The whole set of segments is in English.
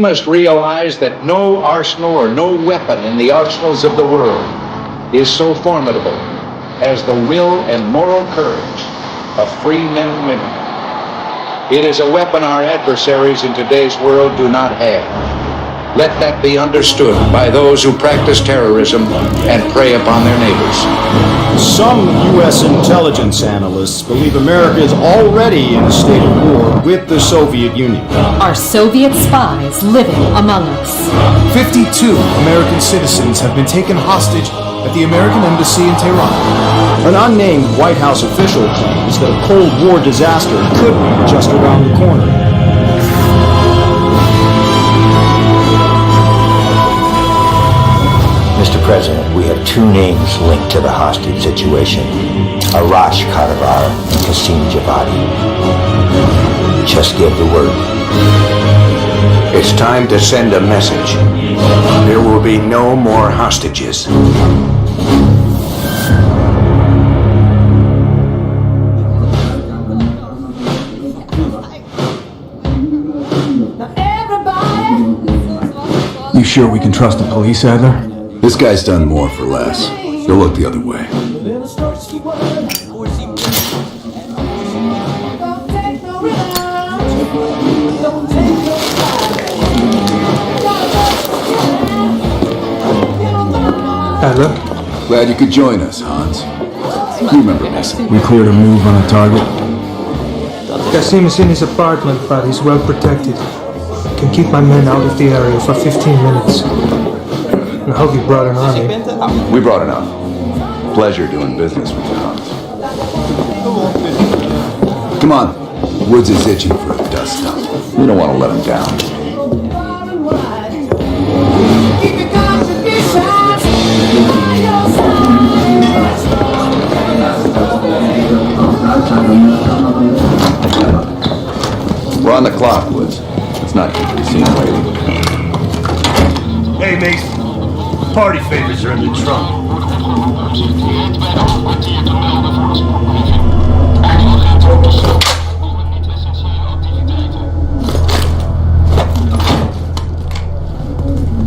must realize that no arsenal or no weapon in the arsenals of the world is so formidable as the will and moral courage of free men and women. It is a weapon our adversaries in today's world do not have. Let that be understood by those who practice terrorism and prey upon their neighbors. Some U.S. intelligence analysts believe America is already in a state of war with the Soviet Union. Are Soviet spies living among us? 52 American citizens have been taken hostage at the American Embassy in Tehran. An unnamed White House official claims that a Cold War disaster could be just around the corner. Mr. President, we have two names linked to the hostage situation. Arash Karavar and Qasim Javadi. Just give the word. It's time to send a message. There will be no more hostages. You sure we can trust the police, Adler? This guy's done more for less. He'll look the other way. Adler? Glad you could join us, Hans. You remember messing. We cleared a move on a target. Qasim is in his apartment, but he's well protected. I can keep my men out of the area for 15 minutes. I hope you brought an army. We brought enough. Pleasure doing business with you, Hans. Come on. Woods is itching for a dust up. We don't want to let him down. We're on the clock, Woods. Let's not keep the scene waiting. Hey, Mason. Party favors are in the trunk.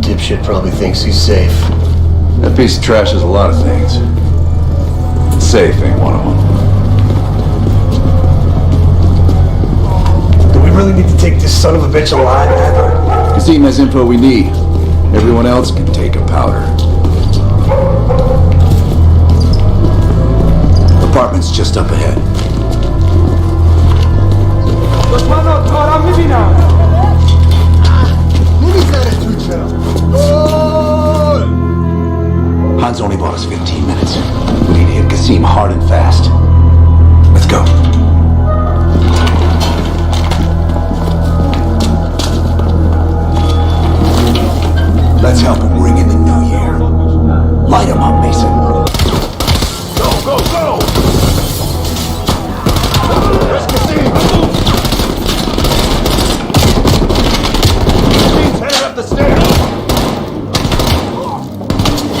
Dipshit probably thinks he's safe. That piece of trash is a lot of things. Safe ain't one of them. Do we really need to take this son of a bitch alive, Adler? Qasim has info we need. Everyone else can take a powder. Apartment's just up ahead. Hans only bought us 15 minutes. We need to hit Qasim hard and fast. Let's go. Let's help him ring in the new year. Light him up, Mason. Go, go, go! There's Qasim! Qasim's headed up the stairs!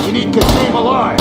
We need Qasim alive!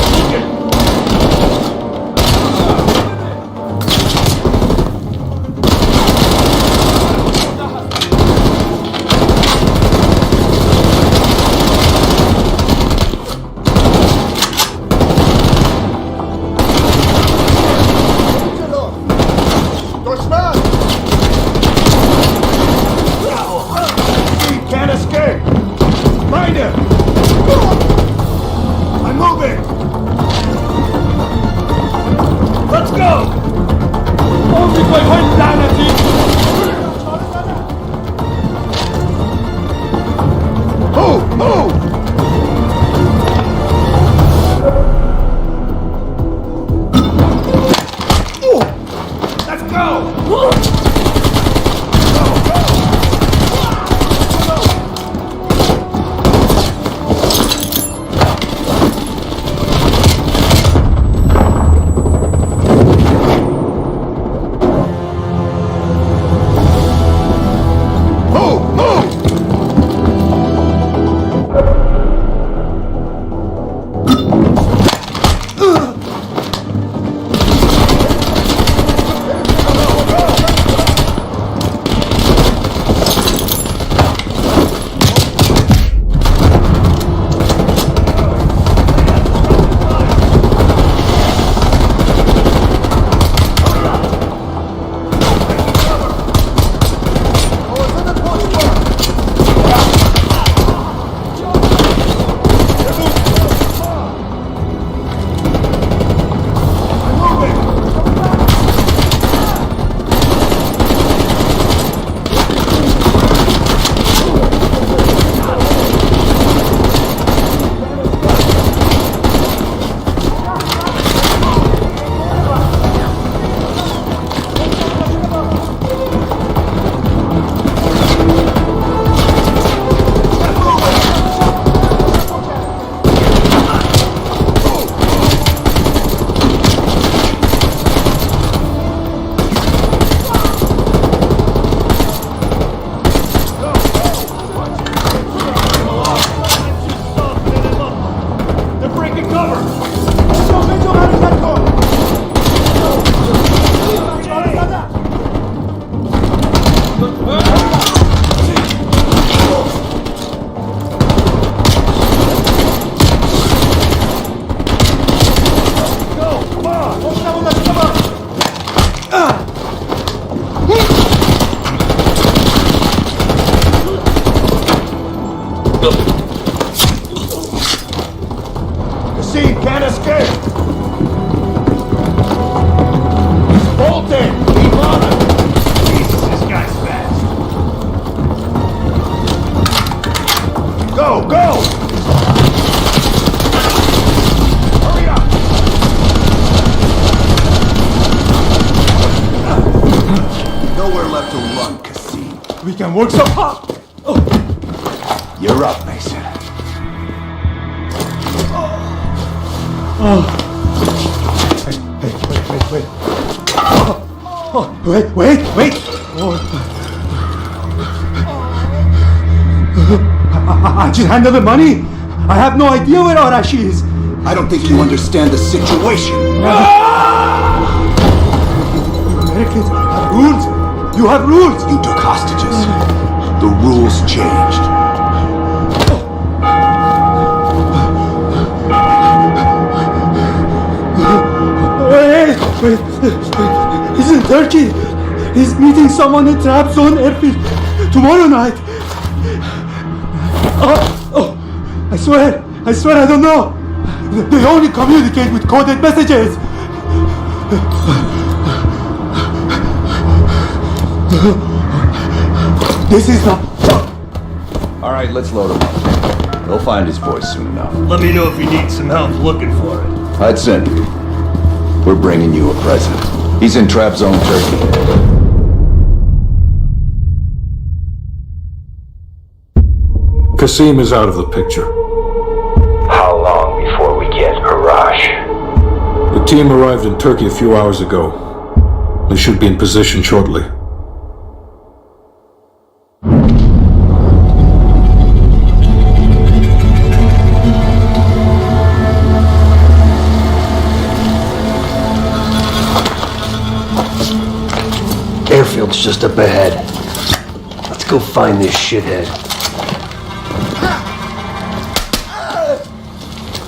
Kassim can't escape! Bolton! Keep on him! Jesus, this guy's fast! Go, go! Hurry up! Nowhere left to run, Kassim. We can work so hard. You're up, Mason. Wait. I just handled the money. I have no idea where Arashi is. I don't think you understand the situation. Americans have rules. You have rules. You took hostages. The rules changed. Wait. He's in Turkey. He's meeting someone in Trabzon airfield tomorrow night. I swear I don't know. They only communicate with coded messages. This is not... All right, let's load him up. He'll find his voice soon enough. Let me know if you need some help looking for it. Hudson, we're bringing you a present. He's in Trabzon, Turkey. Kassim is out of the picture. How long before we get Arash? The team arrived in Turkey a few hours ago. They should be in position shortly. Airfield's just up ahead. Let's go find this shithead.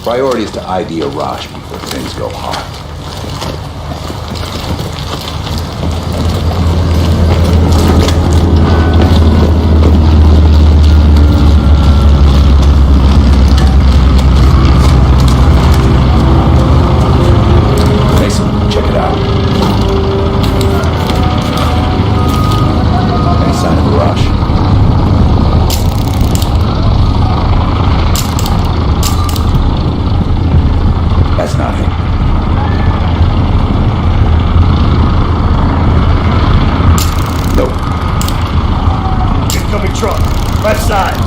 Priority is to ID Arash before things go hot. Mason, check it out. Any sign of Arash? That's not him. Nope. Incoming truck. Left side.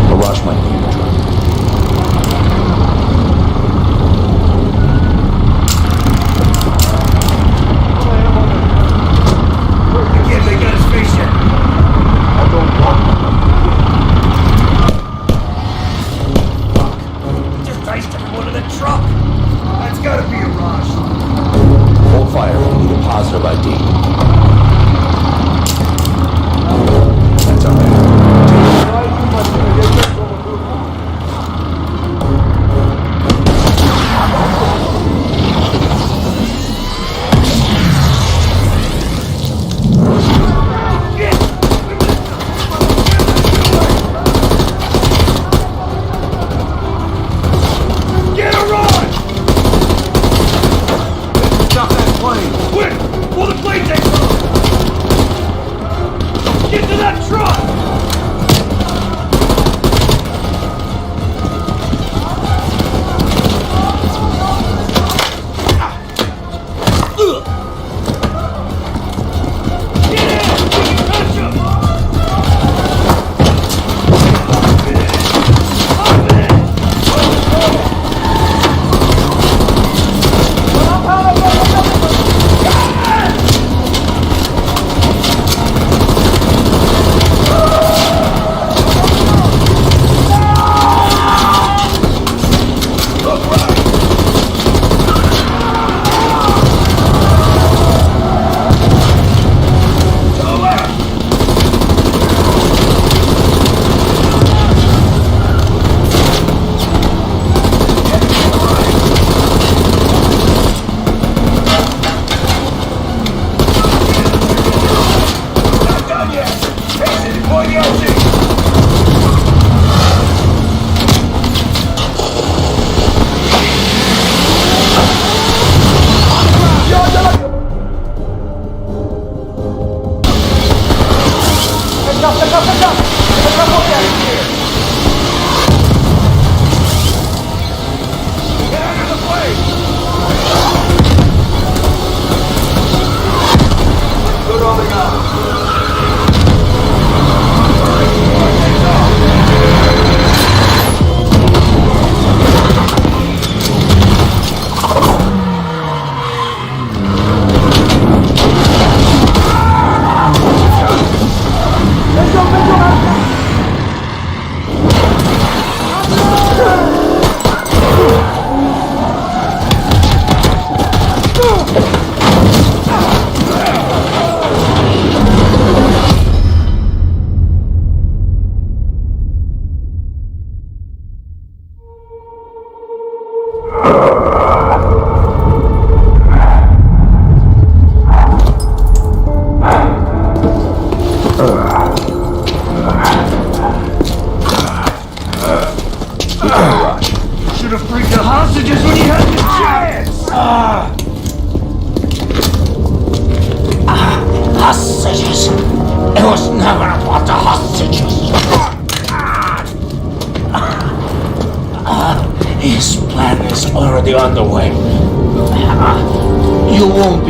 Arash might be in the truck. Again, they got his face yet. Just iced everyone in the truck. That's gotta be a rush. Hold fire. We need a positive ID. That's our man. Get a run! Stop that plane! Quick! Before the plane takes off! Get to that truck! Get in! We can catch him! Up it!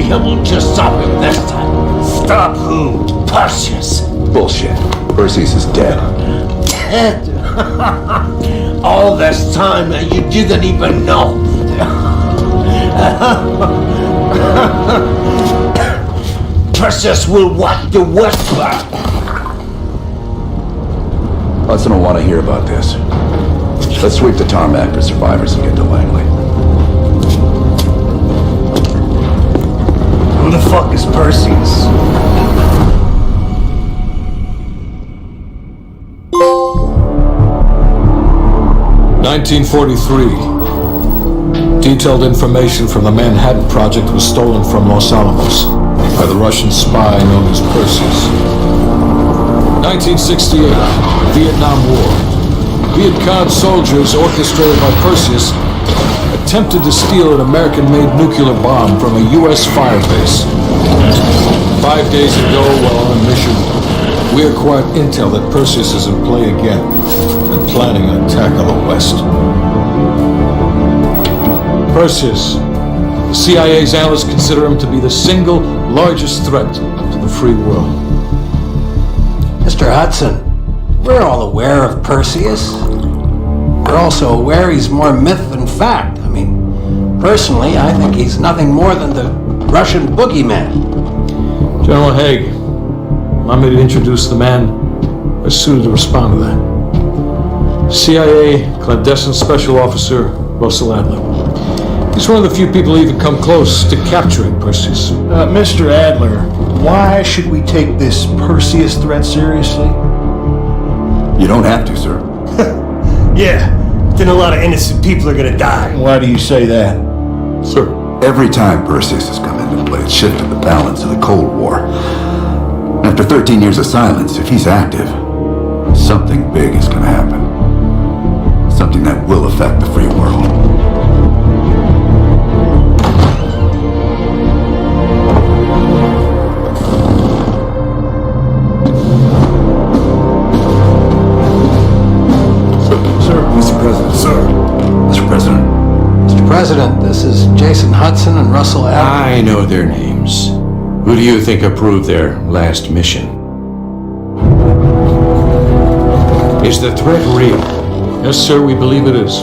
Maybe it will just stop him this time. Stop who? Perseus. Bullshit. Perseus is dead. Dead? All this time and you didn't even know. Perseus will watch the Westward. Hudson will want to hear about this. Let's sweep the tarmac for survivors and get to Langley. Who the fuck is Perseus? (1943). Detailed information from the Manhattan Project was stolen from Los Alamos by the Russian spy known as Perseus. 1968. Vietnam War. Viet Cong soldiers, orchestrated by Perseus, attempted to steal an American-made nuclear bomb from a U.S. firebase. 5 days ago, while on a mission, we acquired intel that Perseus is in play again and planning an attack on the West. Perseus. The CIA's analysts consider him to be the single largest threat to the free world. Mr. Hudson, we're all aware of Perseus. We're also aware he's more myth than fact. I mean, personally, I think he's nothing more than the Russian boogeyman. General Haig, allow me to introduce the man best suited to respond to that. CIA clandestine special officer Russell Adler. He's one of the few people who even come close to capturing Perseus. Mr. Adler, why should we take this Perseus threat seriously? You don't have to, sir. Yeah, then a lot of innocent people are gonna die. Why do you say that? Sir. Every time Perseus has come into play, it's shifted the balance of the Cold War. After 13 years of silence, if he's active, something big is gonna happen. Something that will affect the free world. Mr. President, this is Jason Hudson and Russell Adler. I know their names. Who do you think approved their last mission? Is the threat real? Yes, sir, we believe it is.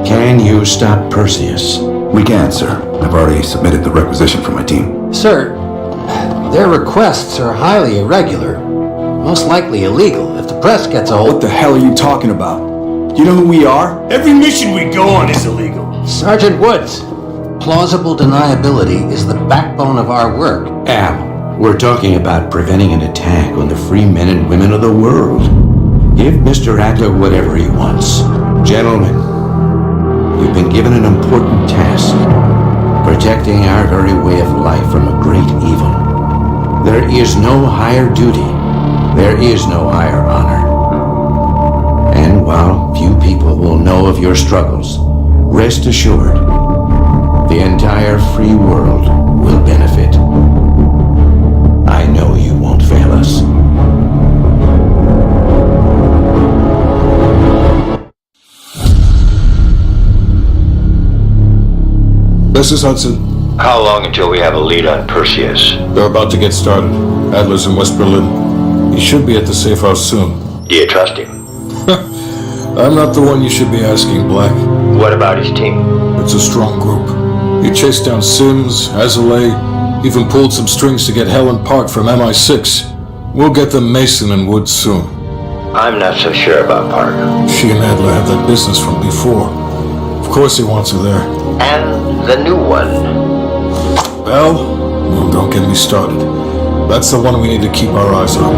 Can you stop Perseus? We can, sir. I've already submitted the requisition for my team. Sir, their requests are highly irregular, most likely illegal. If the press gets a hold... What the hell are you talking about? You know who we are? Every mission we go on is illegal. Sergeant Woods, plausible deniability is the backbone of our work. Al, we're talking about preventing an attack on the free men and women of the world. Give Mr. Adler whatever he wants. Gentlemen, you've been given an important task. Protecting our very way of life from a great evil. There is no higher duty. There is no higher honor. And while few people will know of your struggles, rest assured, the entire free world will benefit. I know you won't fail us. This is Hudson. How long until we have a lead on Perseus? They're about to get started. Adler's in West Berlin. He should be at the safe house soon. Do you trust him? I'm not the one you should be asking, Black. What about his team? It's a strong group. He chased down Sims, Azoulay, even pulled some strings to get Helen Park from MI6. We'll get them Mason and Woods soon. I'm not so sure about Park. She and Adler have that business from before. Of course he wants her there. And the new one. Well, don't get me started. That's the one we need to keep our eyes on.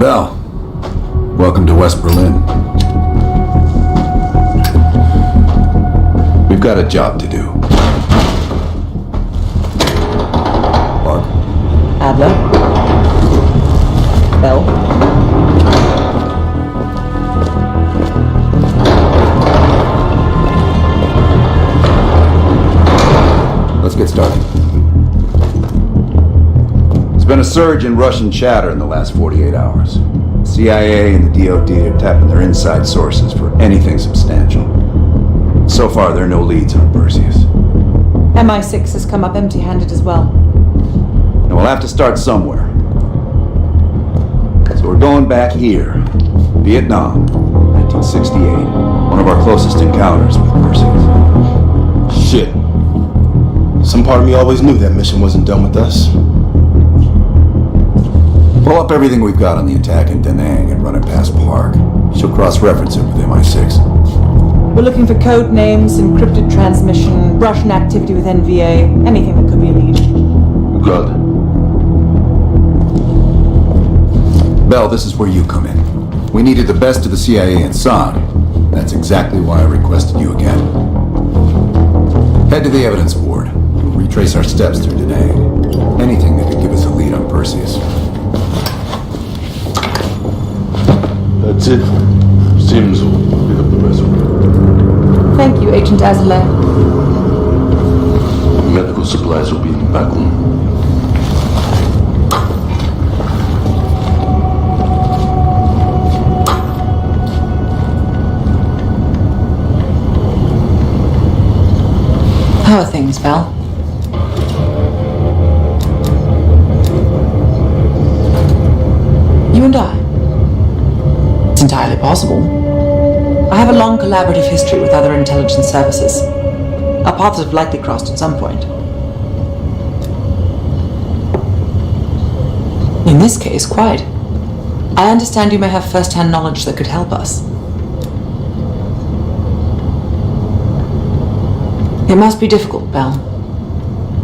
Bell, welcome to West Berlin. We've got a job to do. Mark. Adler. Bell. Let's get started. There's been a surge in Russian chatter in the last 48 hours. CIA and the DoD are tapping their inside sources for anything substantial. So far, there are no leads on Perseus. MI6 has come up empty-handed as well. And we'll have to start somewhere. So we're going back here. Vietnam, 1968. One of our closest encounters with Perseus. Shit. Some part of me always knew that mission wasn't done with us. Pull up everything we've got on the attack in Da Nang and run it past Park. She'll cross-reference it with MI6. We're looking for code names, encrypted transmission, Russian activity with NVA, anything that could be a lead. Good. Bell, this is where you come in. We needed the best of the CIA and SOG. That's exactly why I requested you again. Head to the evidence board. We'll retrace our steps through Da Nang. Anything that could give us a lead on Perseus. That's it. Sims will pick up the rest. Thank you, Agent Azoulay. Medical supplies will be in the back room. How are things, Val? You and I? It's entirely possible. I have a long collaborative history with other intelligence services. Our paths have likely crossed at some point. In this case, quite. I understand you may have first-hand knowledge that could help us. It must be difficult, Bell.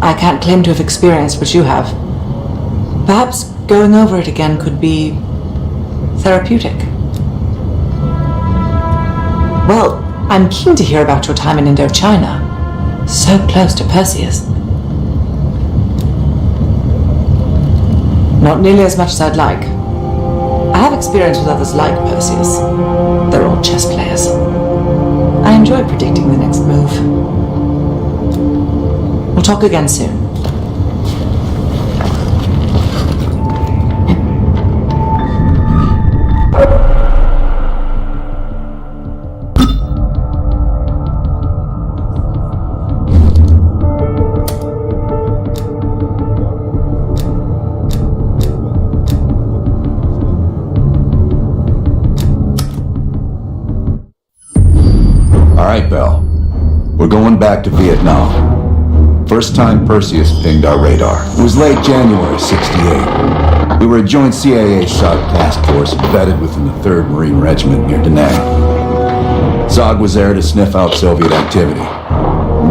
I can't claim to have experienced what you have. Perhaps going over it again could be therapeutic. Well, I'm keen to hear about your time in Indochina. So close to Perseus. Not nearly as much as I'd like. I have experience with others like Perseus. They're all chess players. I enjoy predicting the next move. We'll talk again soon. Bell. We're going back to Vietnam. First time Perseus pinged our radar. It was late January '68. We were a joint CIA-SOG task force embedded within the 3rd Marine Regiment near Da Nang. SOG was there to sniff out Soviet activity.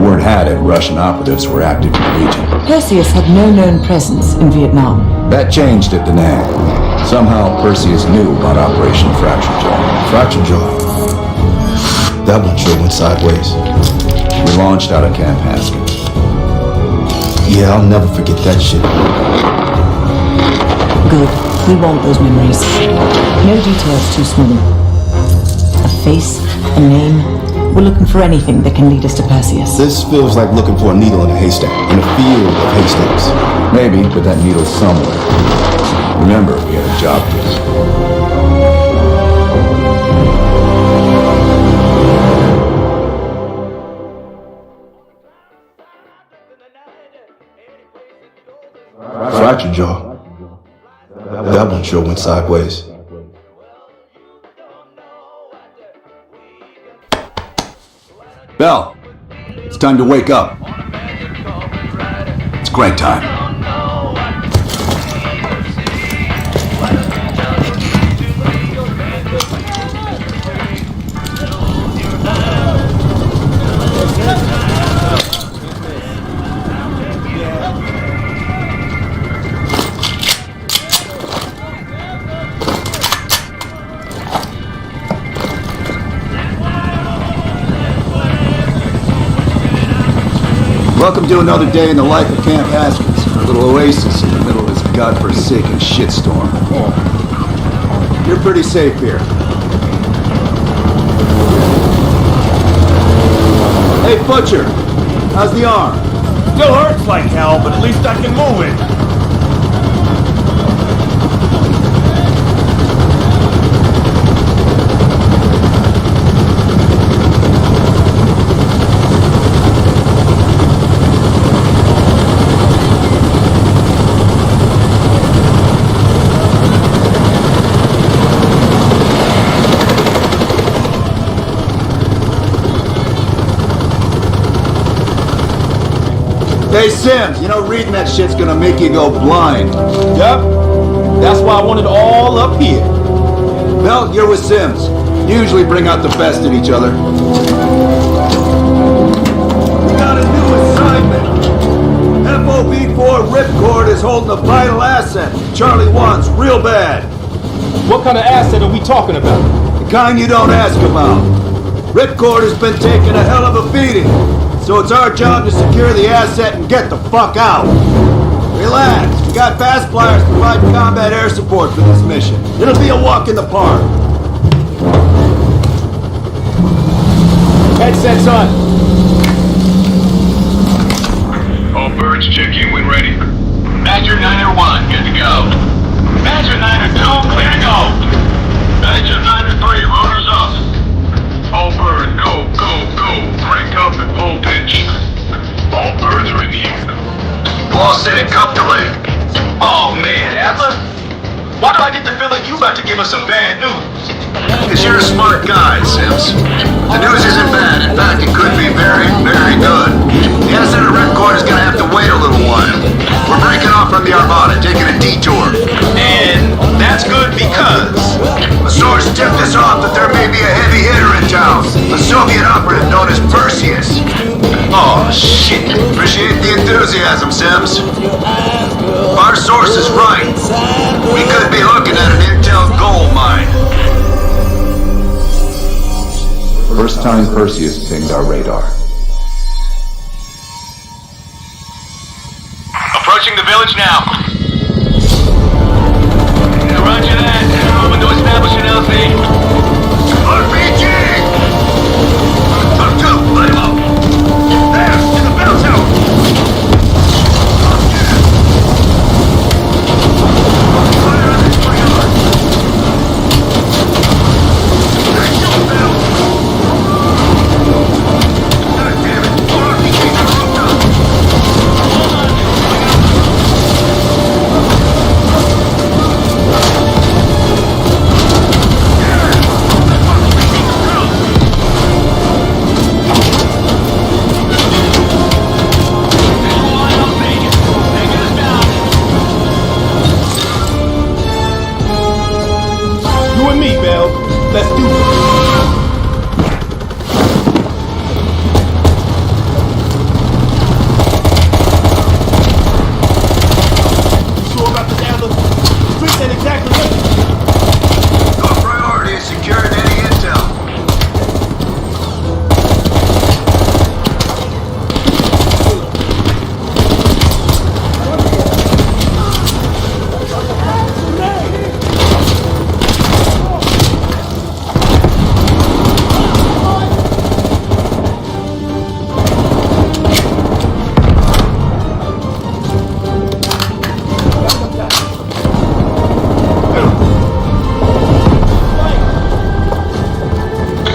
Word had it Russian operatives were active in the region. Perseus had no known presence in Vietnam. That changed at Da Nang. Somehow Perseus knew about Operation Fracture Jaw. Fracture Jaw? That one sure went sideways. We launched out of Camp Haskins. Yeah, I'll never forget that shit. Good. We want those memories. No details too small. A face, a name. We're looking for anything that can lead us to Perseus. This feels like looking for a needle in a haystack, in a field of haystacks. Maybe, but that needle's somewhere. Remember, we had a job to do. Fracture Jaw. That one sure went sideways. Bell, it's time to wake up. It's crank time. Welcome to another day in the life of Camp Haskins, a little oasis in the middle of this godforsaken shitstorm. You're pretty safe here. Hey, Butcher, how's the arm? Still hurts like hell, but at least I can move it. Hey, Sims, you know reading that shit's gonna make you go blind. Yep. That's why I want it all up here. Belt, you're with Sims. You usually bring out the best in each other. We got a new assignment. FOB4 Ripcord is holding a vital asset Charlie wants real bad. What kind of asset are we talking about? The kind you don't ask about. Ripcord has been taking a hell of a beating. So it's our job to secure the asset and get the fuck out. Relax. We got fast flyers providing combat air support for this mission. It'll be a walk in the park. Headsets on. All birds check in when ready. Badger 901, good to go. Badger 902, clear to go. Badger 903, rotors up. All birds, go, go, go. Crank up and pull pitch. All birds are in the air. All sitting comfortably. Oh man, Adler? Why do I get the feeling you about to give us some bad news? Because you're a smart guy, Sims. The news isn't bad. In fact, it could be very, very good. The asset of Ripcord is going to have to wait a little while. We're breaking off from the Armada, taking a detour. And that's good because a source tipped us off that there may be a heavy hitter in town. A Soviet operative known as Perseus. Oh, shit. Appreciate the enthusiasm, Sims. Our source is right. We could be looking at an intel gold mine. First time Perseus pinged our radar. Approaching the village now. Roger that. Moving to establish an LZ. RPG! Up two, let him up. There, in the bell tower. Fire on this 3 yards. There's your bell. God damn it. RPG to the rooftop. Hold on. You and me, Bell. Let's do it. Sure about this, Adler? The streets ain't exactly ready. Our priority is securing any intel.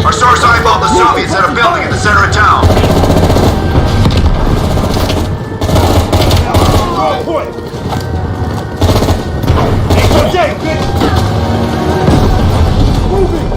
Our source eyeballed the Soviets at a building in the center of town. Hey, bitch! Moving!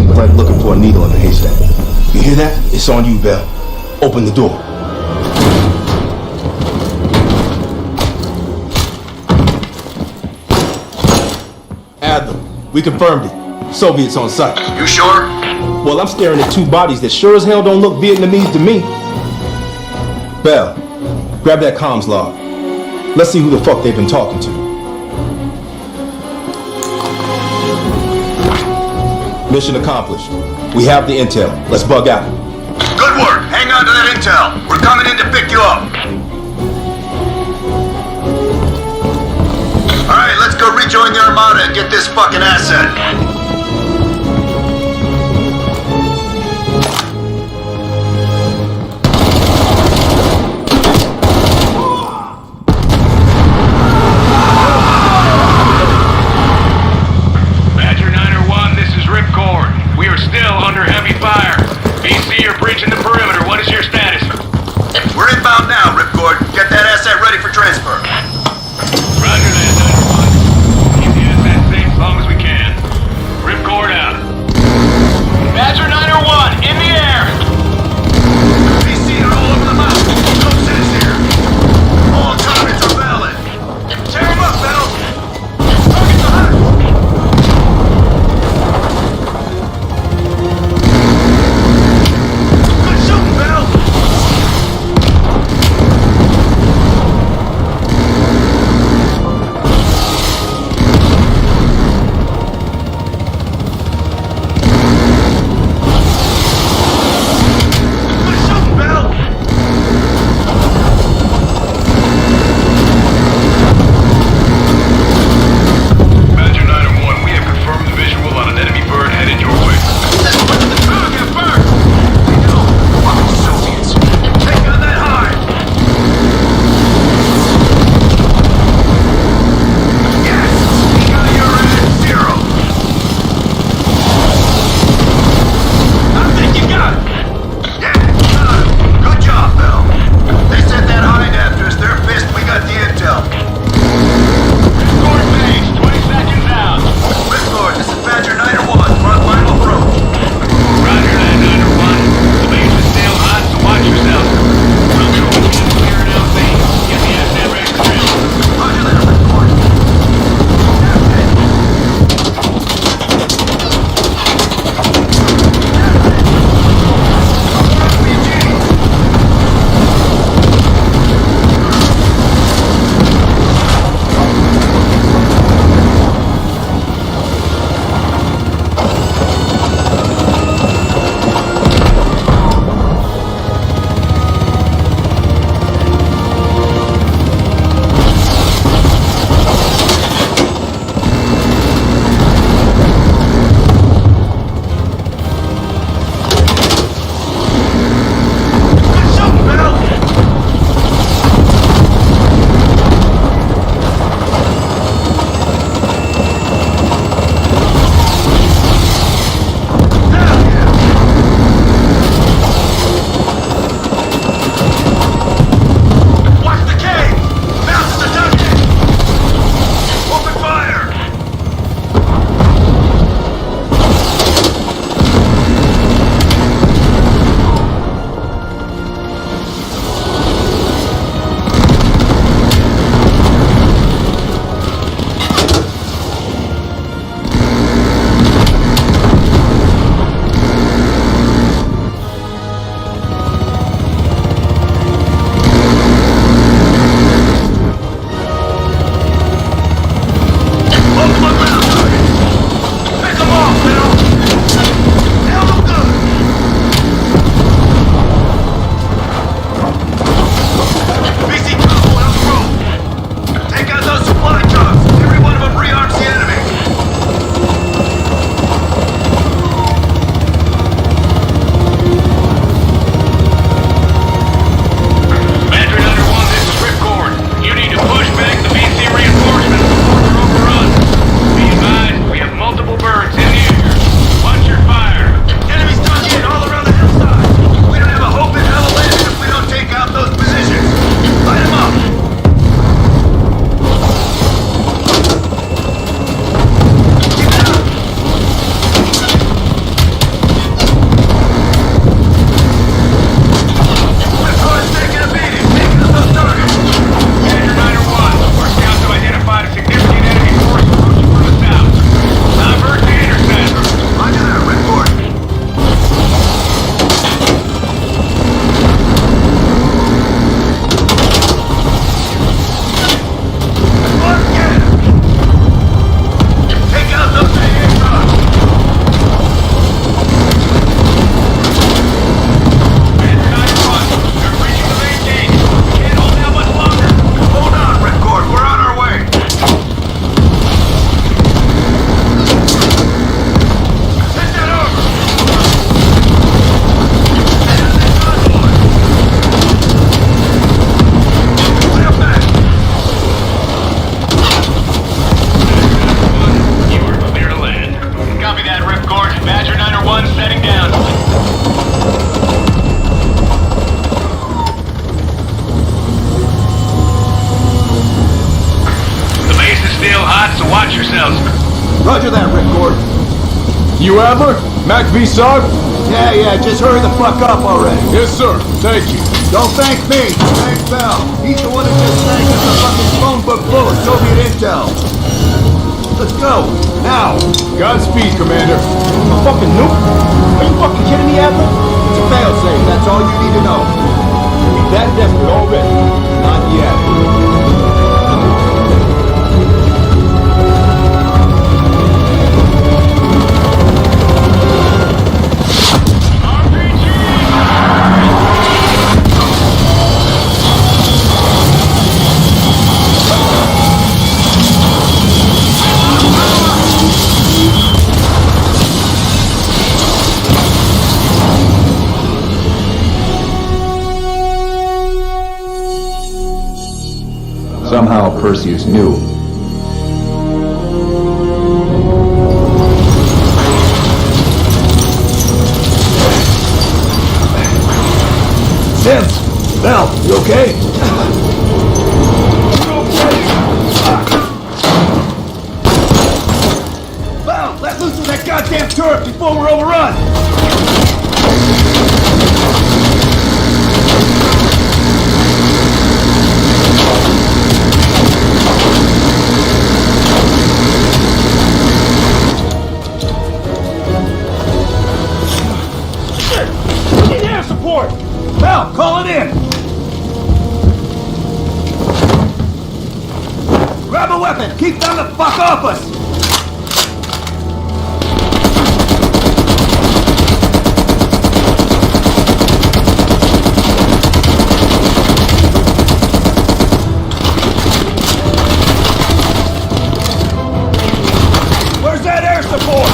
It's like looking for a needle in a haystack. You hear that? It's on you, Bell. Open the door. Adler, we confirmed it. Soviets on site. You sure? Well, I'm staring at two bodies that sure as hell don't look Vietnamese to me. Bell, grab that comms log. Let's see who the fuck they've been talking to. Mission accomplished. We have the intel. Let's bug out. Good work. Hang on to that intel. We're coming in to pick you up. All right, let's go rejoin the Armada and get this fucking asset. Badger 901, this is Ripcord. We are still under heavy fire. BC, you're breaching the perimeter. What is your status? We're inbound now, Ripcord. Get that asset ready for transfer. Roger that, 901. Keep the asset safe as long as we can. Ripcord out. Badger 901, in the air! BC, they're all over the map. No sense here. All targets are valid. Tear them up, Bell. Target the hut. Good shooting, Bell. down. The base is still hot, so watch yourselves. Roger that, Ripcord. You Adler? Mac V-Sog? Yeah, just hurry the fuck up already. Yes, sir. Thank you. Don't thank me. Thank Bell. He's the one who just sang us the fucking phone book full of Soviet intel. Let's go. Now. Godspeed, Commander. A fucking nuke? Are you fucking kidding me, Adler? It's a failsafe. That's all you need to know. We that desperate already. Not yet. Somehow Perseus knew. Sims! Bell, you okay? Bell, let loose of that goddamn turret before we're overrun! Need air support! Bell, call it in! Grab a weapon! Keep them the fuck off us! Where's that air support?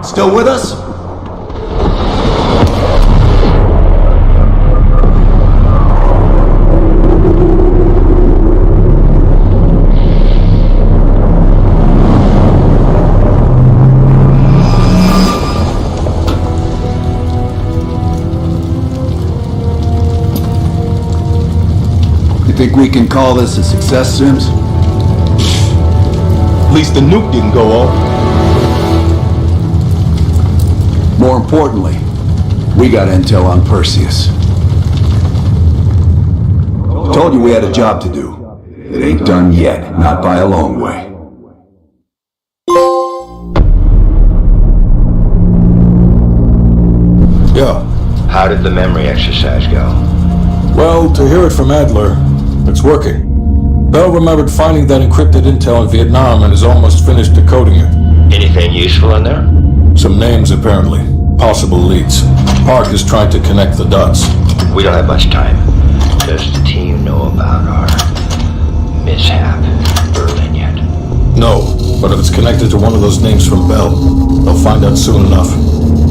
Still with us? You think we can call this a success, Sims? At least the nuke didn't go off. More importantly, we got intel on Perseus. Told you we had a job to do. It ain't done yet, not by a long way. Yeah. How did the memory exercise go? Well, to hear it from Adler, it's working. Bell remembered finding that encrypted intel in Vietnam and is almost finished decoding it. Anything useful in there? Some names, apparently. Possible leads. Park is trying to connect the dots. We don't have much time. Does the team know about our mishap in Berlin yet? No, but if it's connected to one of those names from Bell, they'll find out soon enough.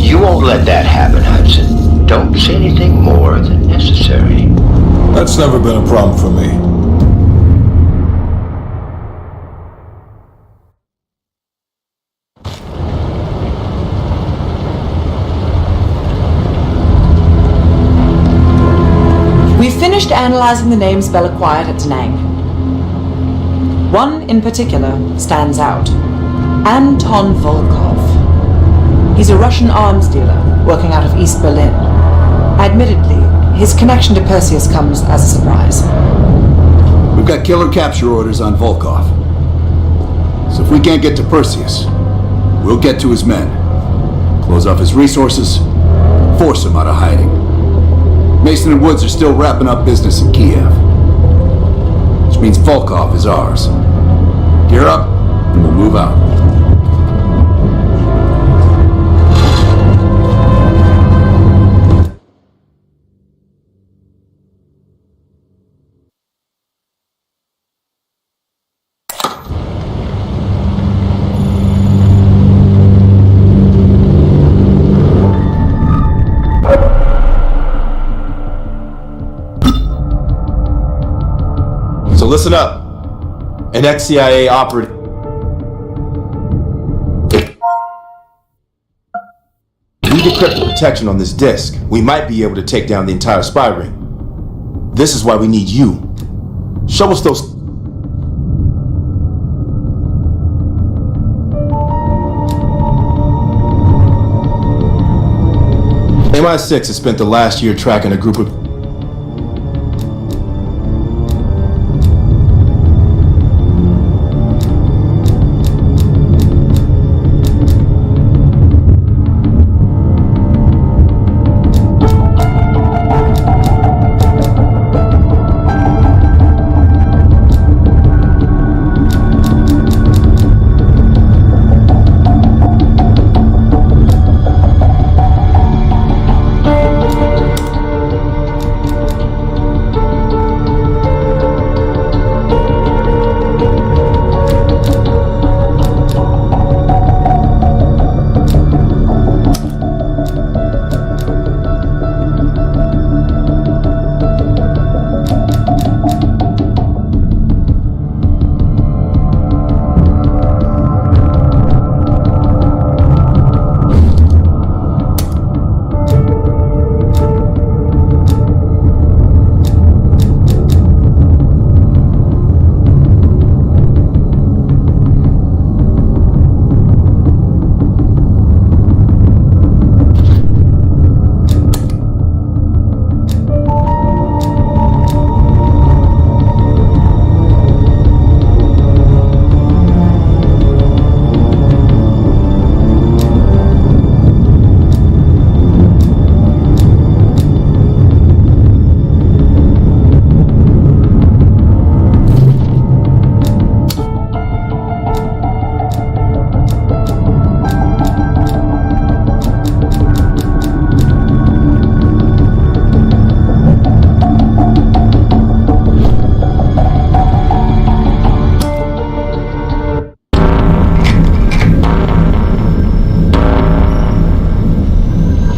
You won't let that happen, Hudson. Don't say anything more than necessary. That's never been a problem for me. We finished analyzing the names Bell acquired at Da Nang. One in particular stands out. Anton Volkov. He's a Russian arms dealer working out of East Berlin. Admittedly, his connection to Perseus comes as a surprise. We've got killer capture orders on Volkov. So if we can't get to Perseus, we'll get to his men. Close off his resources, force him out of hiding. Mason and Woods are still wrapping up business in Kiev. Which means Volkov is ours. Gear up, and we'll move out. So listen up. An ex-CIA operative. We decrypt the protection on this disk. We might be able to take down the entire spy ring. This is why we need you. Show us those. MI6 has spent the last year tracking a group of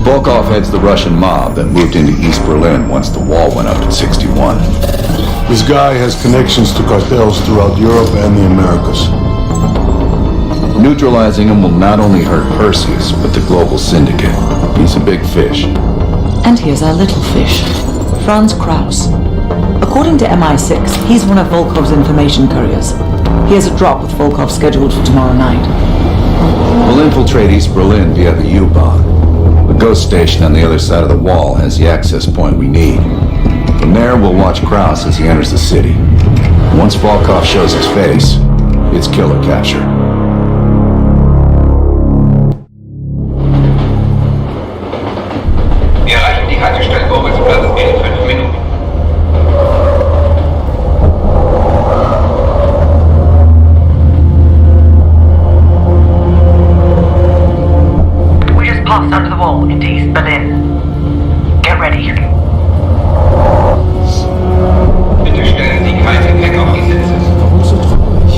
Volkov heads the Russian mob that moved into East Berlin once the wall went up in '61. This guy has connections to cartels throughout Europe and the Americas. Neutralizing him will not only hurt Perseus, but the global syndicate. He's a big fish. And here's our little fish, Franz Kraus. According to MI6, he's one of Volkov's information couriers. He has a drop with Volkov scheduled for tomorrow night. We'll infiltrate East Berlin via the U-Bahn. The ghost station on the other side of the wall has the access point we need. From there, we'll watch Kraus as he enters the city. Once Volkov shows his face, it's killer capture. Wir erreichen die Haltestelle Borisplatz in 5 Minuten. We just passed under the wall into East Berlin. Get ready. Bitte stellen Sie kein Gepäck auf die Sitze. Warum so traurig?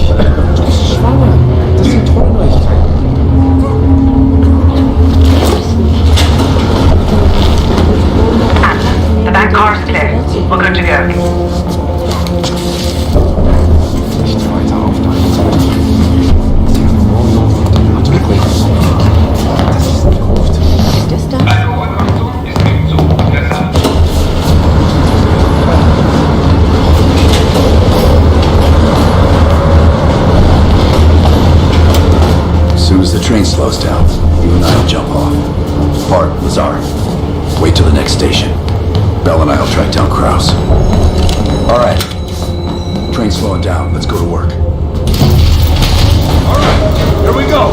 Du bist schwanger. Das ist traurig. The back car is clear. We're good to go. Nicht weiter aufnehmen. Wirklich. Das ist nicht oft. As soon as the train slows down, you and I'll jump off. Bart, Lazar, wait till the next station. Bell and I'll track down Kraus. All right. Train's slowing down. Let's go to work. All right, here we go.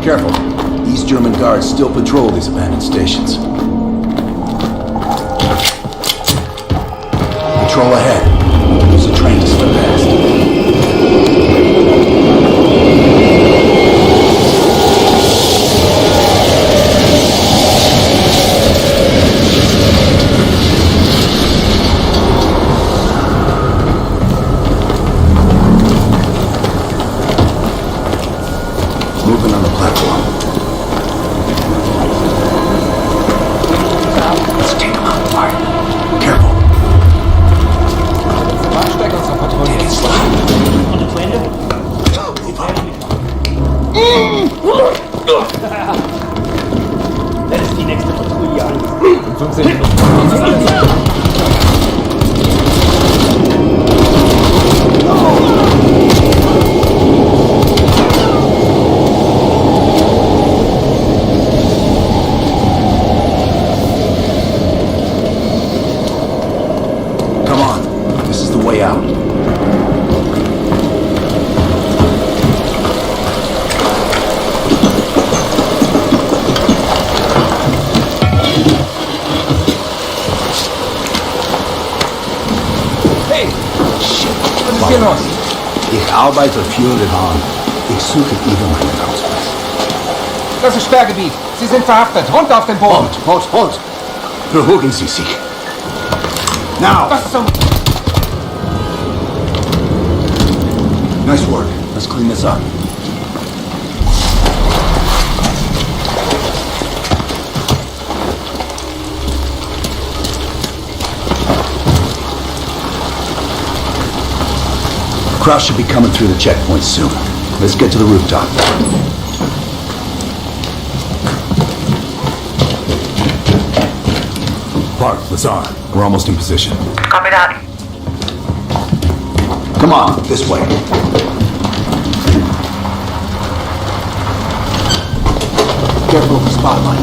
Careful. East German guards still patrol these abandoned stations. patrol ahead. There's a train to slip past. Moving on the platform. Let's take them out, Bart. Careful. Bahnsteig unserer Patrouille. Take it slow. Und zu Ende? Das ist die nächste Patrouille an. 15 Minuten. Way out. Hey! Shit! Was ist hier los? Ich arbeite für den Hahn. Ich suche Ihre meinen Ausweis. Das ist Sperrgebiet. Sie sind verhaftet. Runter auf den Boden. Halt! Beruhigen Sie sich. Now! Was zum... Nice work. Let's clean this up. Kraus should be coming through the checkpoint soon. Let's get to the rooftop. Park, Lazar. We're almost in position. Copy that. Come on, this way. Careful of the spotlight.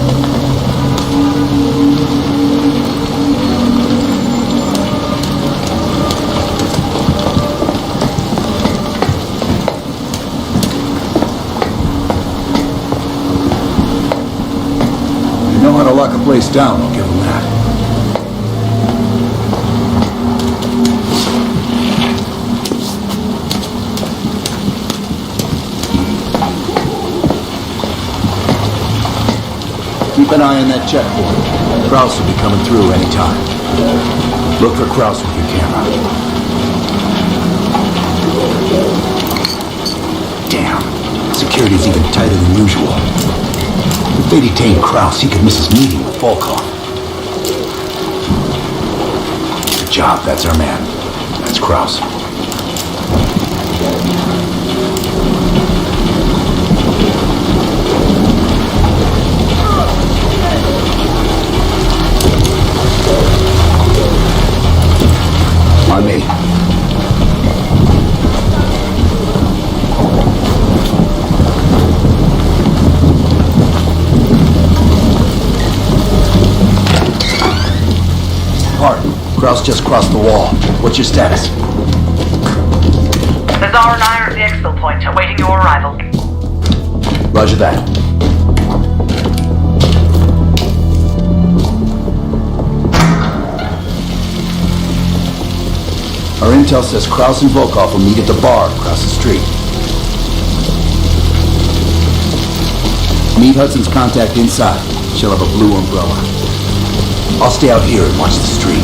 They know how to lock a place down, I'll give them that. Keep an eye on that checkpoint. Kraus will be coming through any time. Look for Kraus with your camera. Damn. Security's even tighter than usual. If they detain Kraus, he could miss his meeting with Volkov. Good job, that's our man. That's Kraus. On me. Park. Kraus just crossed the wall. What's your status? Lazar and I are at the exfil point, awaiting your arrival. Roger that. Our intel says Kraus and Volkov will meet at the bar across the street. Meet Hudson's contact inside. She'll have a blue umbrella. I'll stay out here and watch the street.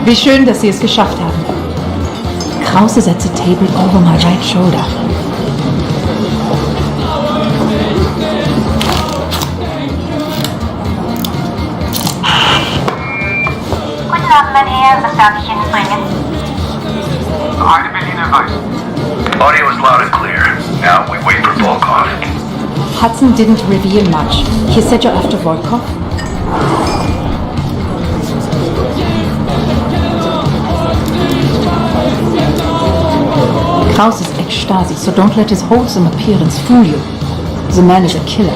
Wie schön, dass Sie es geschafft haben. Krause is at the table over my right shoulder. Guten Abend, mein Herr. Was darf ich Ihnen bringen? Hi to Berliner Weiß. Audio is loud and clear. Now we wait for Volkov. Hudson didn't reveal much. He said you're after Volkov? Kraus is ex-Stasi, so don't let his wholesome appearance fool you. The man is a killer.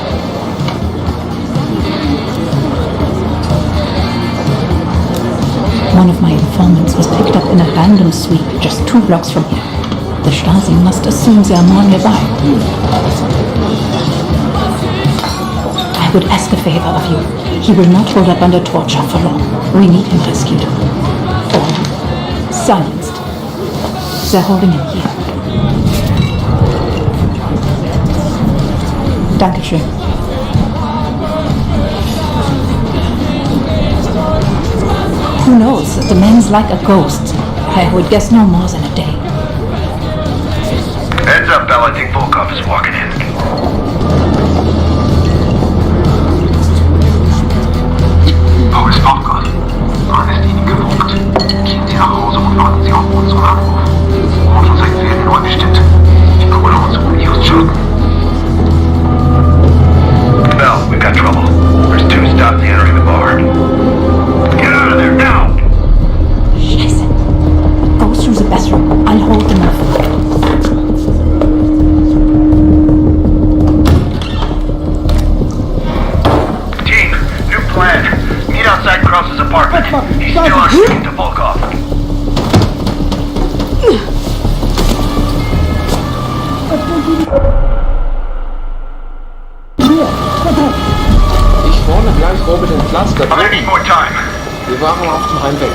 One of my informants was picked up in a random sweep just 2 blocks from here. The Stasi must assume they are more nearby. I would ask a favor of you. He will not hold up under torture for long. We need him rescued. Or silenced. They're holding him here. Dankeschön. Who knows? The man's like a ghost. I would guess no more than a day. Heads up, Bell. I think Volkov is walking in. Wo ist Volkov? Wann ist Ihnen gewohnt? Gehen Sie nach Hause und warten Sie auf unseren Anruf. Unser Zeit werden neu bestimmt. Ich kümmere uns Ihren Schulden. Bell, we've got trouble. There's 2 Stasi entering the bar. Get out of there now! Scheiße. Go through the bathroom. I'll hold them off. Team, new plan. Meet outside Krause's apartment. He's still on speaking to Volkov. Ich vorne gleich Robert den Platz. I'm gonna need more time. Wir waren auf dem Heimweg.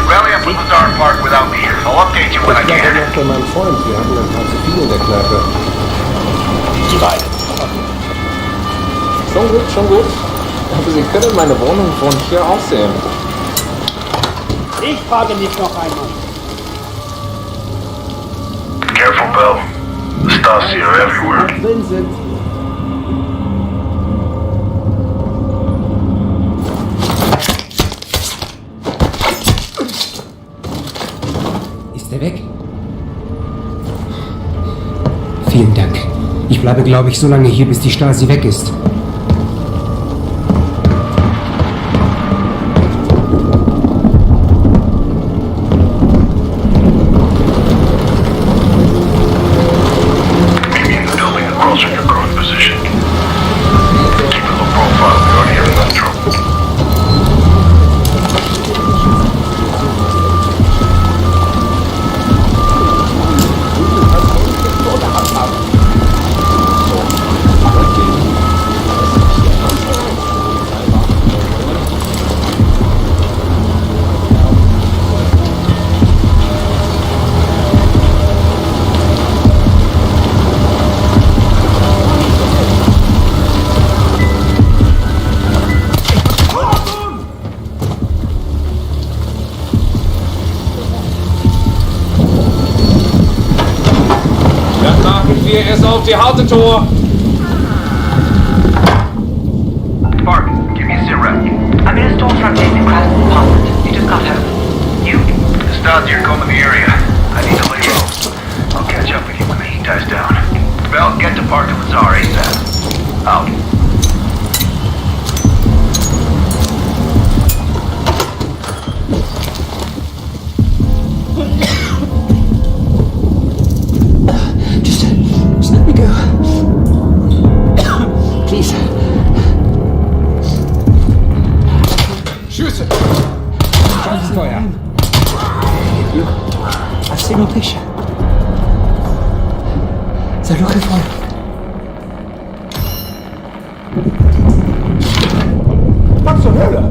Rally up at Lazar Park without me. I'll update you when I Ich war can. noch bei meinem Freund. Wir hatten ein paar zu viel in der Kneipe. Die beiden. Schon gut, schon gut. Aber Sie können meine Wohnung von hier aus sehen. Ich frage mich noch einmal. Careful, Bell. The Stasi are everywhere. Drin sind. Ist er weg? Vielen Dank. Ich bleibe, glaube ich, so lange hier, bis die Stasi weg ist. Maybe in the building across from your current position. Keep a low profile. We already have enough trouble. Dann machen wir es auf die harte Tor. Mark, give me a sit rep. I'm in a storefront in Krause's apartment. You just got home. You? The Stasi are combing the area. I need to lay low. I'll catch up with you when the heat dies down. Bell, get to Park and Lazar ASAP. Out. Just let me go. Please. Schüsse! Feuer. I've seen your picture. They're looking for you. Was zur Hölle?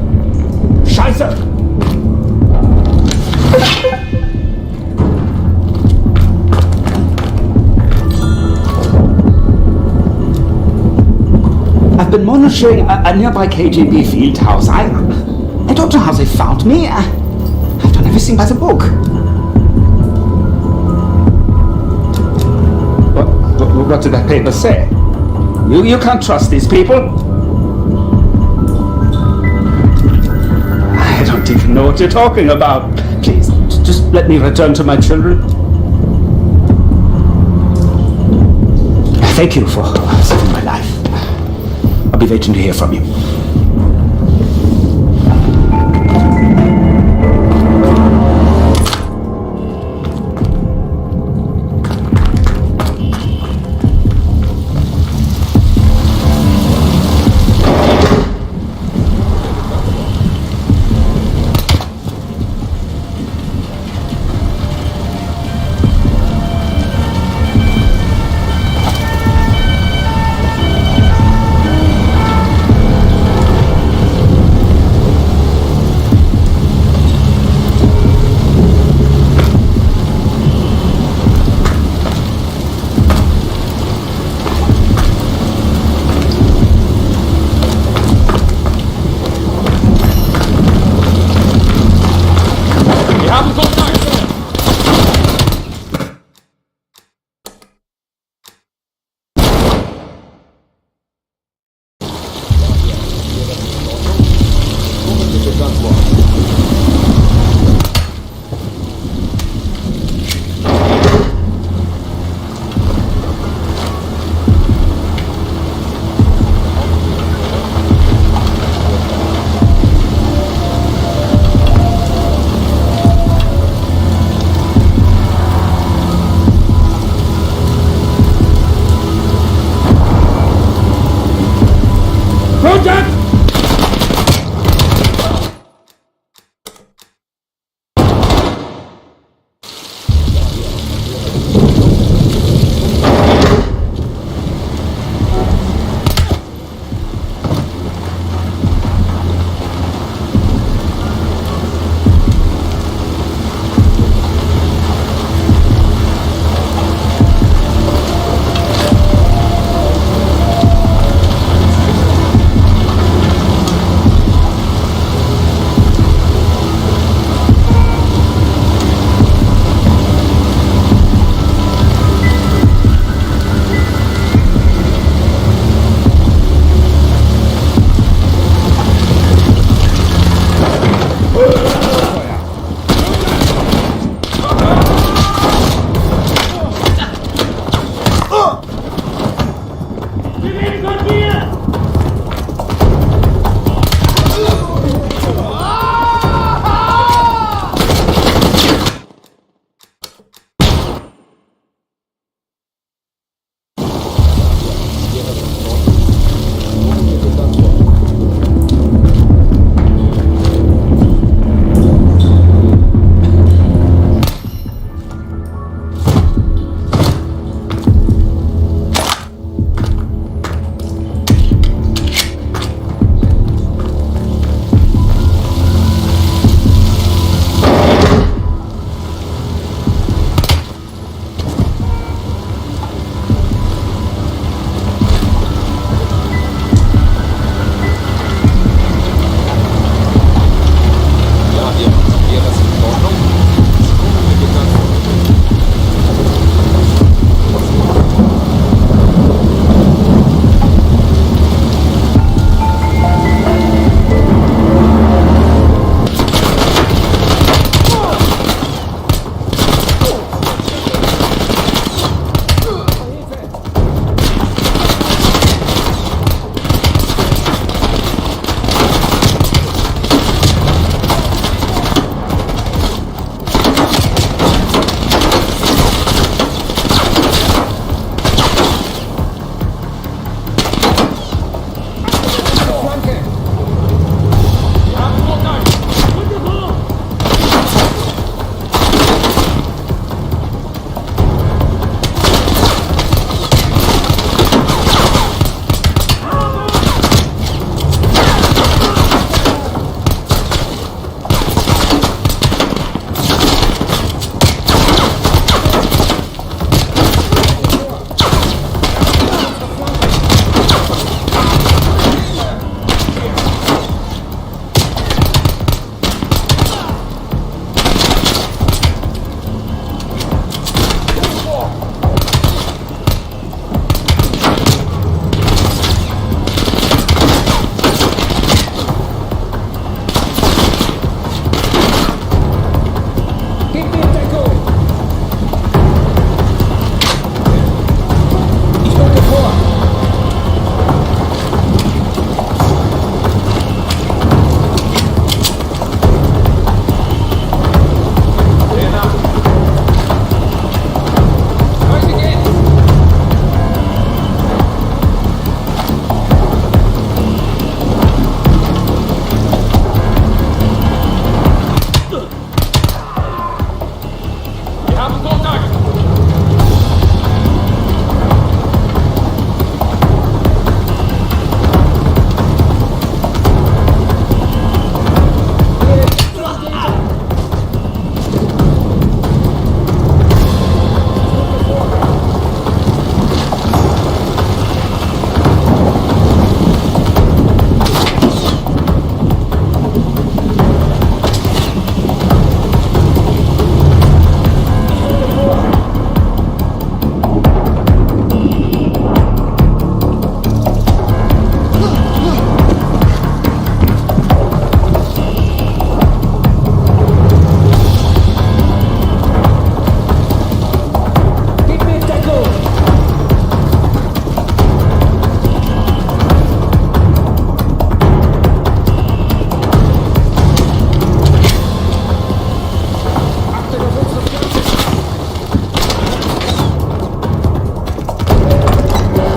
Scheiße! I've been monitoring a nearby KGB field house. I don't know how they found me. I've done everything by the book. What did that paper say? You can't trust these people. I don't even know what you're talking about. Please, just let me return to my children. Thank you for saving my life. I'll be waiting to hear from you. Contact!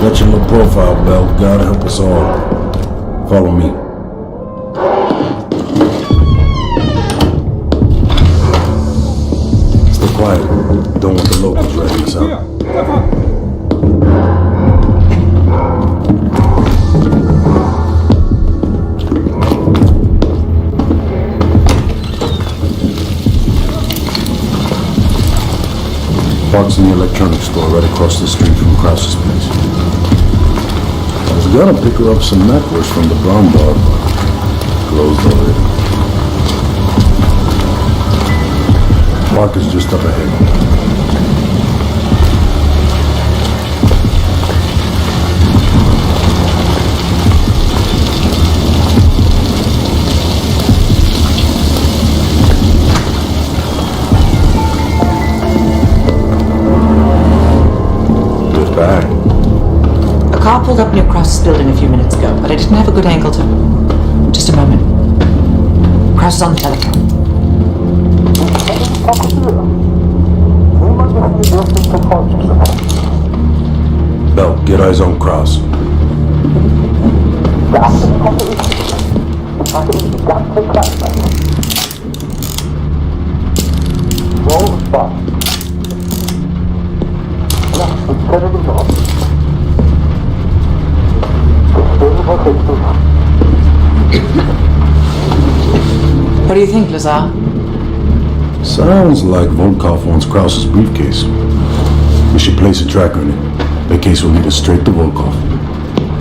Let your low profile, Bell. God help us all. Follow me. Stay quiet. Don't want the locals ratting us out. Park's in the electronics store right across the street from Krause's place. I was gonna pick her up some macworks from the brown bar, but closed already. Park is just up ahead. Back. A car pulled up near Krause's building a few minutes ago, but I didn't have a good angle to... Just a moment. Krause is on the telephone. Bell, get eyes on Krause. What do you think, Lazar? Sounds like Volkov owns Krause's briefcase. We should place a tracker in it. The case will lead us straight to Volkov.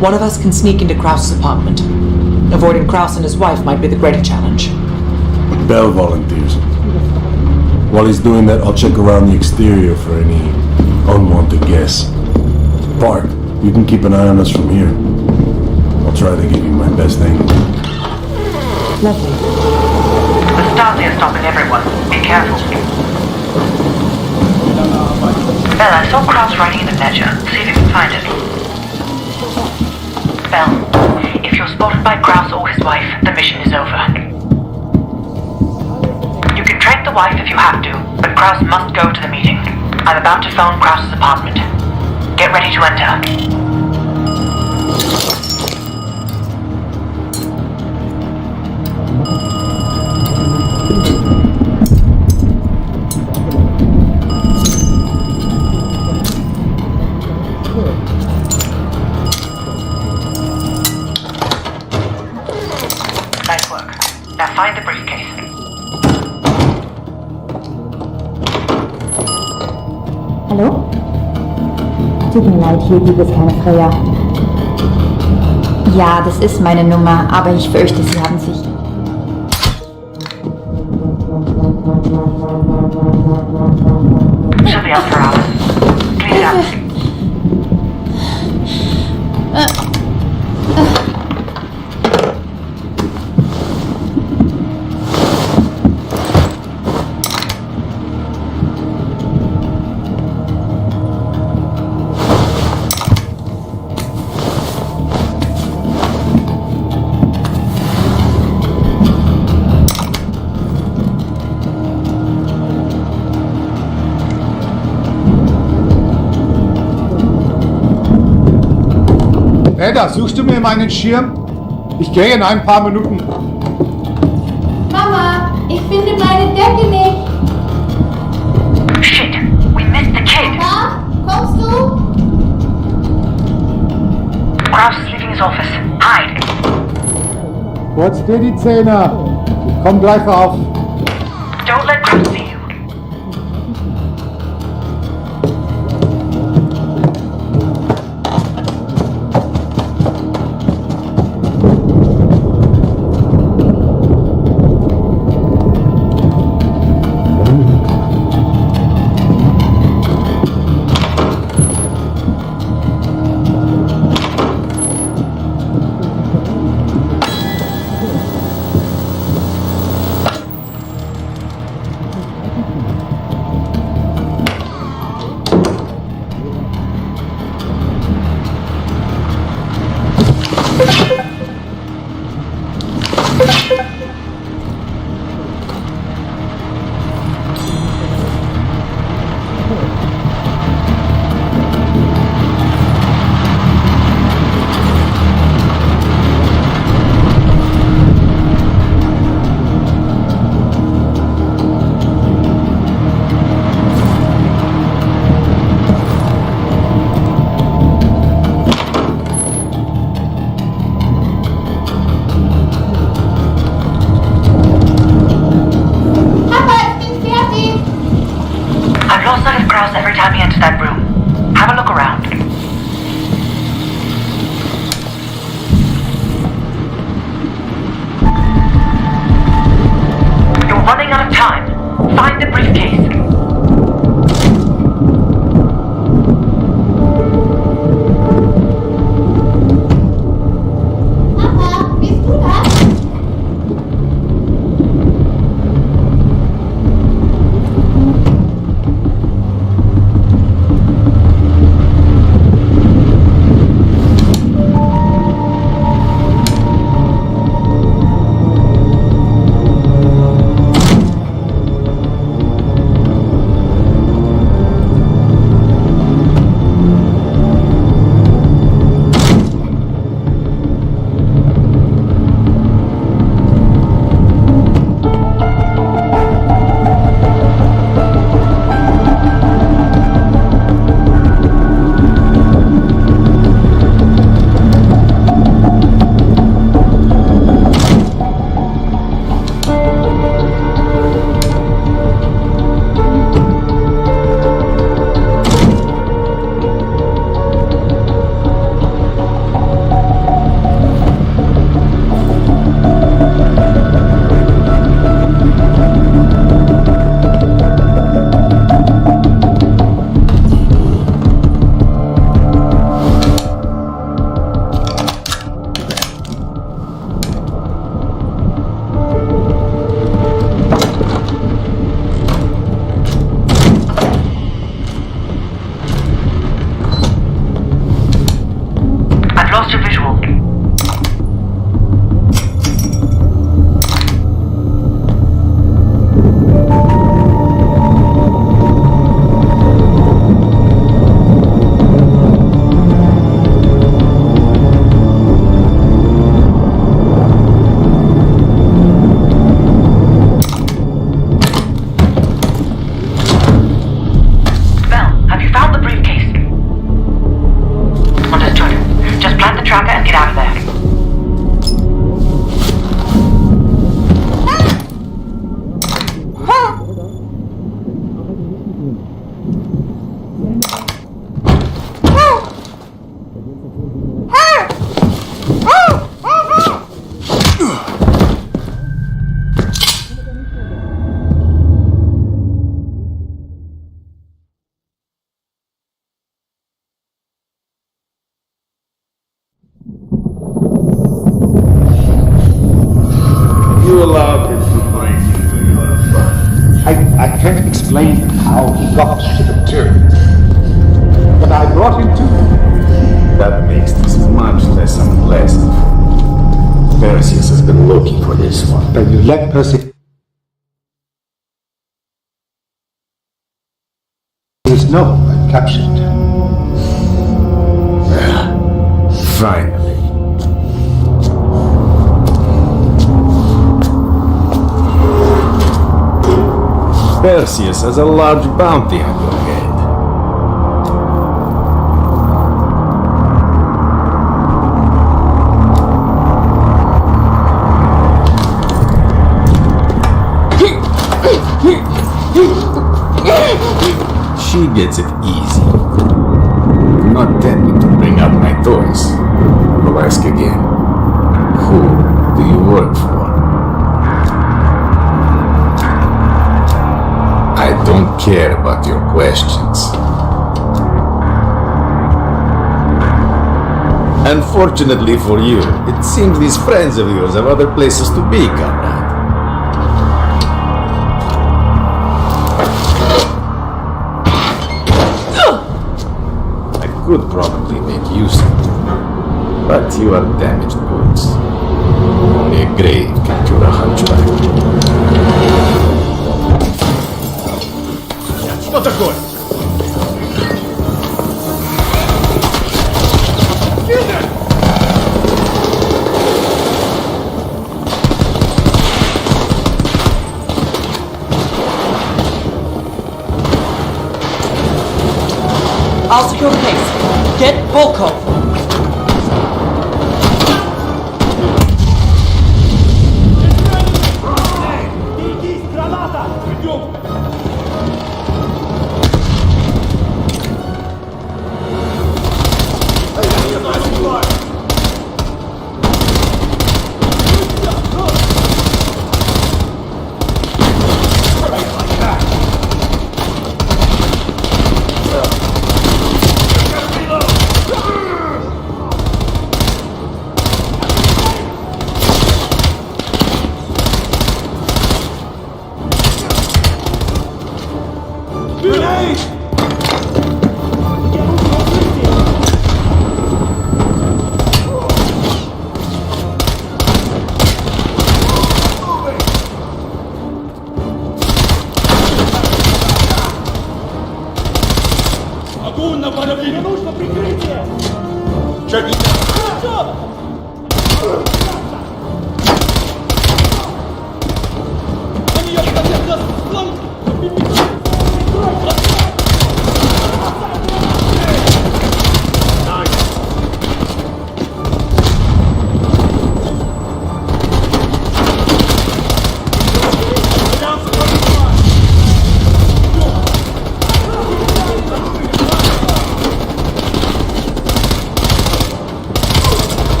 One of us can sneak into Krause's apartment. Avoiding Krause and his wife might be the greater challenge. Bell volunteers. While he's doing that, I'll check around the exterior for any unwanted guests. Park, you can keep an eye on us from here. I'll try to give you my best angle. Lovely. The Stasi are stopping everyone. Be careful. Bell, I saw Krause writing in the ledger. See if you can find it. Bell, if you're spotted by Krause or his wife, the mission is over. You can track the wife if you have to, but Krause must go to the meeting. I'm about to phone Krause's apartment. Get ready to enter. Nice work. Now find the briefcase. Hallo? Tut mir leid, hier gibt es keine Freya. Ja, das ist meine Nummer, aber ich fürchte, Sie haben sich... She'll be up for hours. Please out. Edda, suchst du mir meinen Schirm? Ich gehe in ein paar Minuten. Mama, ich finde meine Decke nicht. Shit, we missed the kid. Papa, kommst du? Krause is leaving his office. Hide. Putz dir die Zähne. Ich komm gleich auf. Don't let Krause see you. Find the briefcase. You allowed him to break into your firm. I can't explain how he got to the materials, but I brought him to you. That makes this much less unpleasant. Perseus has been looking for this one. Then you let Perseus know I captured it. Finally. Perseus has a large bounty on your head. She gets it easy. Do not tempt me to bring out my toys. I'll ask again. Who do you work for? I don't care about your questions. Unfortunately for you, it seems these friends of yours have other places to be, Conrad. I could probably make use of it, but you are damaged goods. Only a grave can cure a hunchback. Что такое? I'll secure the case. Get Volkov.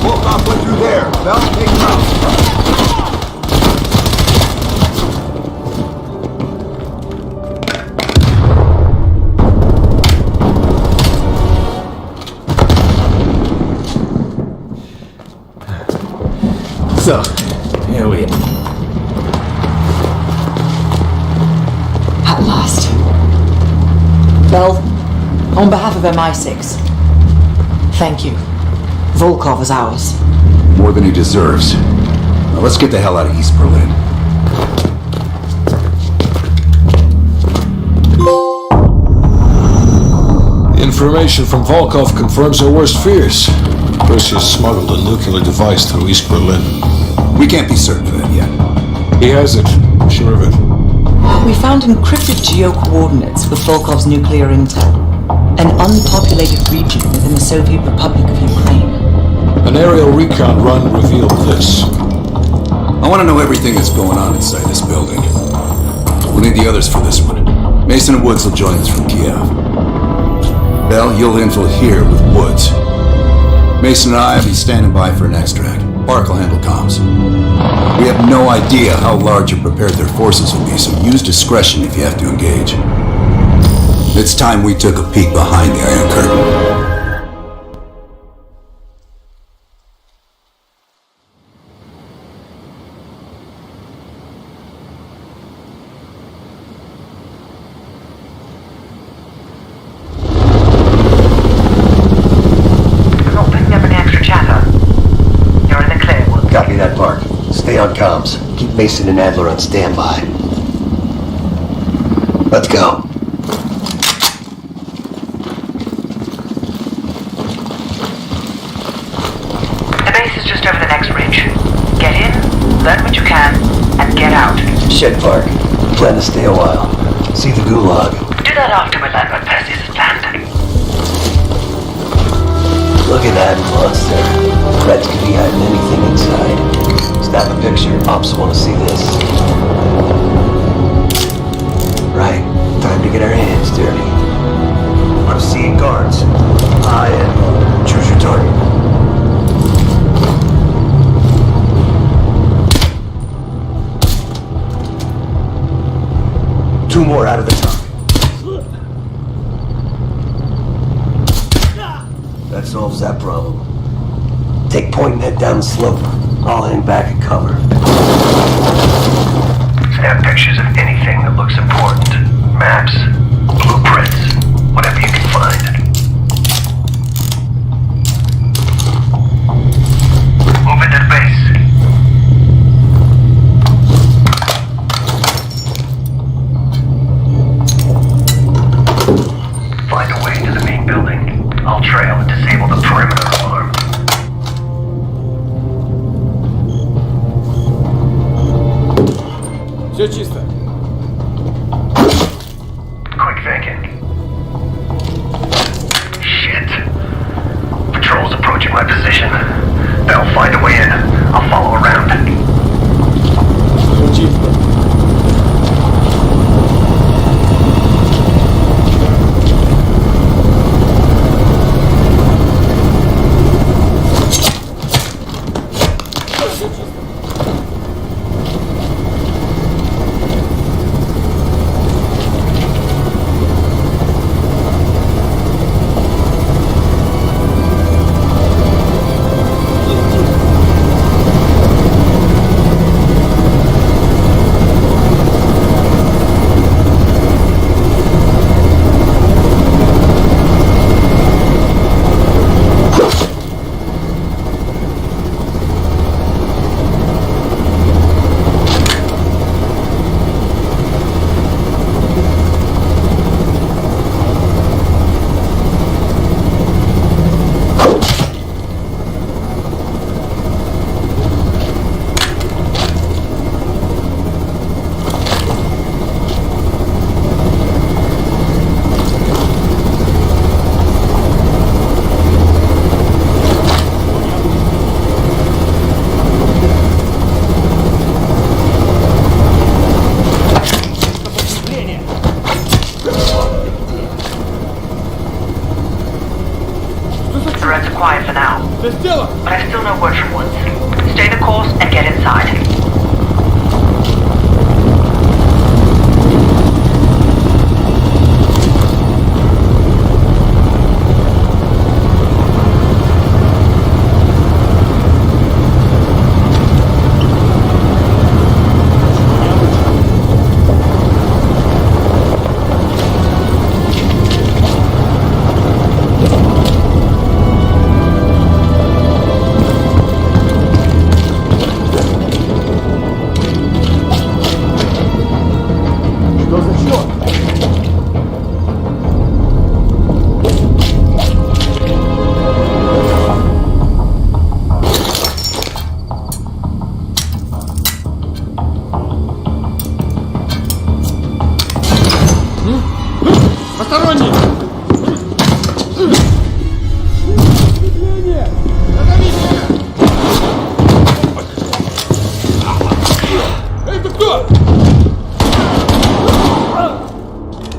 Volkov went through there. Bell, take him out. So, here we are. At last. Bell, on behalf of MI6, thank you. Volkov is ours. More than he deserves. Now let's get the hell out of East Berlin. Information from Volkov confirms our worst fears. Perseus smuggled a nuclear device through East Berlin. We can't be certain of that yet. He has it. I'm sure of it. We found encrypted geo-coordinates with Volkov's nuclear intel. An unpopulated region within the Soviet Republic of Ukraine. An aerial recon run revealed this. I want to know everything that's going on inside this building. We'll need the others for this one. Mason and Woods will join us from Kiev. Bell, you'll infill here with Woods. Mason and I will be standing by for an extract. Park will handle comms. We have no idea how large or prepared their forces will be, so use discretion if you have to engage. It's time we took a peek behind the Iron Curtain. Copy that, Park. Stay on comms. Keep Mason and Adler on standby. Let's go. The base is just over the next ridge. Get in, learn what you can, and get out. Shit, Park. Plan to stay a while. See the gulag. Do that after we learn what Perseus has planned. Look at that monster. Reds could be hiding anything inside. Snap a picture. Ops want to see this. Right. Time to get our hands dirty. I'm seeing guards. I am. Choose your target. Two more out of the top. That solves that problem. Take point and head down the slope. I'll hang back and cover. Snap pictures of anything that looks important. Maps, blueprints, whatever you can find. Move into the base. Find a way to the main building. I'll trail and disable the perimeter alarm. Все чисто. Quick thinking. Shit. Patrol's approaching my position. They'll find a way in. I'll follow around. Все чисто. roads are quiet for now. But I still no word from Woods. Stay the course and get inside.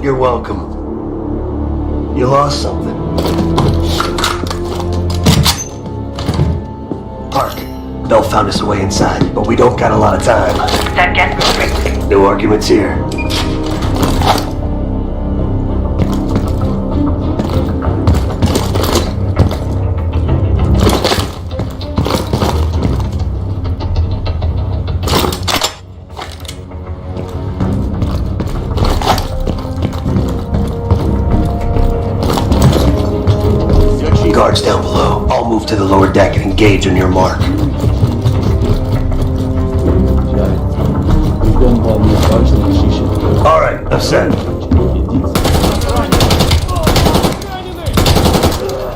You're welcome. You lost something. Park. Bell found us a way inside, but we don't got a lot of time. Then get moving. No arguments here. Guards down below. I'll move to the lower deck and engage on your mark. Alright, I'm set.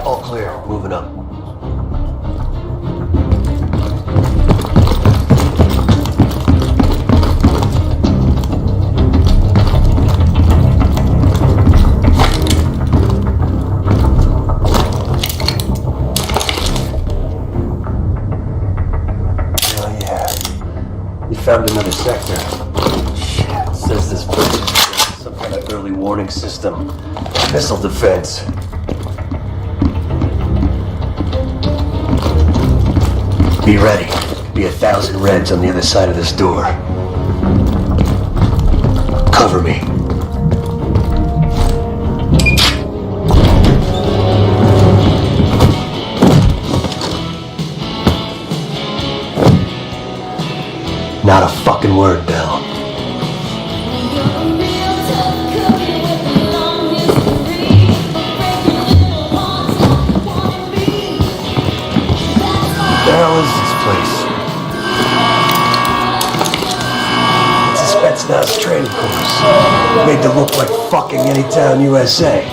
All clear. Moving up. Found another sector. Shit, says this place is some kind of early warning system. Missile defense. Be ready. Be 1,000 Reds on the other side of this door. Cover me. Not a fucking word, Bell. The hell is this place? It's a Spetsnaz training course. Made to look like fucking Anytown, USA.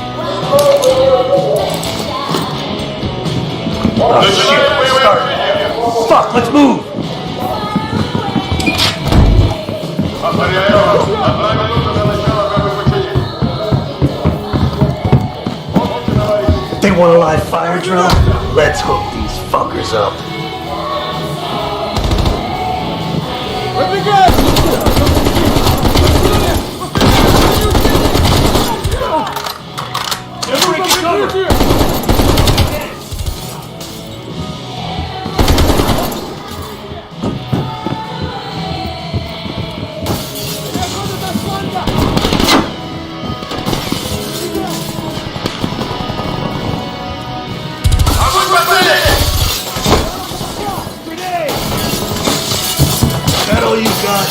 Oh shit, start. Fuck, let's move! They want a live fire drill? Let's hook these fuckers up. That all you got?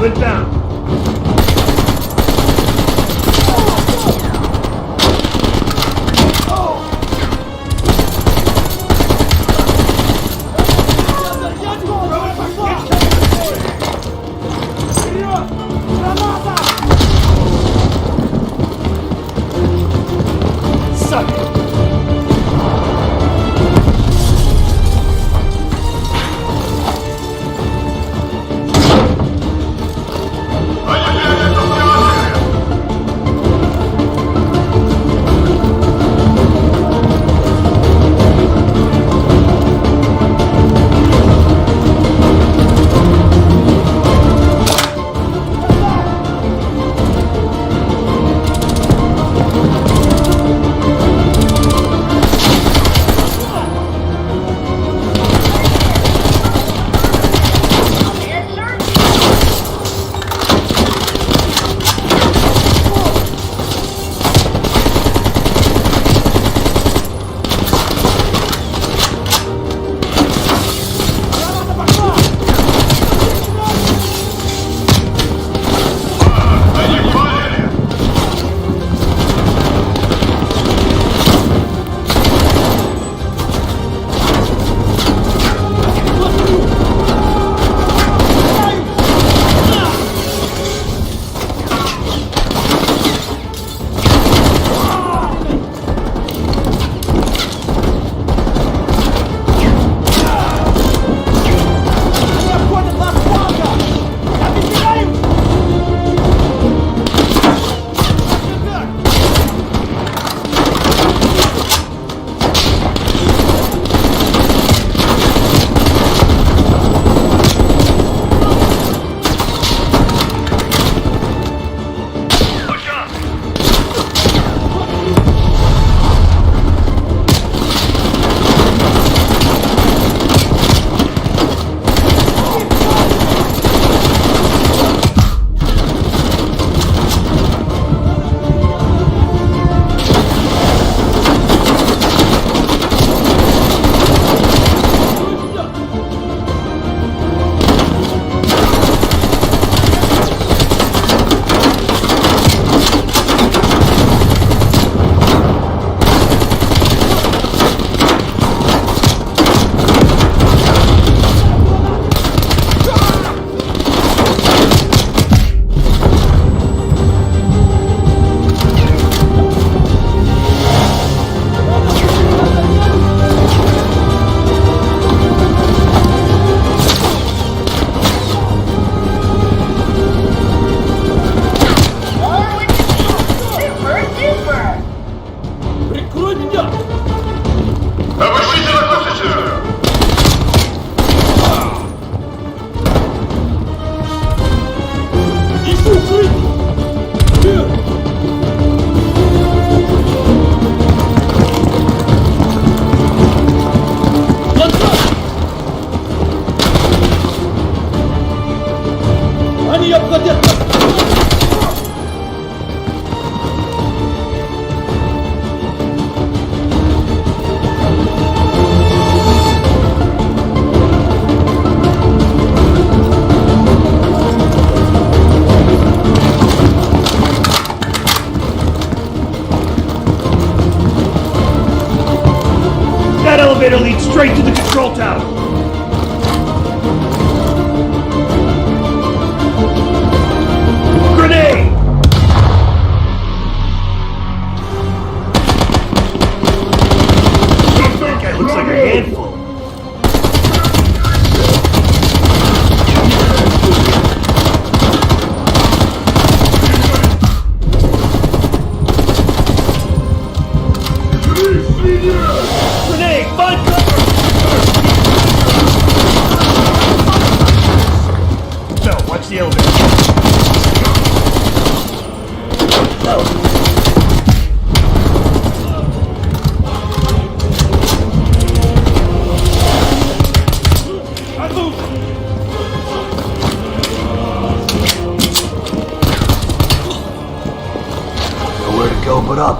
Hold it down. That elevator leads straight to the control tower. Grenade! That guy looks like a handful. Grenade! Find cover! No, watch the elevator. Nowhere to go but up.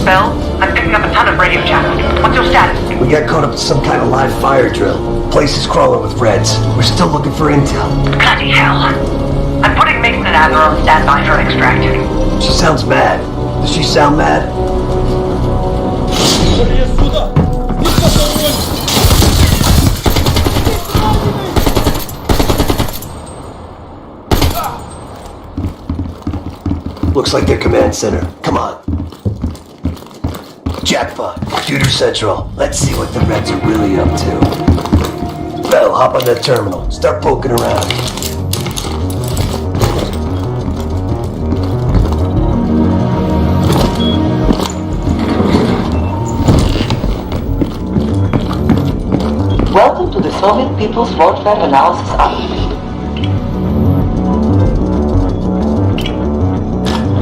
Bell, I'm picking up a ton of radio chatter. What's your status? We got caught up in some kind of live fire drill. place is crawling with Reds. We're still looking for intel. Bloody hell. I'm putting Mason and Adler on standby for extract. She sounds mad. Does she sound mad? Looks like their command center. Come on. Jackpot. Computer Central. Let's see what the Reds are really up to. Bell, hop on that terminal. Start poking around. Welcome to the Soviet People's Warfare Analysis Archive.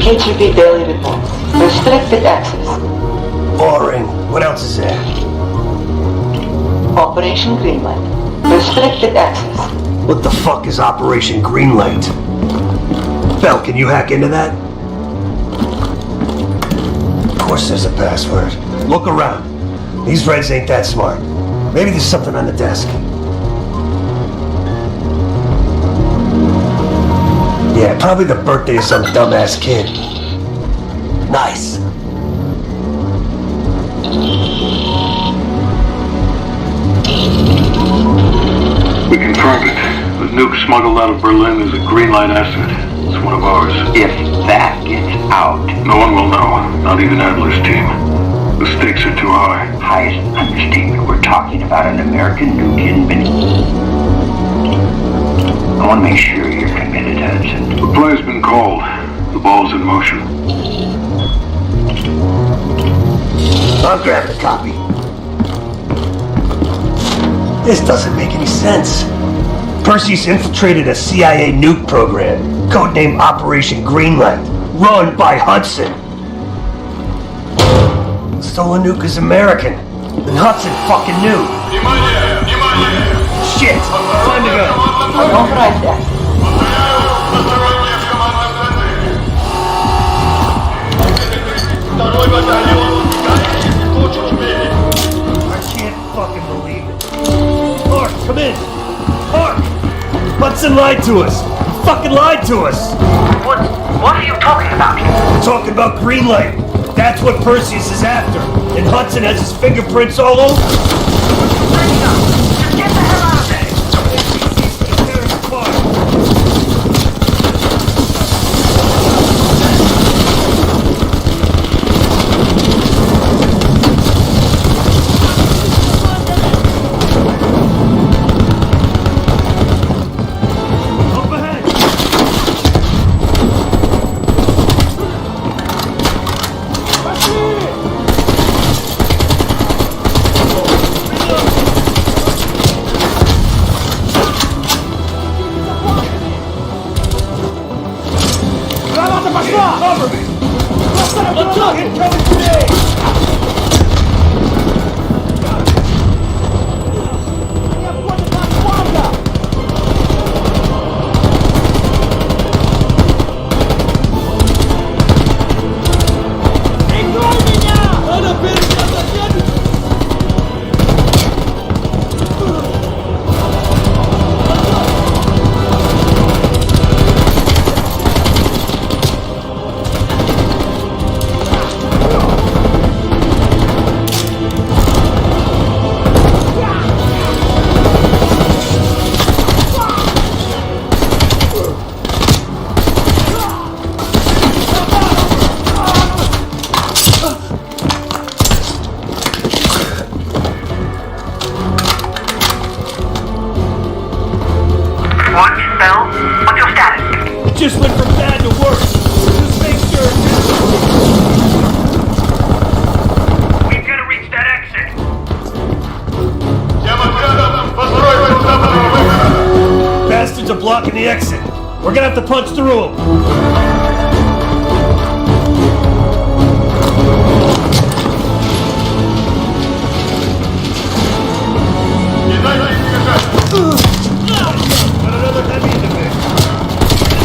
KGB Daily Reports. Restricted access. Boring. What else is there? Operation Greenlight. Restricted access. What the fuck is Operation Greenlight? Bell, can you hack into that? Of course there's a password. Look around. These Reds ain't that smart. Maybe there's something on the desk. Yeah, probably the birthday of some dumbass kid. Nice. We confirmed it. The nuke smuggled out of Berlin is a Greenlight asset. It's one of ours. If that gets out... No one will know. Not even Adler's team. The stakes are too high. Highest understatement. We're talking about an American nuke in Benin. I want to make sure you're committed, Hudson. The play's been called. The ball's in motion. I'll grab the copy. This doesn't make any sense. Perseus infiltrated a CIA nuke program, codenamed Operation Greenlight, run by Hudson. The stolen nuke is American, and Hudson fucking knew. Shit! Time to go. Unauthorized access. I can't fucking believe it. Mark, come in. Mark! Hudson lied to us. He fucking lied to us. What are you talking about? We're talking about Greenlight. That's what Perseus is after. And Hudson has his fingerprints all over. Just get the hell out of there! Just went from bad to worse. Just make sure We've got to reach that exit. bastards are blocking the exit. We're gonna have to punch through them. Got another heavy in the mix.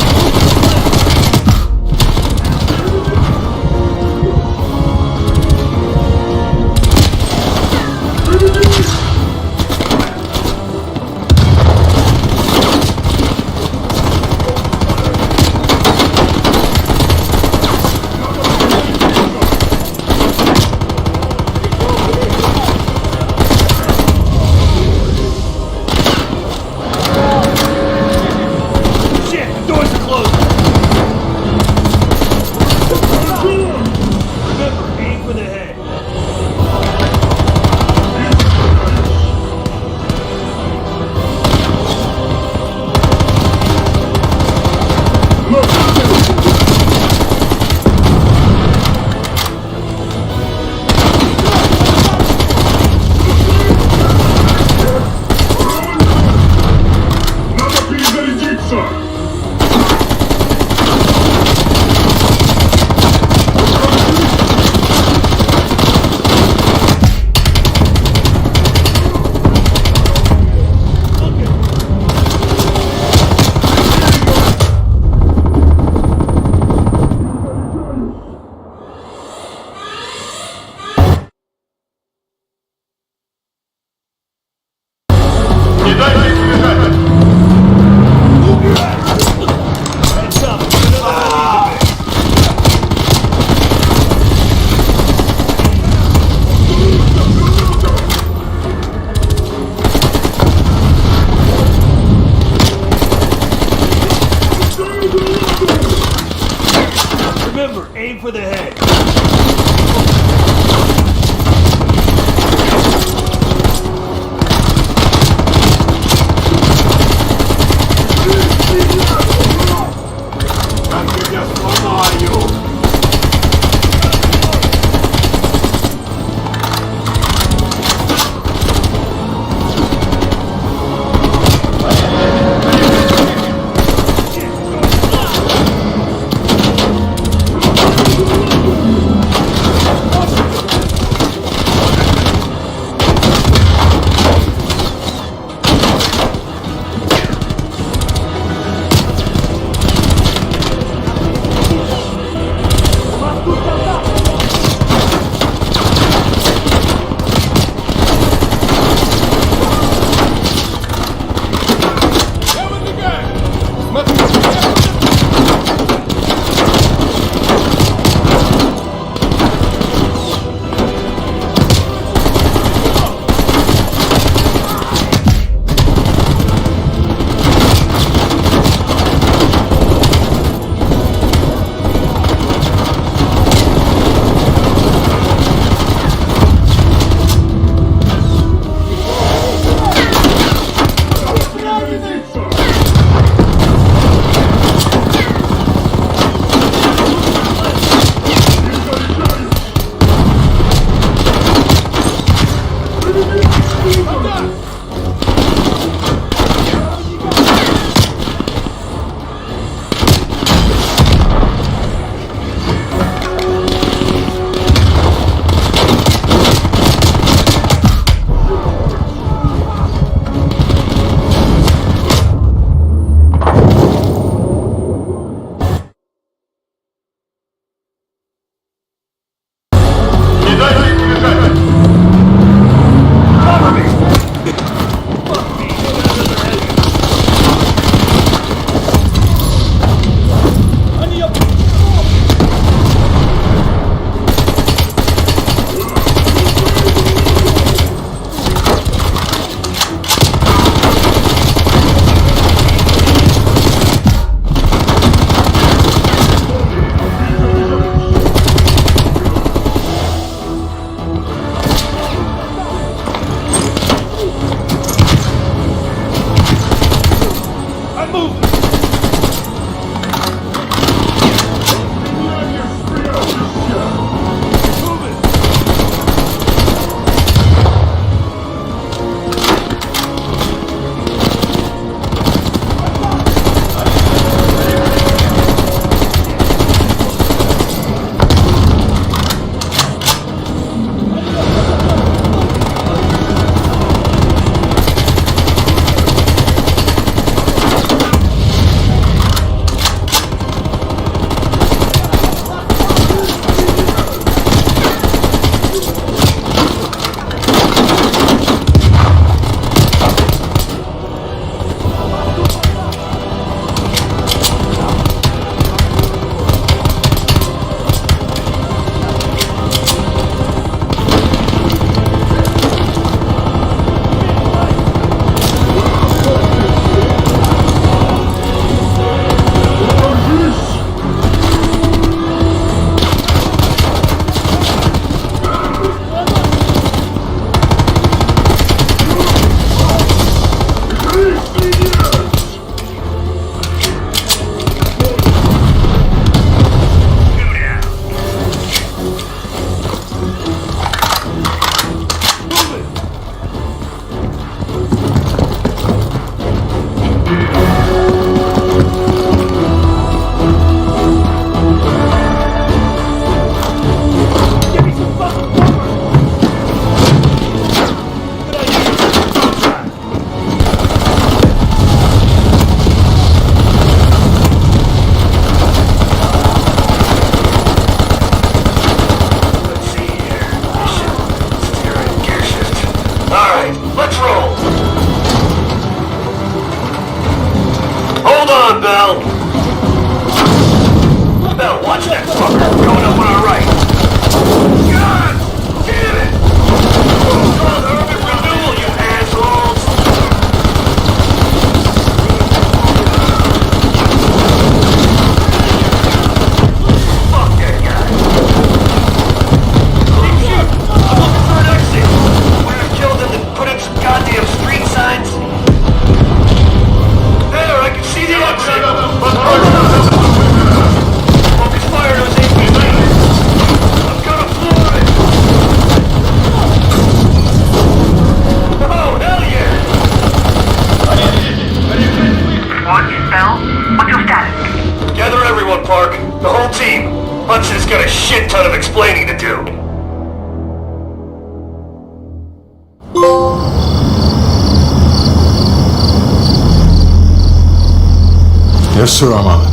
Yes, sir, I'm on it.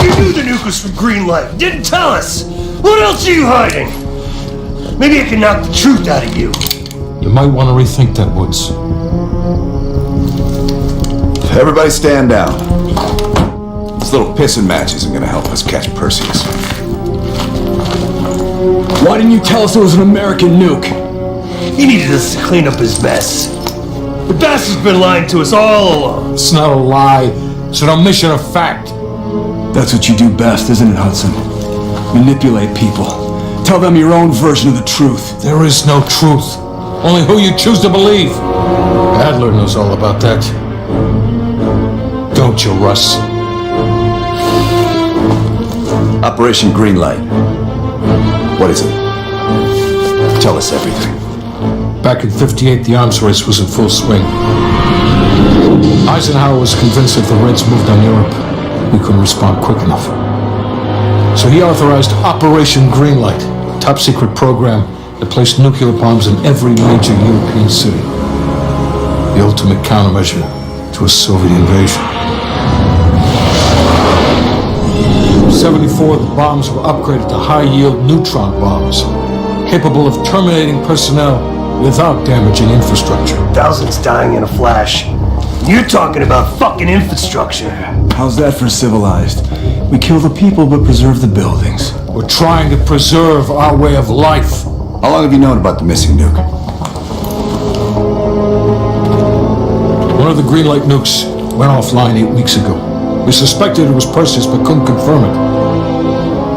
You knew the nuke was from Greenlight. Didn't tell us. What else are you hiding? Maybe I can knock the truth out of you. You might want to rethink that, Woods. Everybody stand down. This little pissing match isn't gonna help us catch Perseus. Why didn't you tell us it was an American nuke? He needed us to clean up his mess. The bastard's been lying to us all along. It's not a lie. It's an omission of fact. That's what you do best, isn't it, Hudson? Manipulate people. Tell them your own version of the truth. There is no truth. Only who you choose to believe. Adler knows all about that. Don't you, Russ? Operation Greenlight. What is it? Tell us everything. Back in '58, the arms race was in full swing. Eisenhower was convinced if the Reds moved on Europe, we couldn't respond quick enough. So he authorized Operation Greenlight, a top-secret program that placed nuclear bombs in every major European city. The ultimate countermeasure to a Soviet invasion. In '74, the bombs were upgraded to high-yield neutron bombs, capable of terminating personnel without damaging infrastructure. Thousands dying in a flash. You're talking about fucking infrastructure. How's that for civilized? We kill the people but preserve the buildings. We're trying to preserve our way of life. How long have you known about the missing nuke? One of the Greenlight nukes went offline 8 weeks ago. We suspected it was Perseus but couldn't confirm it.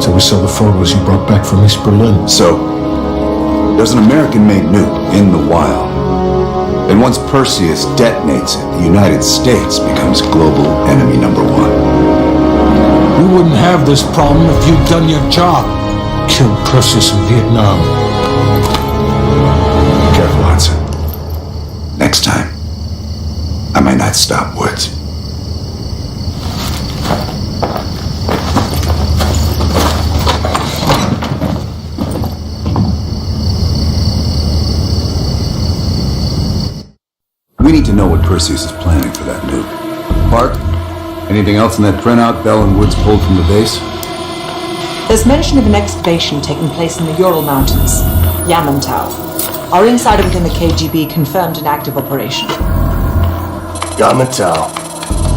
So we saw the photos you brought back from East Berlin. So, there's an American-made nuke in the wild. And once Perseus detonates it, the United States becomes global enemy number one. We wouldn't have this problem if you'd done your job. Killed Perseus in Vietnam. Careful, Hudson. Next time, I might not stop Woods. We need to know what Perseus is planning for that nuke. Park, anything else in that printout Bell and Woods pulled from the base? There's mention of an excavation taking place in the Ural Mountains, Yamantau. Our insider within the KGB confirmed an active operation. Yamantau.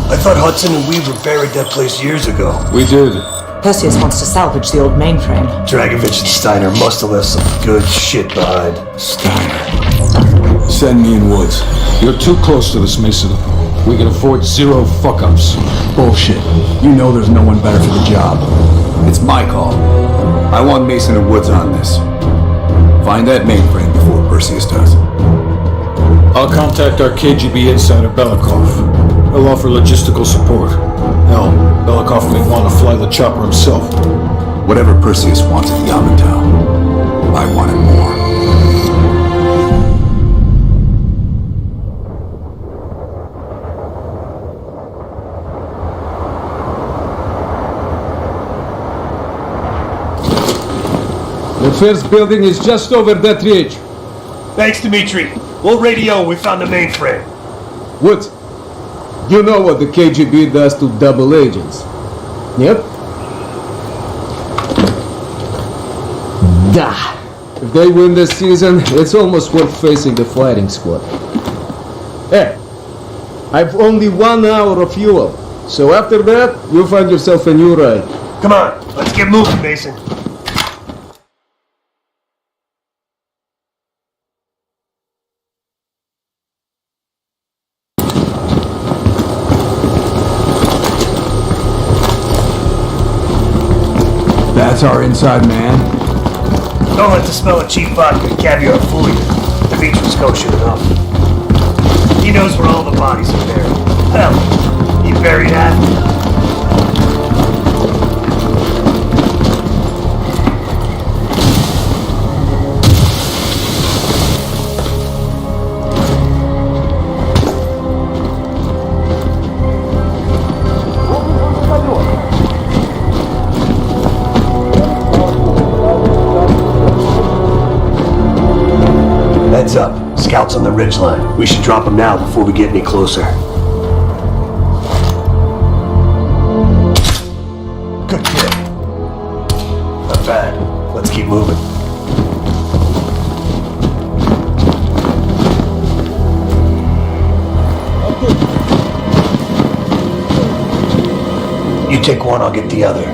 I thought Hudson and we were buried that place years ago. We did. Perseus wants to salvage the old mainframe. Dragovich and Steiner must have left some good shit behind. Steiner. Send me in Woods. You're too close to this, Mason. We can afford zero fuck-ups. Bullshit. You know there's no one better for the job. It's my call. I want Mason and Woods on this. Find that mainframe before Perseus does. I'll contact our KGB insider Belikov. He'll offer logistical support. Hell, Belikov may want to fly the chopper himself. Whatever Perseus wants at Yamantau, I want it more. The first building is just over that ridge. Thanks, Dmitri. We'll radio we found the mainframe. Woods, you know what the KGB does to double agents. Yep. Da. If they win this season, it's almost worth facing the fighting squad. Hey, I've only 1 hour of fuel, so after that, you'll find yourself a new ride. Come on, let's get moving, Mason. That's our inside man. Don't let the smell of cheap vodka and caviar fool you. Dimitri's kosher enough. He knows where all the bodies are buried. Hell, he buried half of them. Heads up. Scouts on the ridgeline. We should drop them now before we get any closer. Good kill. Not bad. Let's keep moving. You take one, I'll get the other.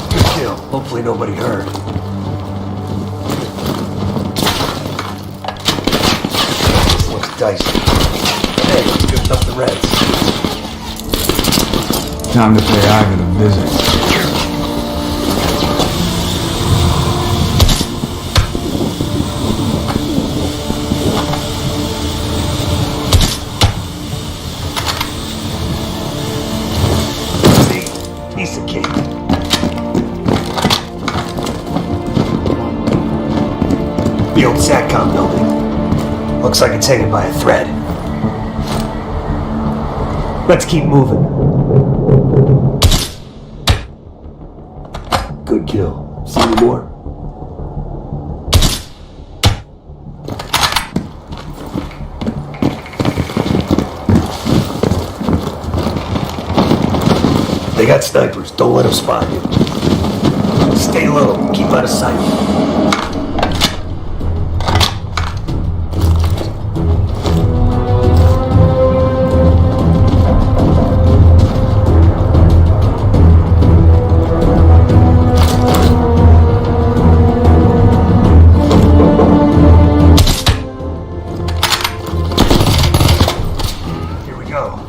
Good kill. Hopefully nobody hurt. This looks dicey. Hey, let's give up the Reds. Time to pay Ivan a visit. Piece of cake. The old SATCOM building. Looks like it's hanging by a thread. Let's keep moving. Good kill. See any more? They got snipers. Don't let them spot you. Stay low. Keep out of sight. Here we go.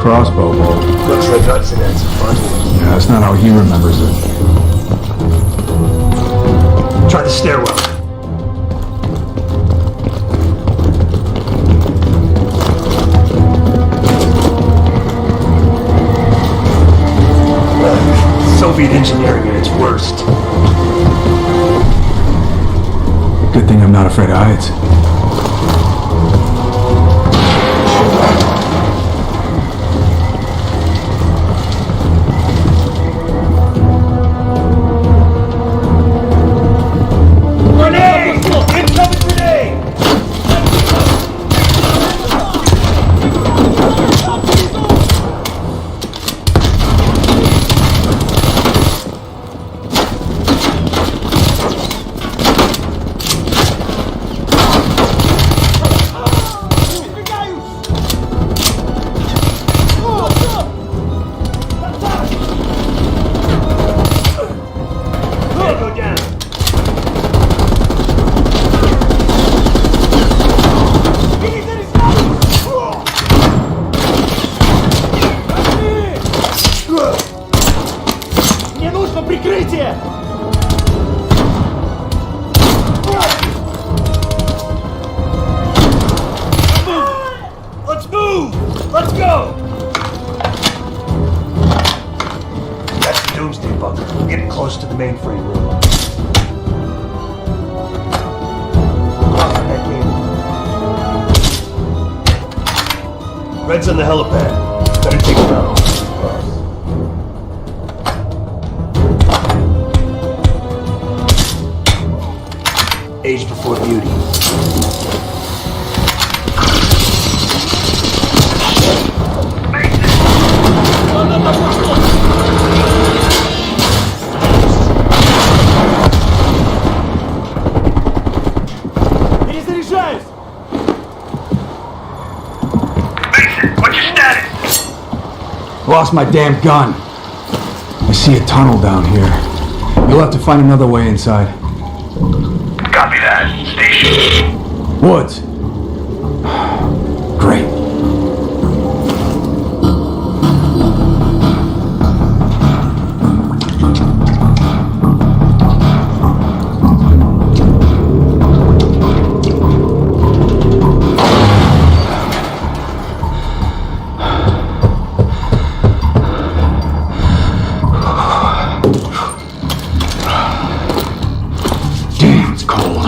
Crossbow bolt. Looks like Hudson had some fun. Yeah, that's not how he remembers it. Try the stairwell. Soviet engineering at its worst. Good thing I'm not afraid of heights. Let's move! Let's go! That's the Doomsday bunker. We're getting close to the mainframe room. Red's on the helipad. Better take him out. Age before beauty. lost my damn gun. I see a tunnel down here. You'll have to find another way inside. Copy that. Station. Woods. Great. Damn, it's cold.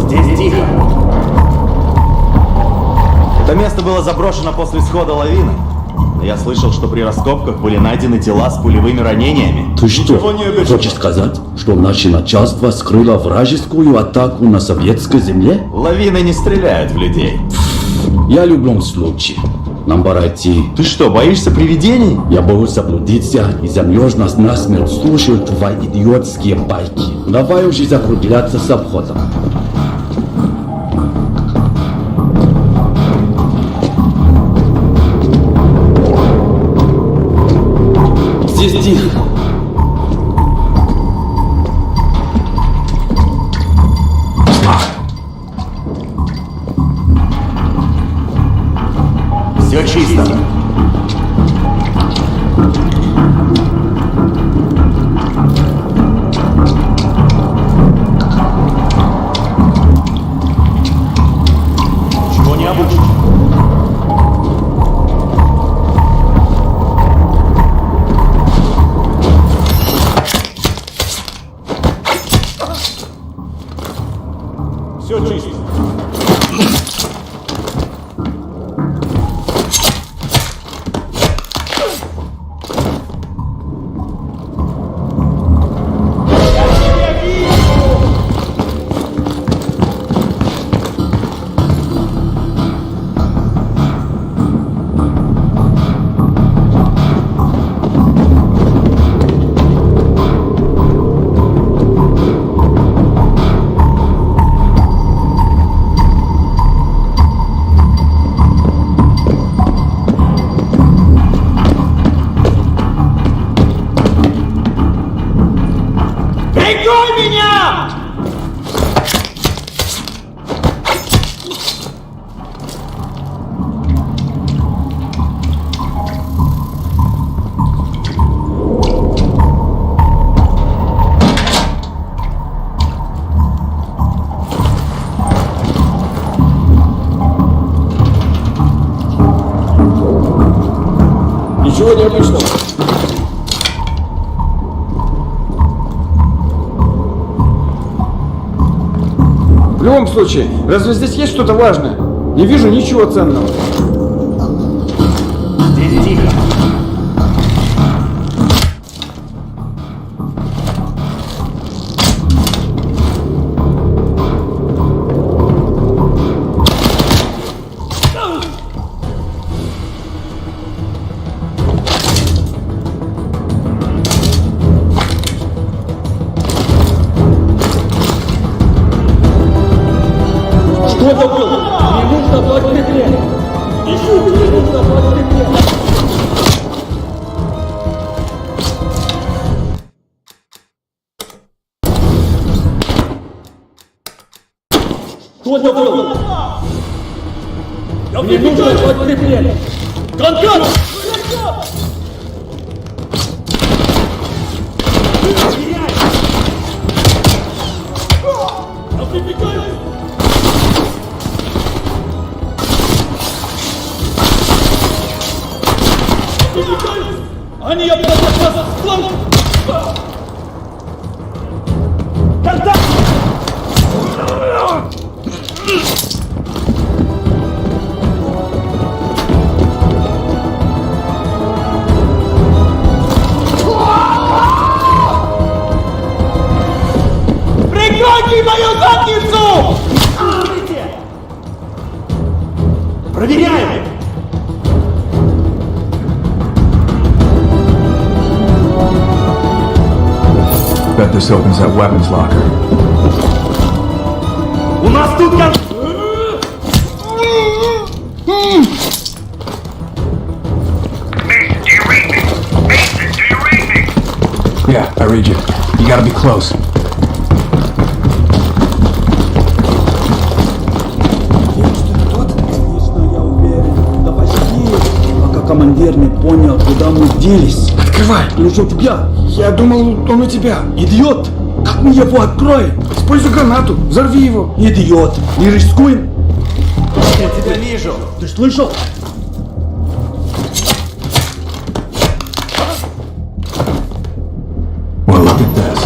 Здесь тихо. Это место было заброшено после схода лавины. Но я слышал, что при раскопках были найдены тела с пулевыми ранениями. Ты что, хочешь сказать, что наше начальство скрыло вражескую атаку на советской земле? Лавины не стреляют в людей. Я в любом случае. Нам пора идти. Ты что, боишься привидений? Я боюсь заблудиться и замерз нас насмерть, слушаю твои идиотские байки. Давай уже закругляться с обходом. Здесь тихо. Все чисто. Чего необычно? Все чисто. Прикрой меня! Ничего необычного. В любом случае, разве здесь есть что-то важное? Не вижу ничего ценного. Здесь тихо. Что это было? Не нужно подкрепление! Ищу, не нужно подкрепление! Что это было? Мне нужно подкрепление! Контакт! Они обнаружат нас с фланга! Контакт! Прикройте мою задницу! Проверяем! this opens that weapons locker. У нас тут Mason, do you read me? Mason, do you read me? Yeah, I read you. You gotta be close. Пока командир не понял, куда мы делись. Открывай! Ну что у тебя? Я думал, он у тебя. Идиот! Как мы его откроем? Используй гранату, взорви его. Идиот! Не рискуем? Я тебя вижу. Ты слышал? Well, look at this.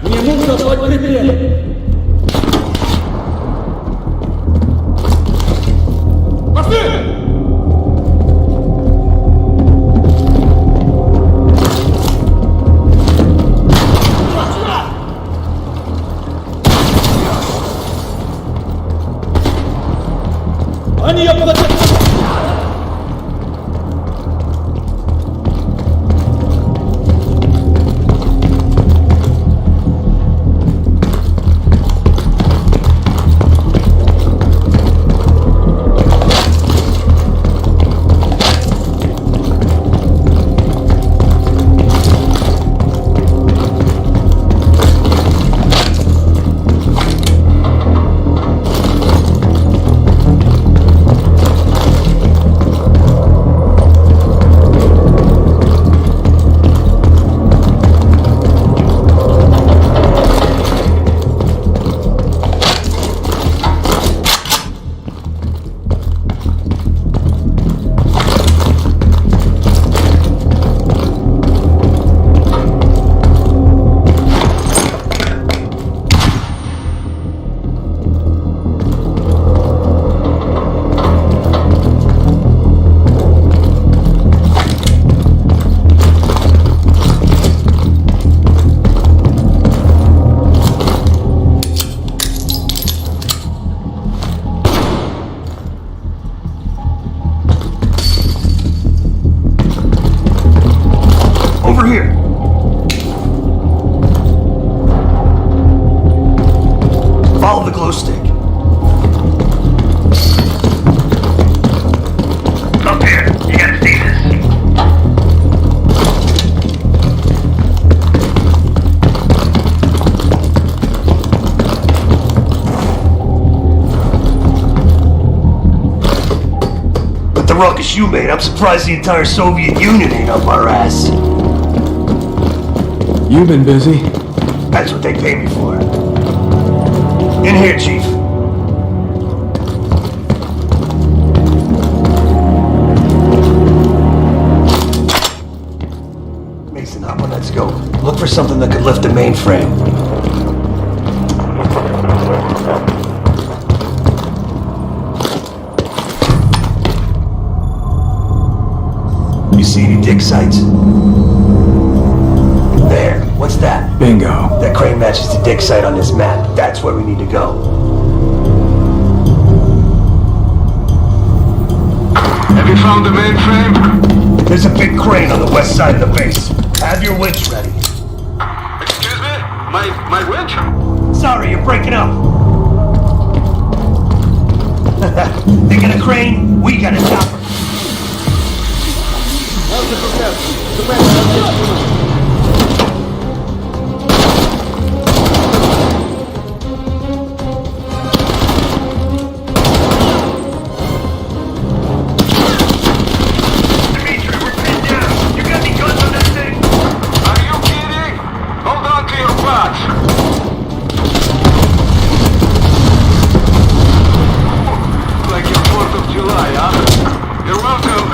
Мне нужно под прикрытием. Они ее подождут! over here. Follow the glow stick. Up here. You gotta see this. With the ruckus you made, I'm surprised the entire Soviet Union ain't up our ass. You've been busy. That's what they pay me for. In here, Chief. Mason, hop on, let's go. Look for something that could lift the mainframe. You see any dig sites? There. What's that? Bingo. That crane matches the dig site on this map. That's where we need to go. Have you found the mainframe? There's a big crane on the west side of the base. Have your winch ready. Excuse me? My winch? Sorry, you're breaking up. They got a crane, we got a chopper. Dimitri, we're pinned down. You got any guns on this thing? Are you kidding? Hold on to your butts. Like your 4th of July, huh? You're welcome.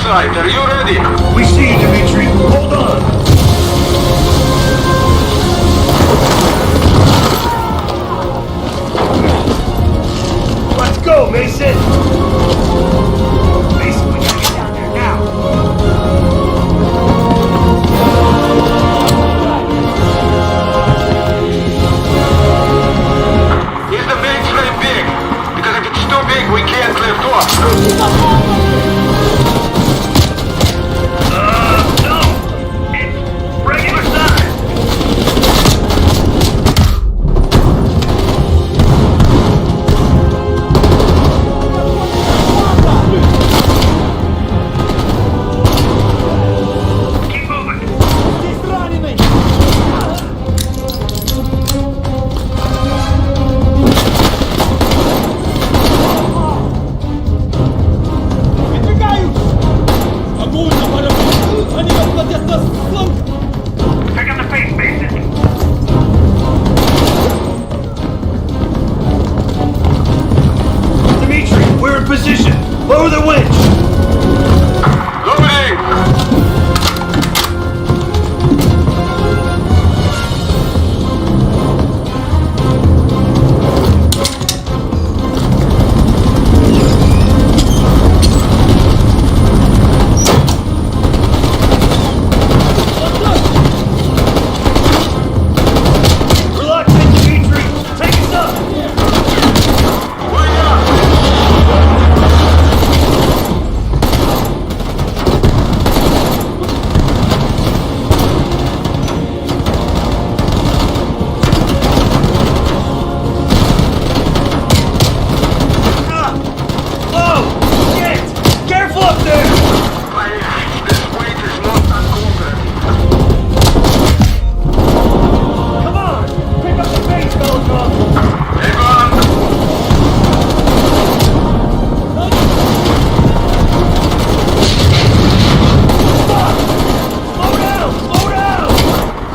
site. Are you ready? We see you, Dimitri. Hold on. Let's go, Mason. Mason, we gotta get down there now. Is the mainframe big? Because if it's too big, we can't lift off. No. It's regular size. Keep moving. Pick up the pace, Mason. Dimitri, we're in position. Lower the winch. Loading! Relax, Dimitri. Take us up. Wake up! Oh, shit! Careful up there. This weight is not uncooperative. Come on, pick up the pace, Belikov. Hang on! Slow down, slow down.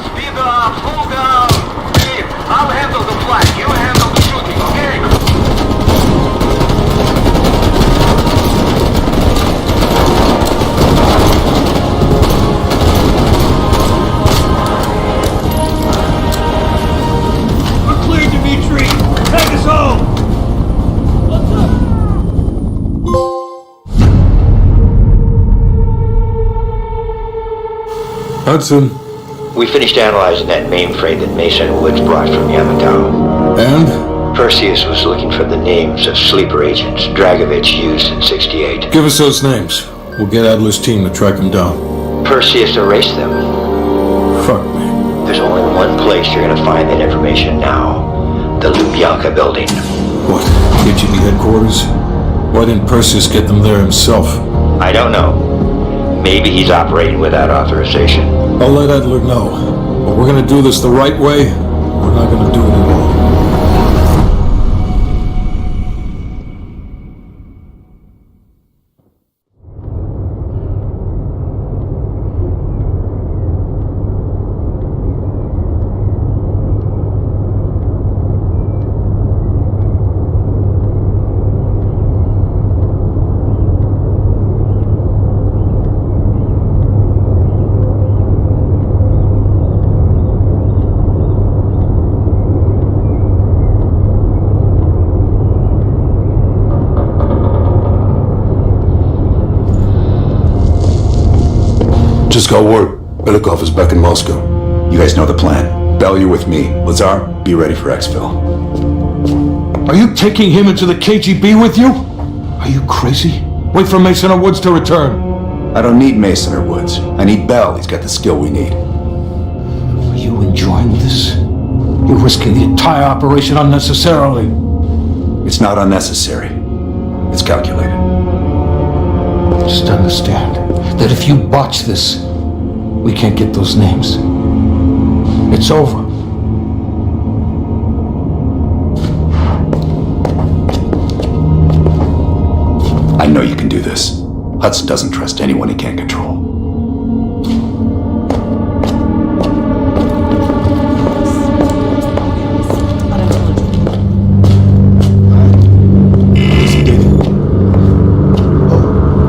Speed up, slow down! Hey, I'll handle the flight. You handle the shooting, okay? We're clear, Dimitri. Take us home. Hudson. We finished analyzing that mainframe that Mason Woods brought from Yamato. And? Perseus was looking for the names of sleeper agents Dragovich used in 68. Give us those names. We'll get Adler's team to track them down. Perseus erased them. Fuck me. There's only one place you're gonna find that information now. The Lubyanka building. What? KGB headquarters? Why didn't Perseus get them there himself? I don't know. Maybe he's operating without authorization. I'll let Adler know. But we're gonna do this the right way. We're not gonna do it alone. Just got word. Belikov is back in Moscow. You guys know the plan. Bell, you're with me. Lazar, be ready for exfil. Are you taking him into the KGB with you? Are you crazy? Wait for Mason or Woods to return. I don't need Mason or Woods. I need Bell. He's got the skill we need. Are you enjoying this? You're risking the entire operation unnecessarily. It's not unnecessary. It's calculated. Just understand that if you botch this, we can't get those names. It's over. I know you can do this. Hudson doesn't trust anyone he can't control.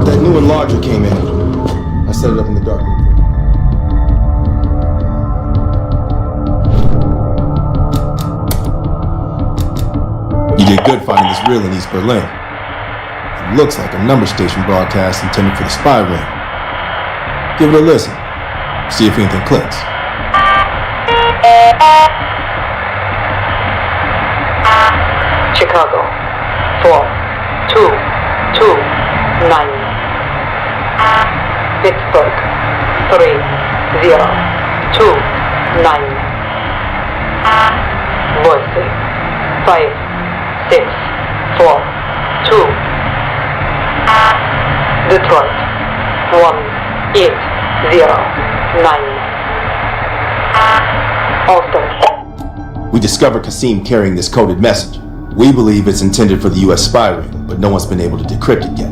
That new enlarger came in. I set it up in the dark room. You did good finding this reel in East Berlin. It looks like a number station broadcast intended for the spy ring. Give it a listen. See if anything clicks. Chicago, 4229. Pittsburgh, 3029. Boise, 5642. Detroit, 1809. Austin. We discovered Kasim carrying this coded message. We believe it's intended for the US spy ring, but no one's been able to decrypt it yet.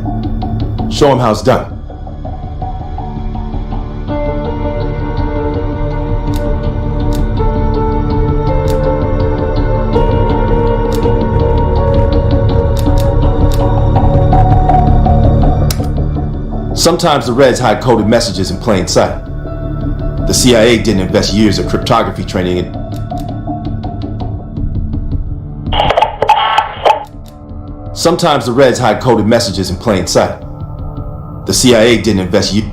Show him how it's done. Sometimes the Reds hide coded messages in plain sight. The CIA didn't invest years of cryptography training in. Sometimes the Reds hide coded messages in plain sight. The CIA didn't invest years.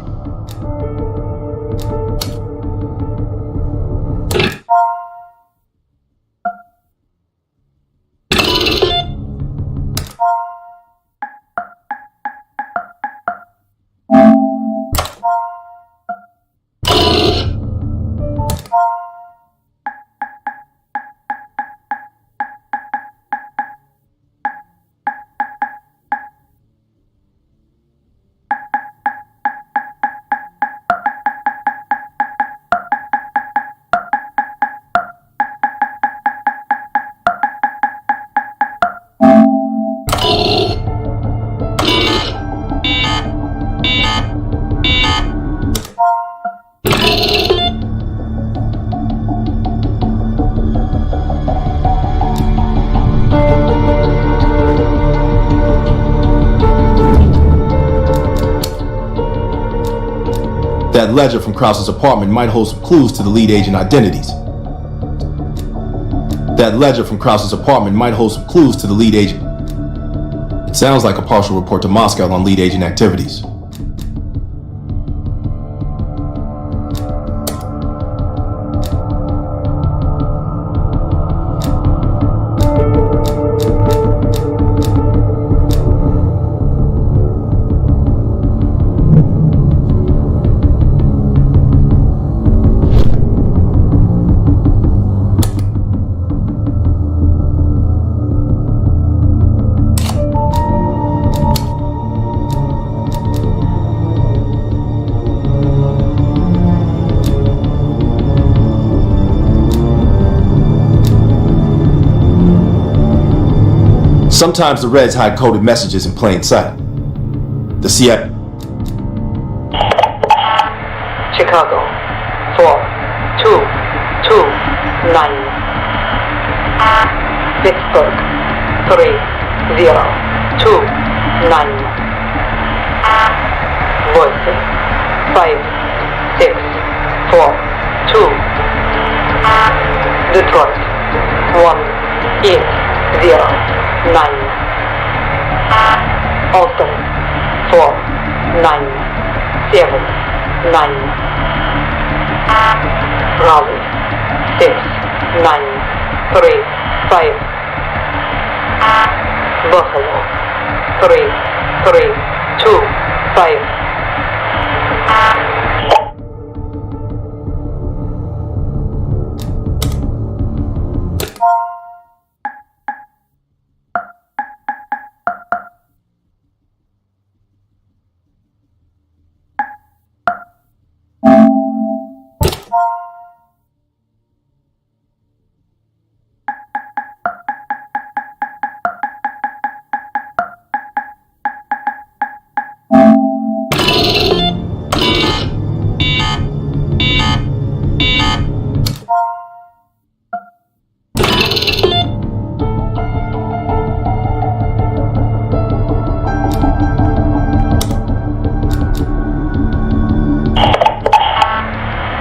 That ledger from Krause's apartment might hold some clues to the lead agent identities. That ledger from Krause's apartment might hold some clues to the lead agent. It sounds like a partial report to Moscow on lead agent activities. Sometimes the Reds hide coded messages in plain sight. The CIA. Chicago, 4229. Pittsburgh, 3029. Boise, 5642. Detroit, 1809. Austin, 4979. Raleigh, 6935. Buffalo, 3325.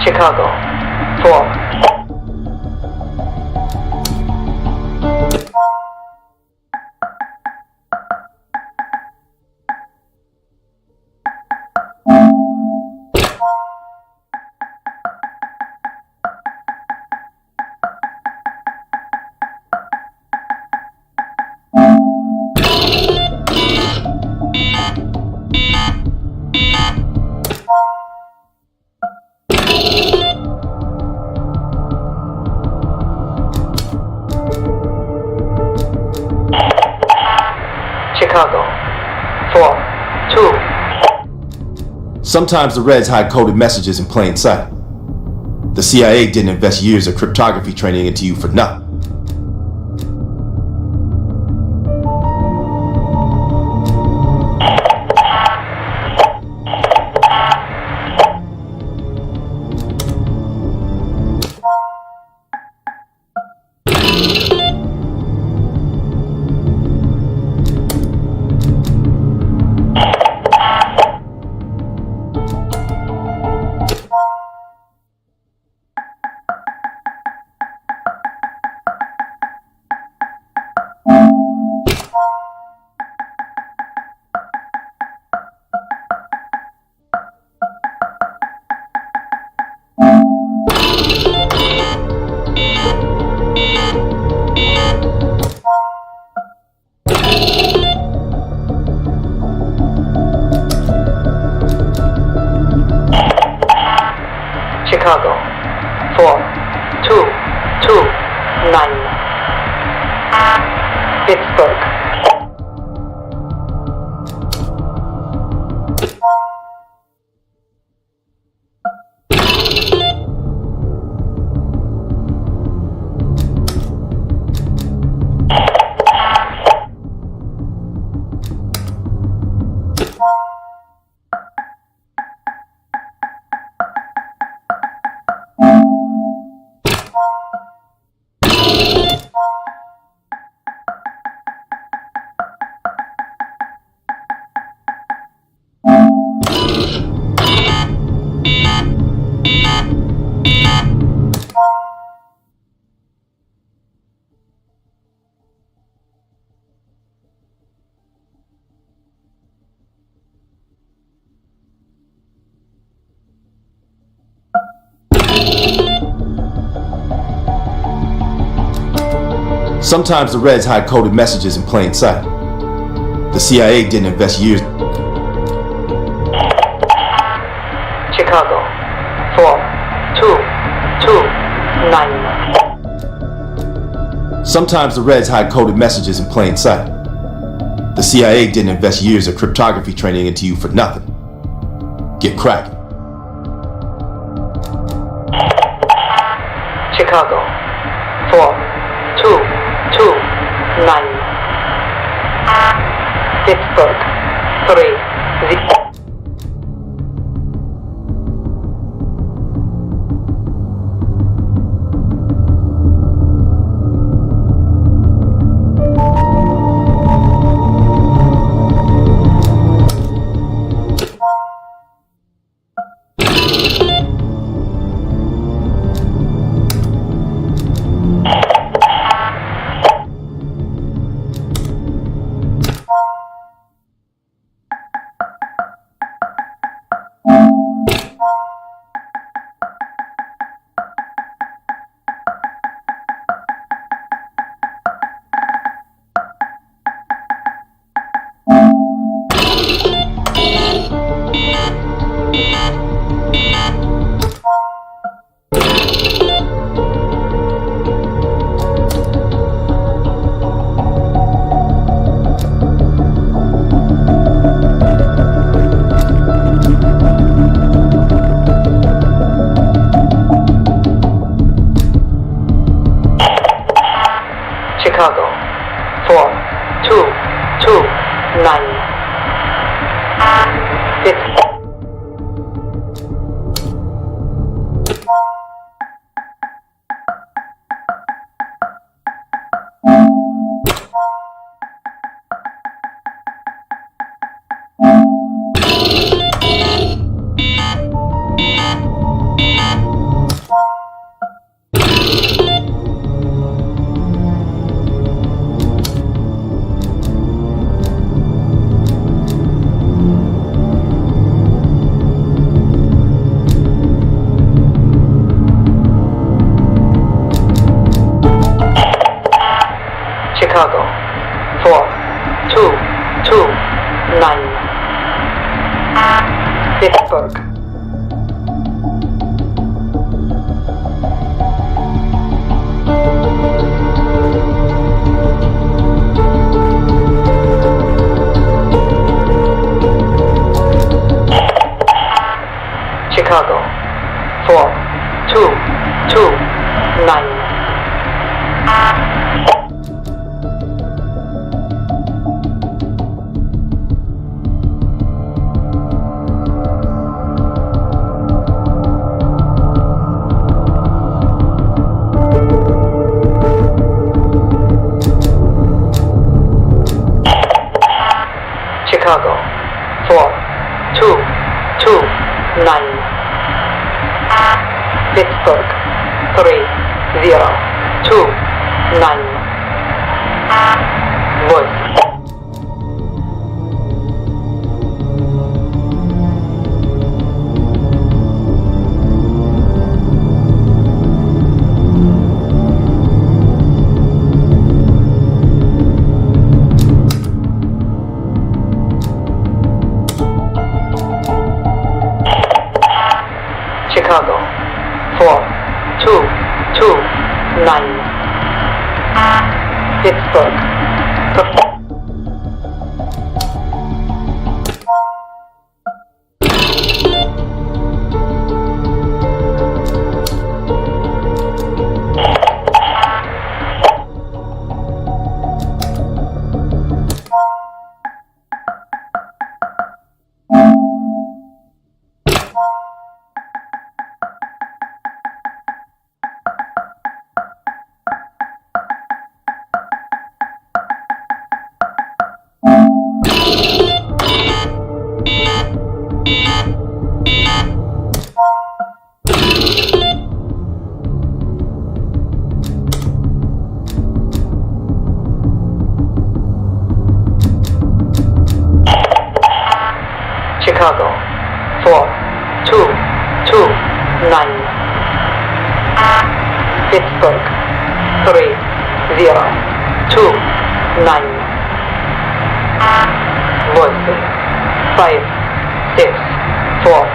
Chicago. 4. Chicago. 4. 2. Sometimes the Reds hide coded messages in plain sight. The CIA didn't invest years of cryptography training into you for nothing. Chicago. 4. 2. 2. 9. Pittsburgh. Sometimes the Reds hide coded messages in plain sight. The CIA didn't invest years. Chicago. 4. 2. 2. 9. Sometimes the Reds hide coded messages in plain sight. The CIA didn't invest years of cryptography training into you for nothing. Get cracking. Chicago. 4. 2. 2. 9. Pittsburgh. 3. 0. Chicago. 4. 2. 2. 9. Pittsburgh. Chicago. 4229. Pittsburgh. Chicago. 4229. Chicago. 4229. Pittsburgh. 3029. Voice. Chicago. 4229. Pittsburgh. Chicago. 4229. Pittsburgh. 3029. Voices. 5, 6, 4.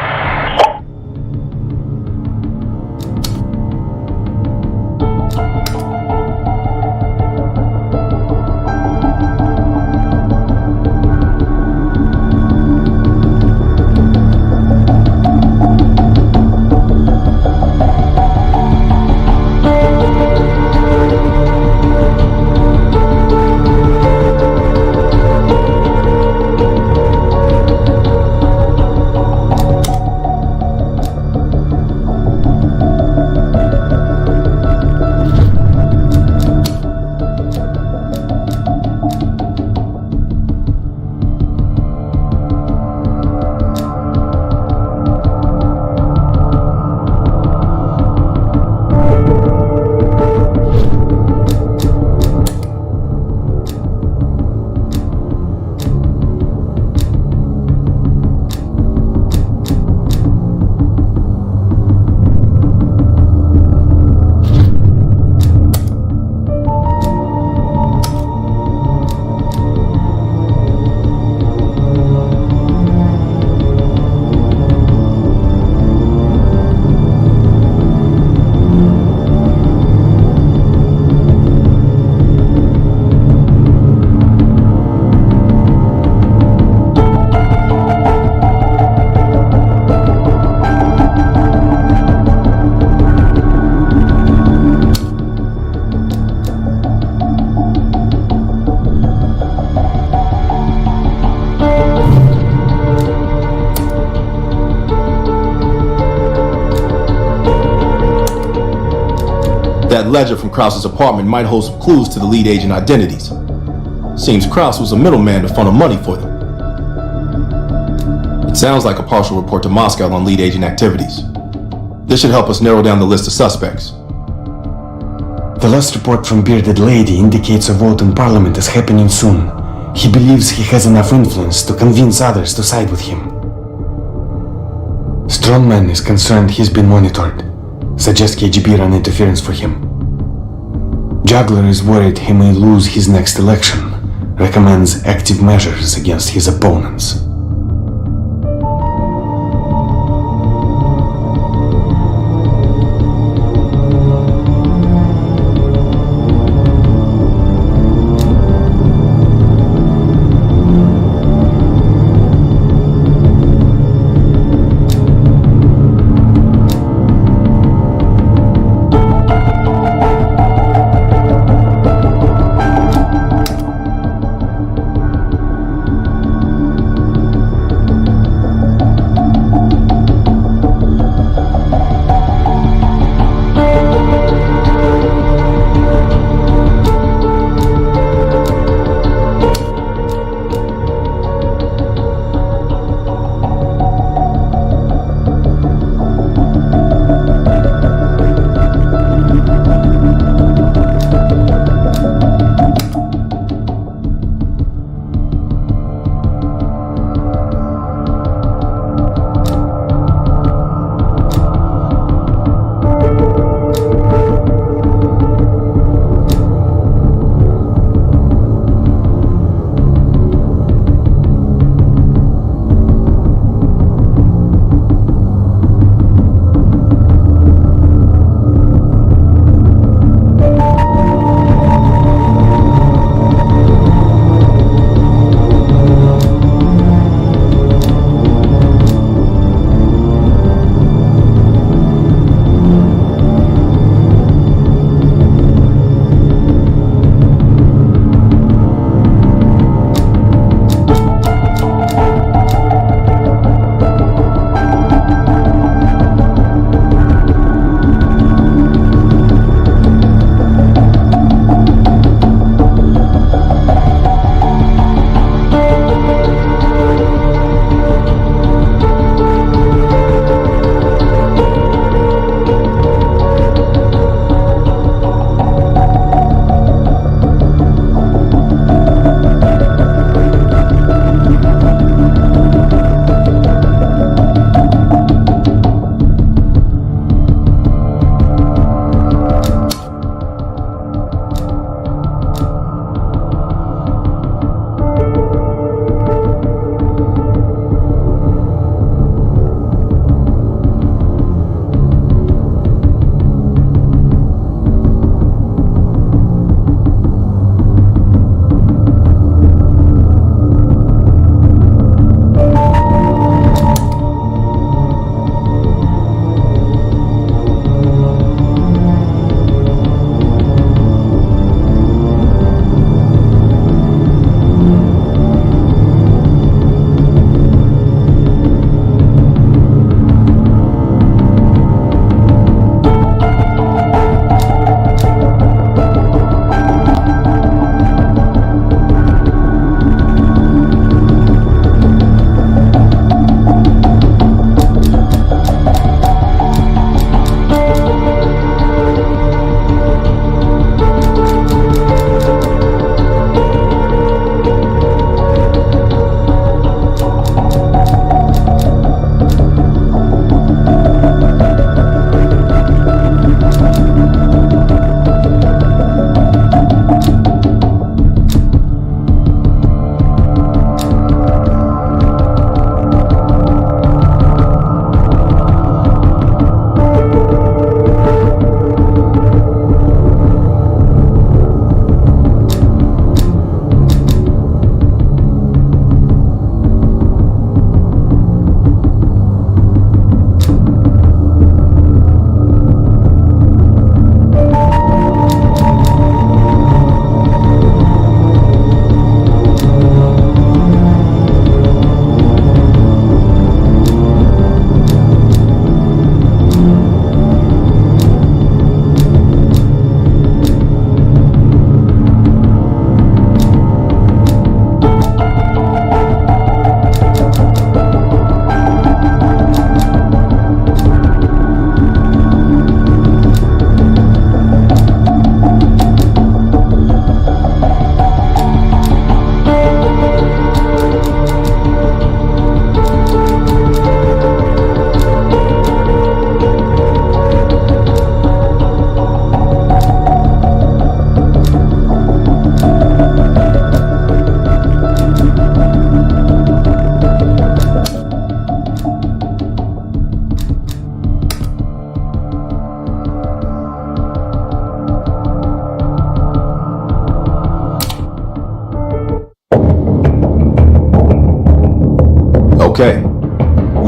That ledger from Krause's apartment might hold some clues to the lead agent identities. Seems Krause was a middleman to funnel money for them. It sounds like a partial report to Moscow on lead agent activities. This should help us narrow down the list of suspects. The last report from Bearded Lady indicates a vote in Parliament is happening soon. He believes he has enough influence to convince others to side with him. Strongman is concerned he's been monitored. Suggests KGB ran interference for him. Juggler is worried he may lose his next election. Recommends active measures against his opponents.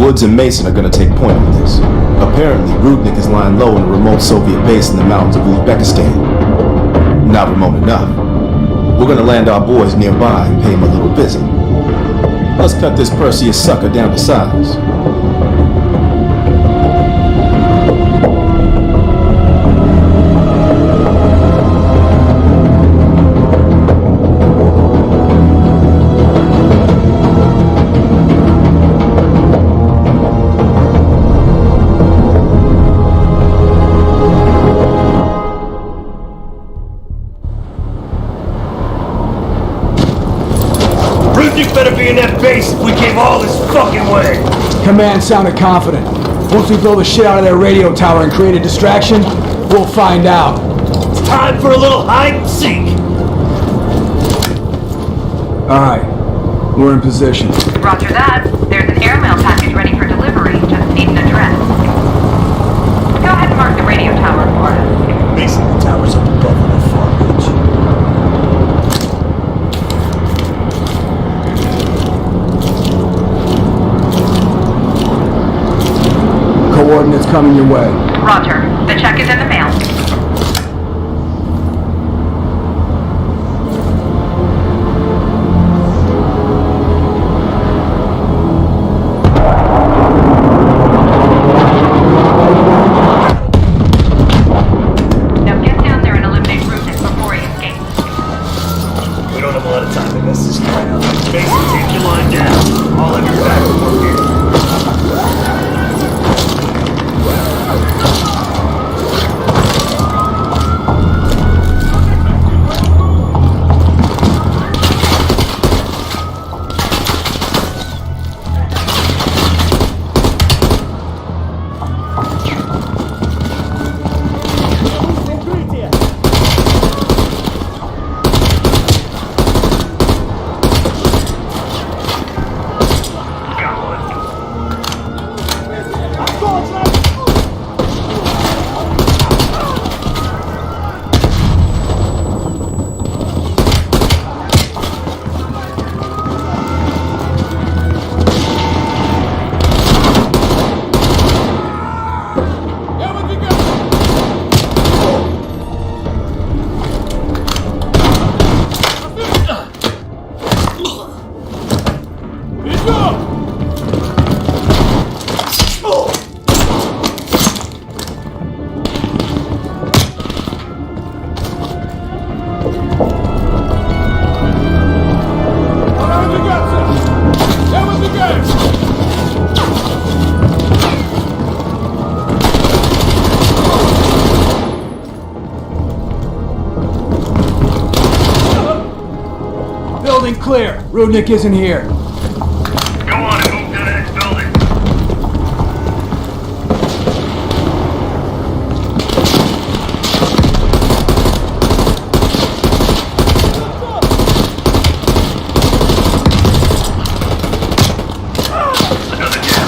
Woods and Mason are gonna take point on this. Apparently, Rudnick is lying low in a remote Soviet base in the mountains of Uzbekistan. Not remote enough. We're gonna land our boys nearby and pay him a little visit. Let's cut this Perseus sucker down to size. Rudnick better be in that base if we came all this fucking way. Command sounded confident. Once we blow the shit out of their radio tower and create a distraction, we'll find out. It's time for a little hide and seek. Alright, we're in position. Roger that. There's an airmail package ready for delivery. Just need an address. Go ahead and mark the radio tower for us. Basically, the tower's up above on the far ridge. Coordinates coming your way. Roger. The check is in the mail. Now get down there and eliminate Rudnick before he escapes. We don't have a lot of time to mess this guy up. Mason, take your line down. I'll have your back when we're here. Building clear. Rudnick isn't here. Go on and move to the next building. Another down.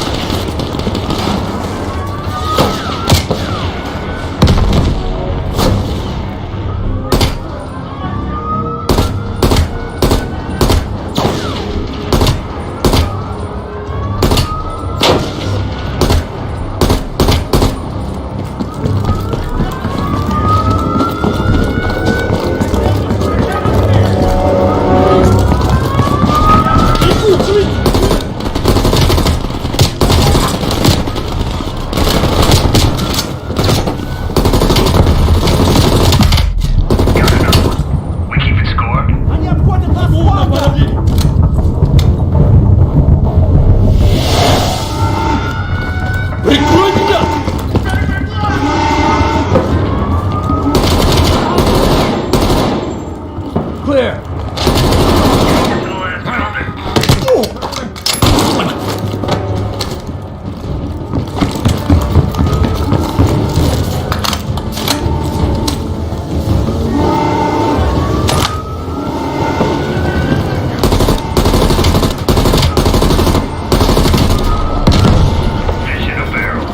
Clear. Fish in a barrel.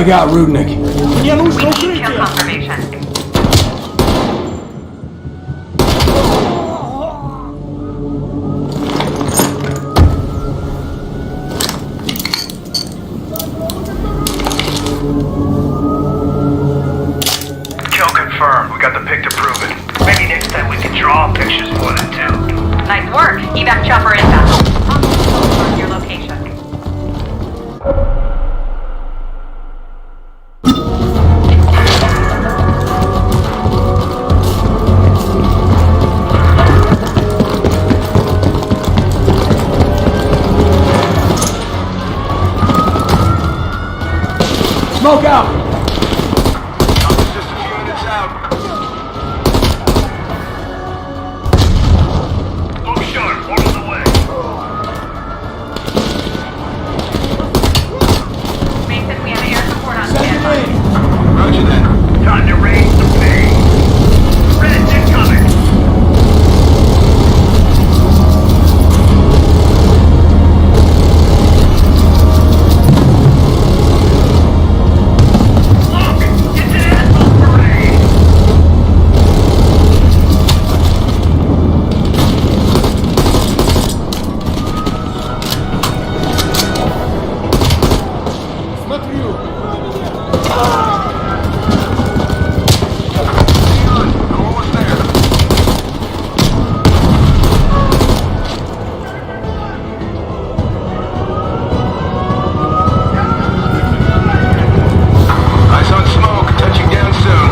I got Rudnick. We need kill confirmation. Kill confirmed. We got the pic to prove it. Maybe next time we can draw pictures more than two. Nice work. Evac chopper inbound. Confirm your location. Smoke out! Mason, we have air support on standby. Roger that. Time to raise the pay. Red's incoming. Look! It's an assault parade! Eyes on smoke, touching down soon.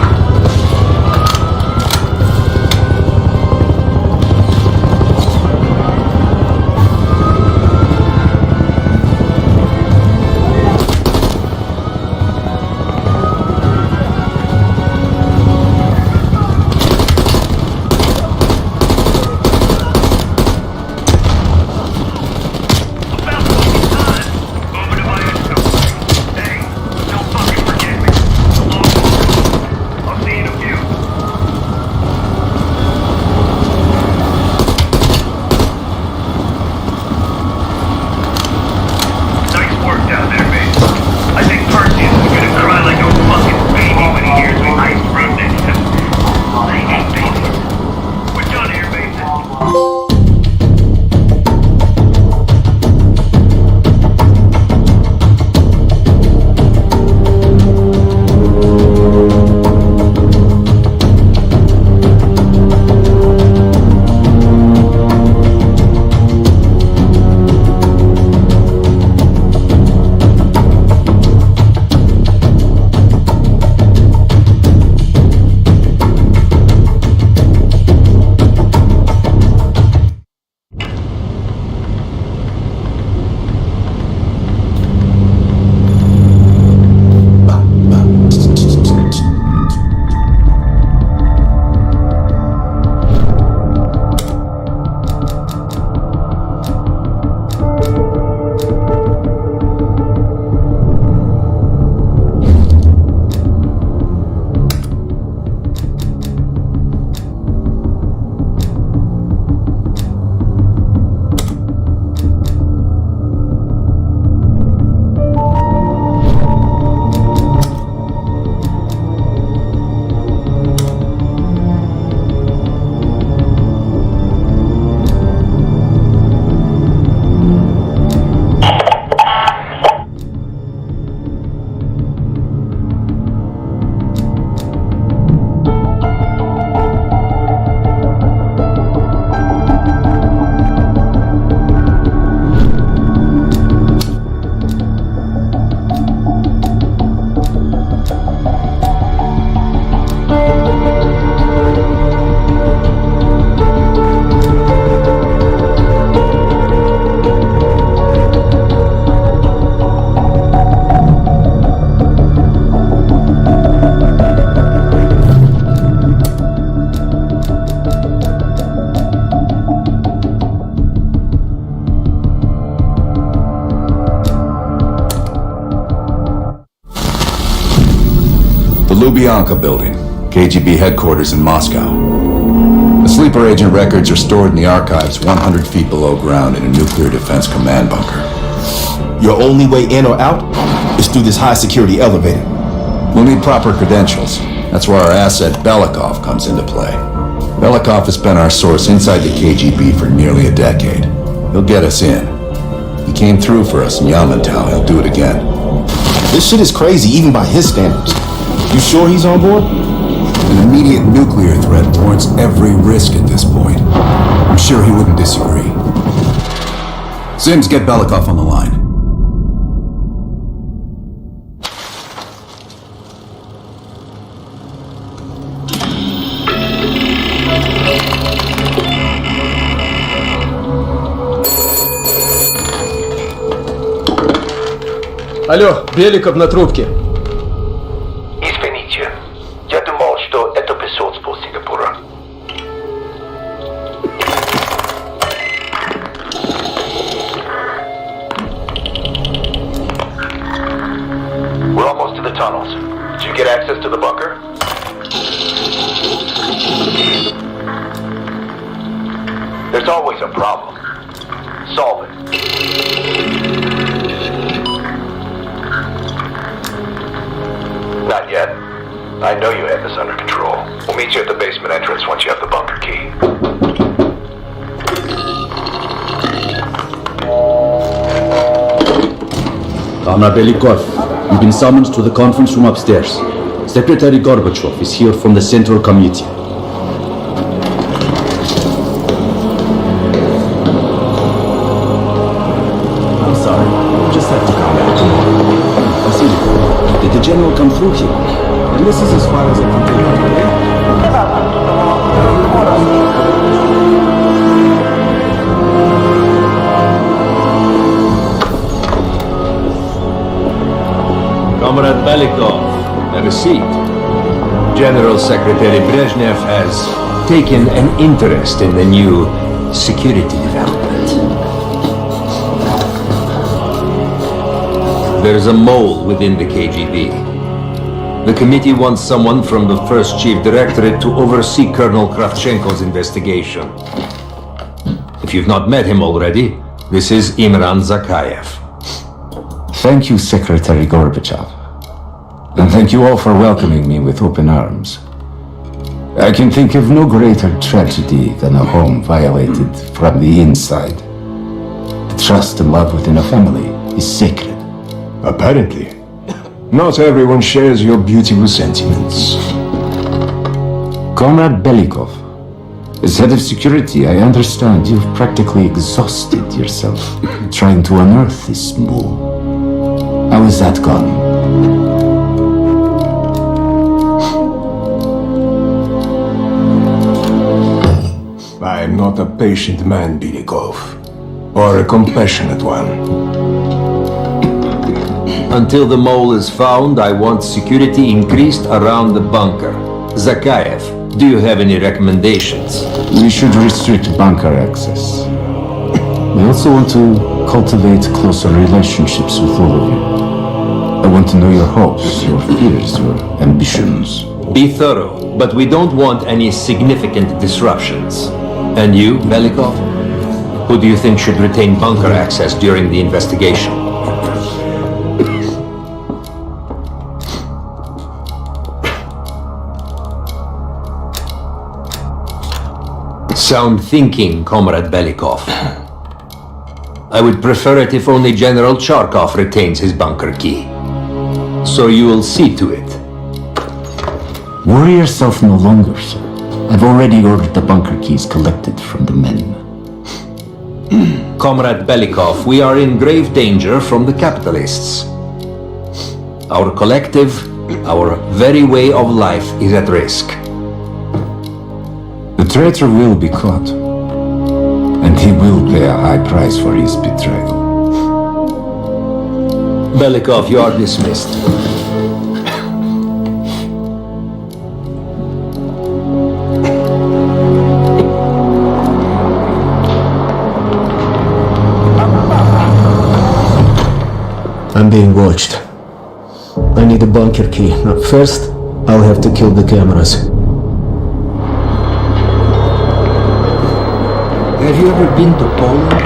I'll see you in a few. Nice work down there, mate. I think Perseus is gonna cry like a fucking baby when he hears we iced Rudnick. I hate babies. We're done here, Mason. Lubyanka Building, KGB headquarters in Moscow. The sleeper agent records are stored in the archives 100 feet below ground in a nuclear defense command bunker. Your only way in or out is through this high-security elevator. We'll need proper credentials. That's where our asset Belikov comes into play. Belikov has been our source inside the KGB for nearly a decade. He'll get us in. He came through for us in Yamantau. He'll do it again. This shit is crazy, even by his standards. You sure he's on board? An immediate nuclear threat warrants every risk at this point. I'm sure he wouldn't disagree. Sims, get Belikov on the line. Алло, Беликов на трубке. Извините, я думал, что это посольство Сингапура. We're almost to the tunnels. Did you get access to the bunker? There's always a problem. Solve it. Not yet. I know you have this under control. We'll meet you at the basement entrance once you have the bunker key. Comrade Belikov, you've been summoned to the conference room upstairs. Secretary Gorbachev is here from the Central Committee. I'm sorry. Just have to come back tomorrow. Vasily, did the general come through here? And this is as far as I can take it today. Comrade Belikov, have a seat. General Secretary Brezhnev has taken an interest in the new security development. There's a mole within the KGB. The committee wants someone from the first chief directorate to oversee Colonel Kravchenko's investigation. If you've not met him already, this is Imran Zakayev. Thank you, Secretary Gorbachev. And thank you all for welcoming me with open arms. I can think of no greater tragedy than a home violated from the inside. The trust and love within a family is sacred. Apparently. Not everyone shares your beautiful sentiments. Comrade Belikov, as head of security, I understand you've practically exhausted yourself trying to unearth this mole. How is that gone? I am not a patient man, Belikov, or a compassionate one. Until the mole is found, I want security increased around the bunker. Zakayev, do you have any recommendations? We should restrict bunker access. We also want to cultivate closer relationships with all of you. I want to know your hopes, your fears, your ambitions. Be thorough, but we don't want any significant disruptions. And you, Belikov? Who do you think should retain bunker access during the investigation? Sound thinking, Comrade Belikov. I would prefer it if only General Charkov retains his bunker key. So you will see to it. Worry yourself no longer, sir. I've already ordered the bunker keys collected from the men. Comrade Belikov, we are in grave danger from the capitalists. Our collective, our very way of life is at risk. The traitor will be caught, and he will pay a high price for his betrayal. Belikov, you are dismissed. I'm being watched. I need a bunker key. Now, first, I'll have to kill the cameras. Have you ever been to Poland?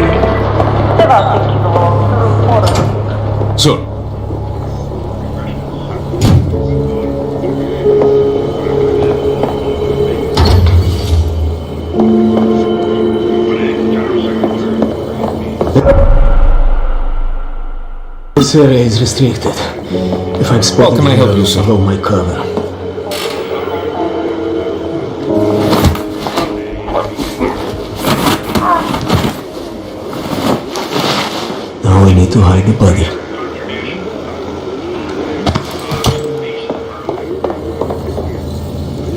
Sir. This area is restricted. If I'm spotted, can I help you, sir? Below my cover. Now we need to hide the body.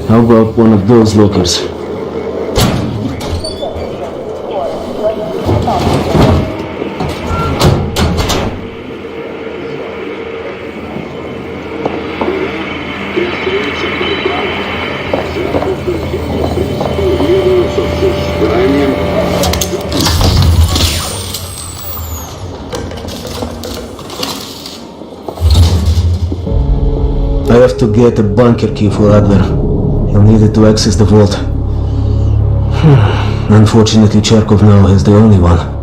How about one of those lockers? I have to get a bunker key for Adler. He'll need it to access the vault. Unfortunately, Charkov now has the only one.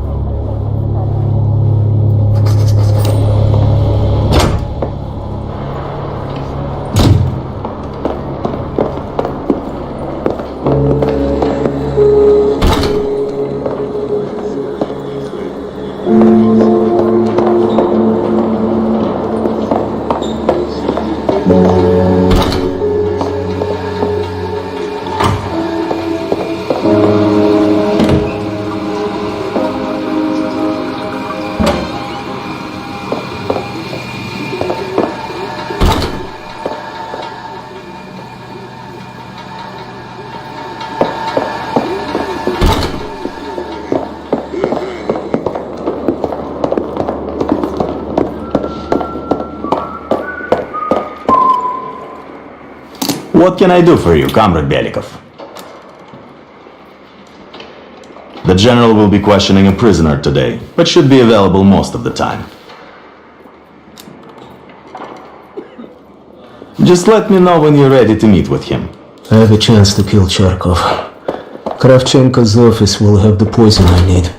What can I do for you, Comrade Belikov? The General will be questioning a prisoner today, but should be available most of the time. Just let me know when you're ready to meet with him. I have a chance to kill Charkov. Kravchenko's office will have the poison I need.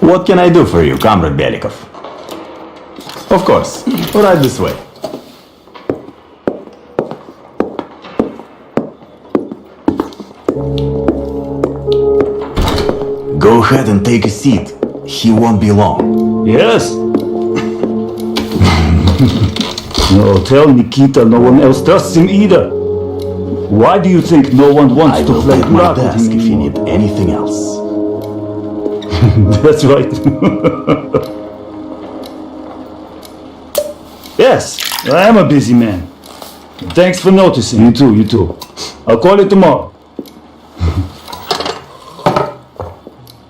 What can I do for you, Comrade Belikov? Of course. Right this way. Go ahead and take a seat. He won't be long. Yes. No, tell Nikita no one else trusts him either. Why do you think no one wants to play at my Prague with desk him if you anymore? need anything else. That's right. Yes, I am a busy man. Thanks for noticing. You too, you too. I'll call you tomorrow.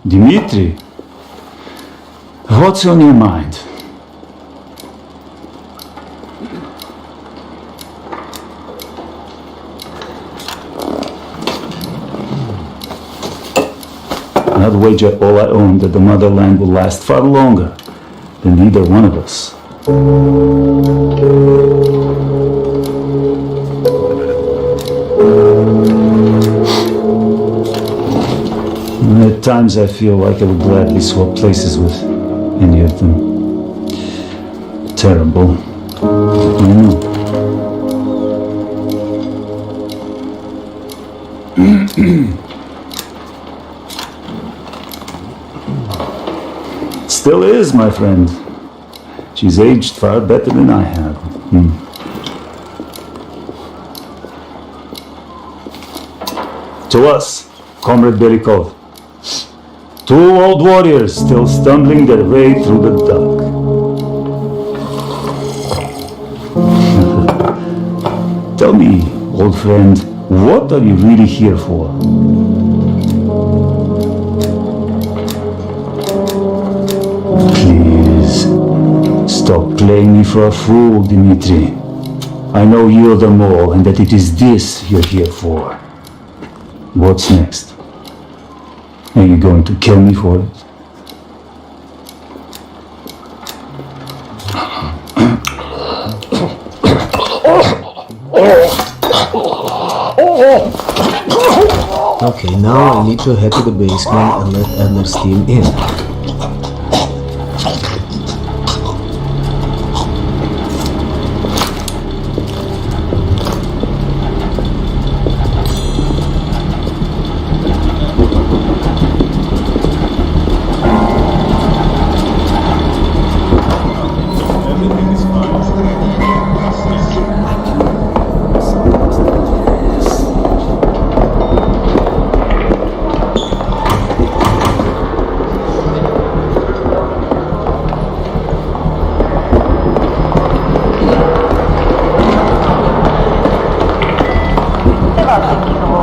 Dmitri, what's on your mind? I'd wager all I own that the motherland will last far longer than either one of us. At times I feel like I would gladly swap places with any of them. Terrible. I know. Still is, my friend. She's aged far better than I have. To us, Comrade Belikov. Two old warriors still stumbling their way through the dark. Tell me, old friend, what are you really here for? Please, stop playing me for a fool, Dmitri. I know you're the mole and that it is this you're here for. What's next? Are you going to kill me for it? Okay, now I need to head to the basement and let Adler steam in.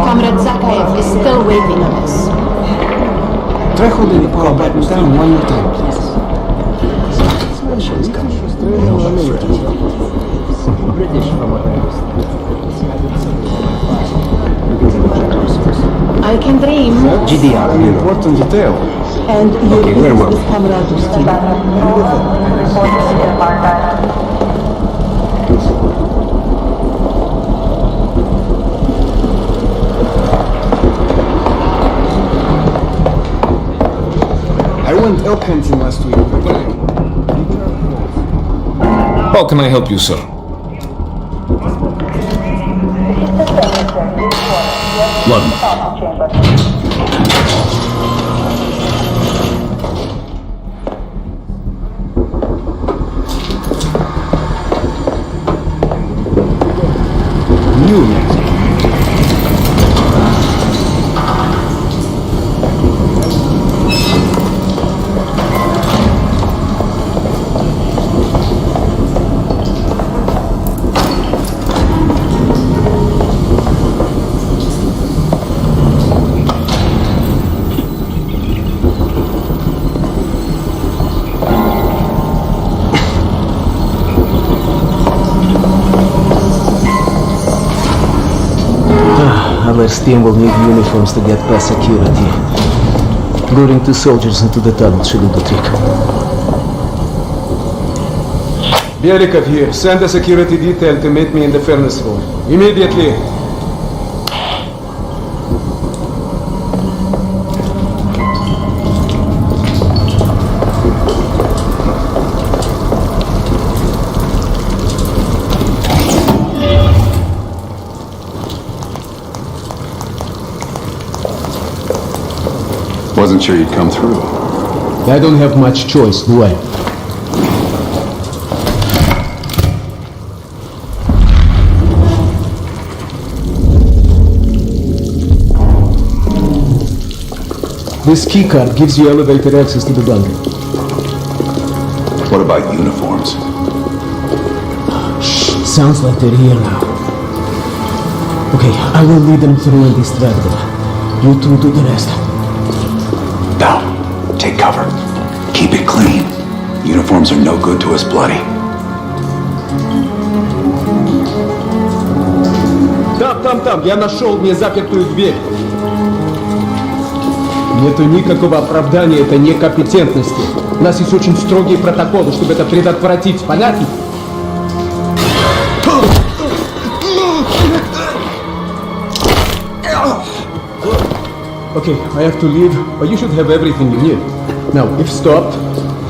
Comrade Zakayev is still waiting on us. Try holding the power button down one more time, please. I can dream. GDR, an important detail. And you Okay, very well. with Comrade Ustin. I went elk hunting last week. How can I help you, sir? London. Adler's team will need uniforms to get past security. Luring two soldiers into the tunnel should do the trick. Belikov here. Send a security detail to meet me in the furnace room. Immediately. wasn't sure you'd come through. I don't have much choice, do I? This keycard gives you elevator access to the bunker. What about uniforms? Shh, sounds like they're here now. Okay, I will lead them through and distract them. You two do the rest. Now, take cover. Keep it clean. Uniforms are no good to us bloody. Там, я нашел незапертую дверь. Нету никакого оправдания этой некомпетентности. У нас есть очень строгие протоколы, чтобы это предотвратить. Понятно? Okay, I have to leave, but you should have everything you need. Now, if stopped,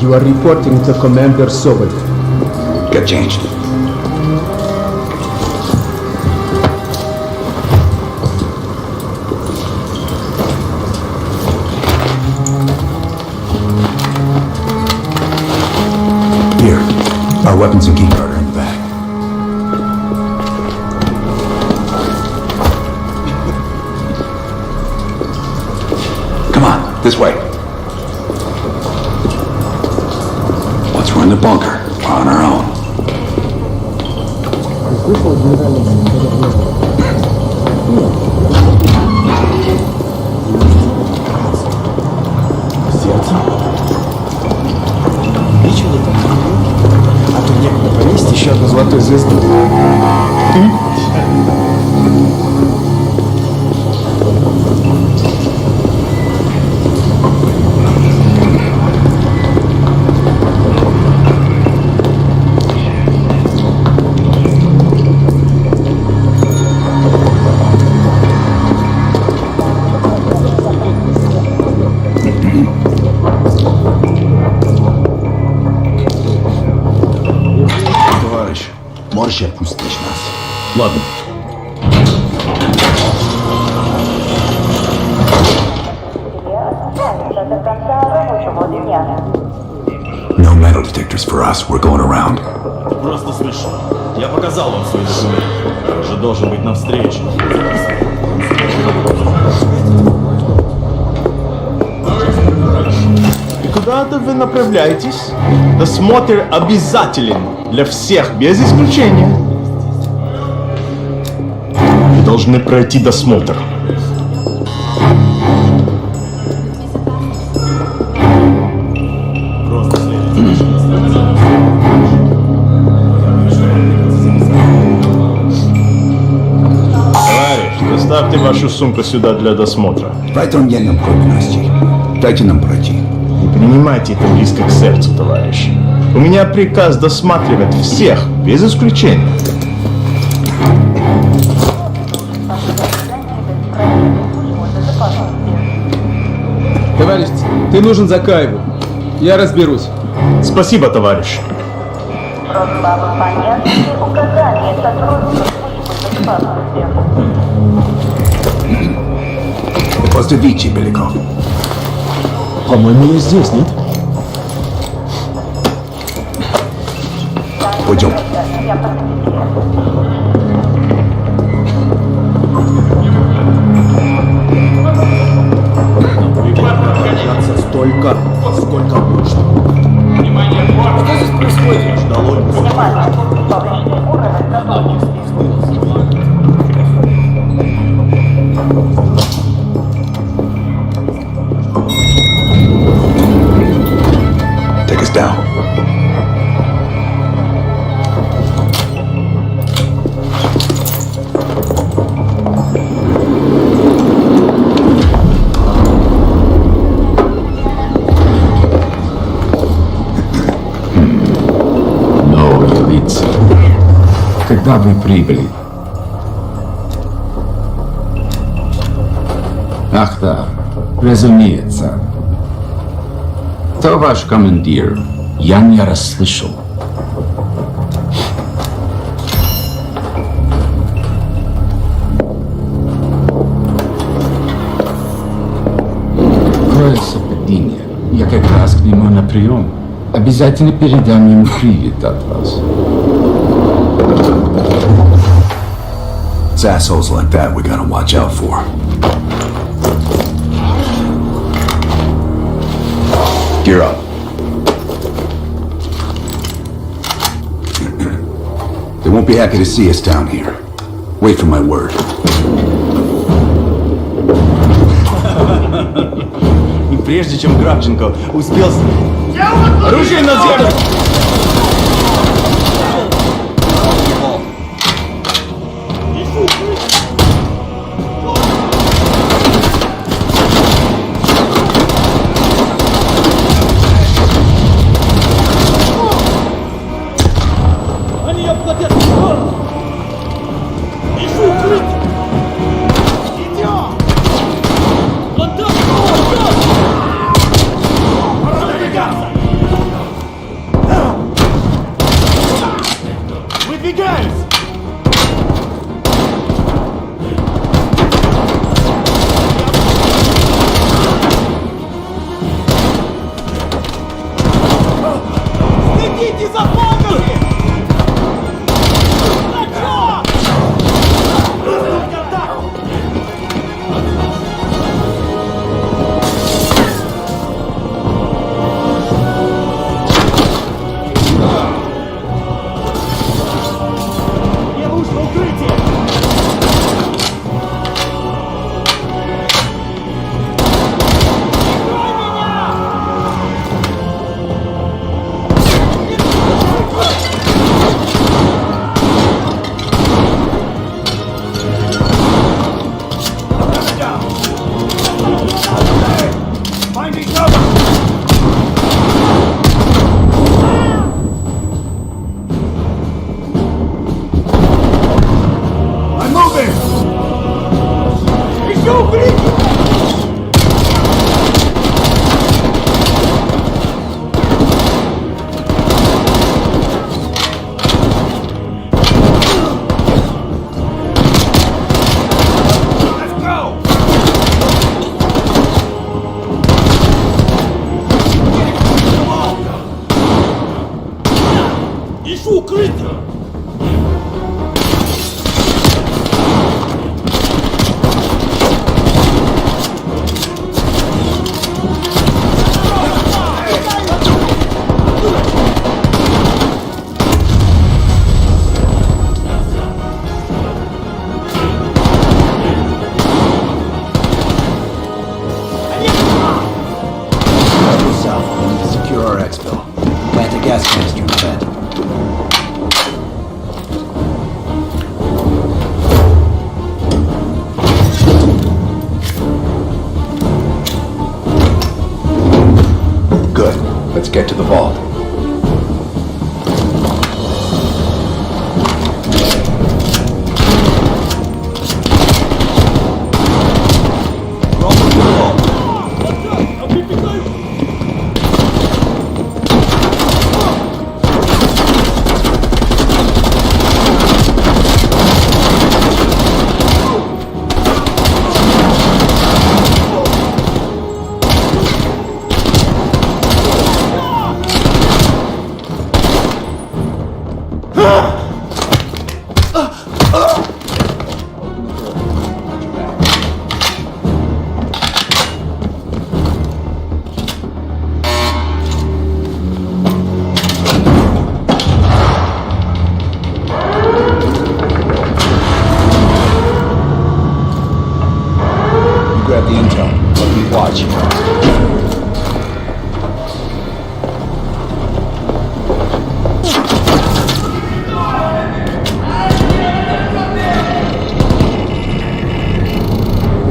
you are reporting to Commander Sobel. Get changed. Here, our weapons and keycard are in the bag. Come on, this way. Once we're in the bunker, we're on our own. Видели там? А то некуда повесить еще одну золотую звезду. Товарищ, можешь отпустить нас? Ладно. No metal detectors for us. We're going around. Просто смешно. Я показал вам свои документы. Я же должен быть на встрече. И куда это вы направляетесь? Досмотр обязателен для всех, без исключения. Вы должны пройти досмотр. Товарищ, доставьте вашу сумку сюда для досмотра. Поэтому я нам кровь. Дайте нам пройти. Не принимайте это близко к сердцу, товарищ. У меня приказ досматривать всех, без исключения. Товарищ, ты нужен Закаеву. Я разберусь. Спасибо, товарищ. После Вичи, Беляков. По-моему, я здесь, нет? Пойдем. Столько, сколько нужно. Что здесь происходит? Ждало. Take us down. Новые лица. Когда вы прибыли? Ах да, разумеется. Кто ваш командир? Я не расслышал. Крейсер. как раз к нему на прием. Обязательно передам ему привет от вас. It's assholes like that we gotta watch out for. Gear up. They won't be happy to see us down here. Wait for my word. И прежде чем Кравченко успел... Оружие на землю! Let's get to the vault. Grab the intel. Let me watch.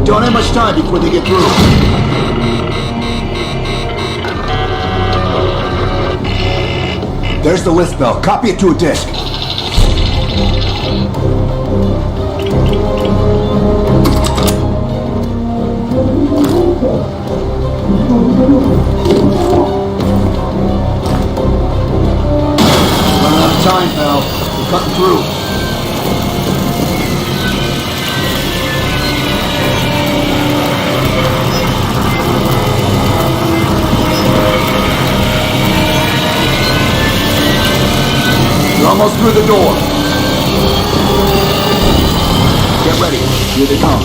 Don't have much time before they get through. There's the list bell. Copy it to a disk. Running out of time, pal. We're cutting through. Almost through the door. Get ready. Here they come.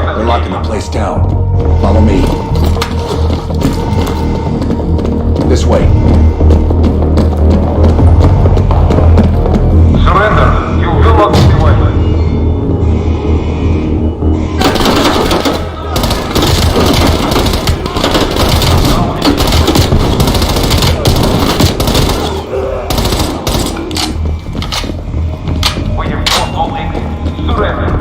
They're locking the place down. Follow me. This way. Surrender. You will not be away. We have lost all exits. Surrender.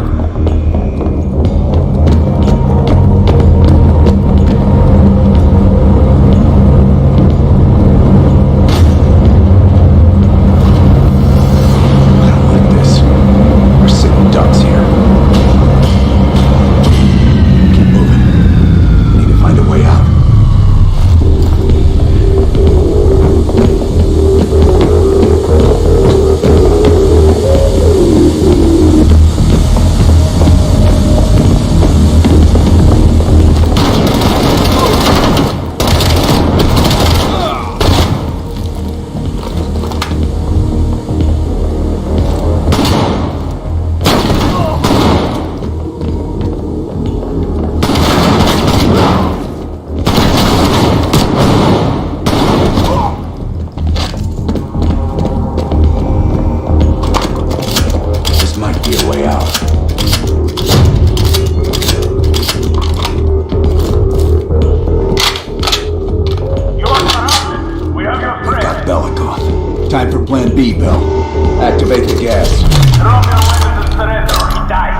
Time for Plan B, Bill. Activate the gas. Drop your weapons and surrender or die.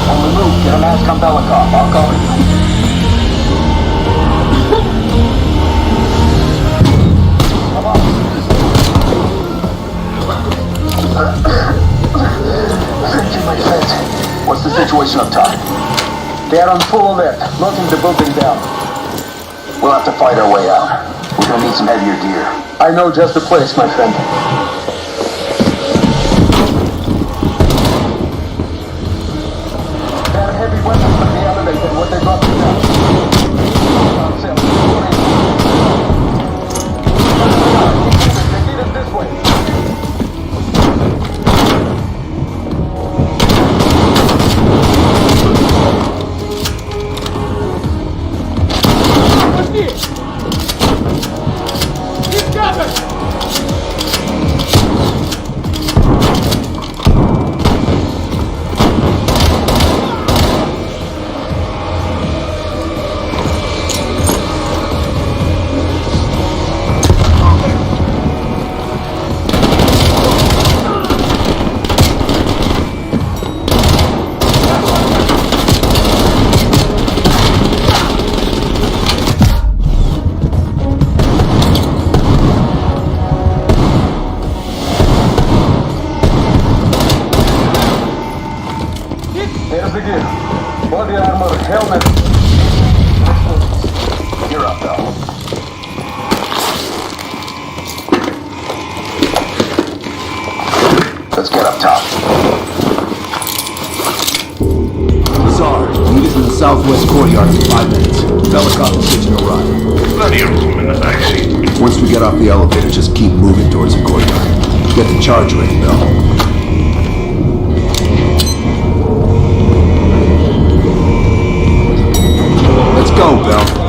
On the move, get a mask on Belikov. I'll cover you. What's the situation up top? They are on full alert, locking the building down. We'll have to fight our way out. We're gonna need some heavier gear. I know just the place, my friend. They have heavy weapons from the elevator, what they dropped down. They lead us this way. There's the gear. Body armor, helmet. You're up, though. Let's get up top. Lazar, meet us in the southwest courtyard in 5 minutes. Helicopter's hitching a ride. Plenty of room in the backseat. Once we get off the elevator, just keep moving towards the courtyard. Get the charge ready, Bell. Let's go, Bell.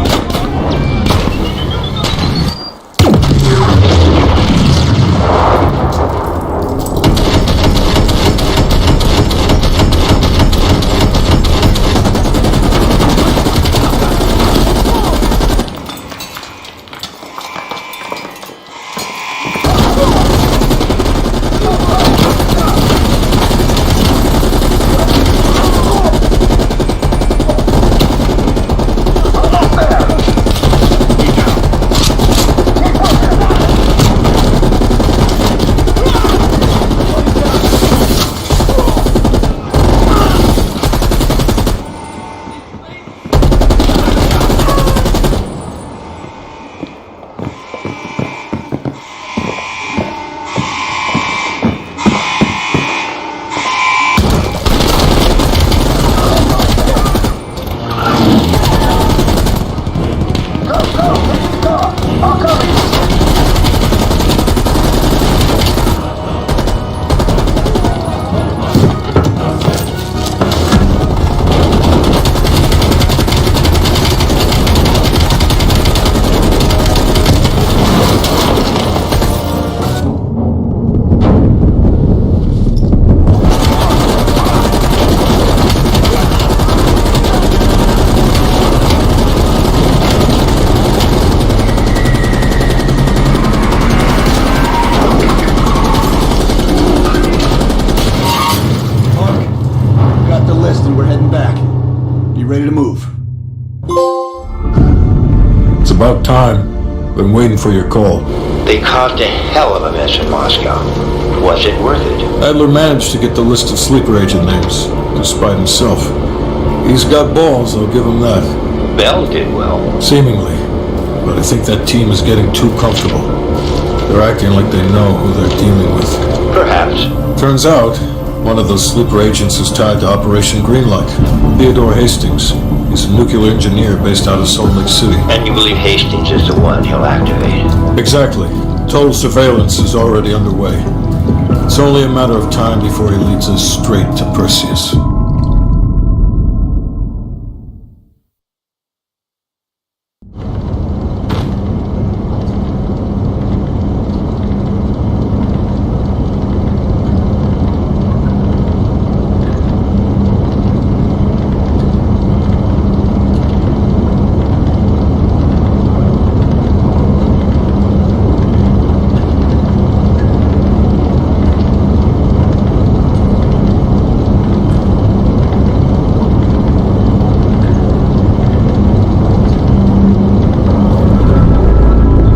About time. Been waiting for your call. They caused a hell of a mess in Moscow. Was it worth it? Adler managed to get the list of sleeper agent names, despite himself. He's got balls, I'll give him that. Bell did well. Seemingly. But I think that team is getting too comfortable. They're acting like they know who they're dealing with. Perhaps. Turns out, one of those sleeper agents is tied to Operation Greenlight. Theodore Hastings. He's a nuclear engineer based out of Salt Lake City. And you believe Hastings is the one he'll activate? Exactly. Total surveillance is already underway. It's only a matter of time before he leads us straight to Perseus.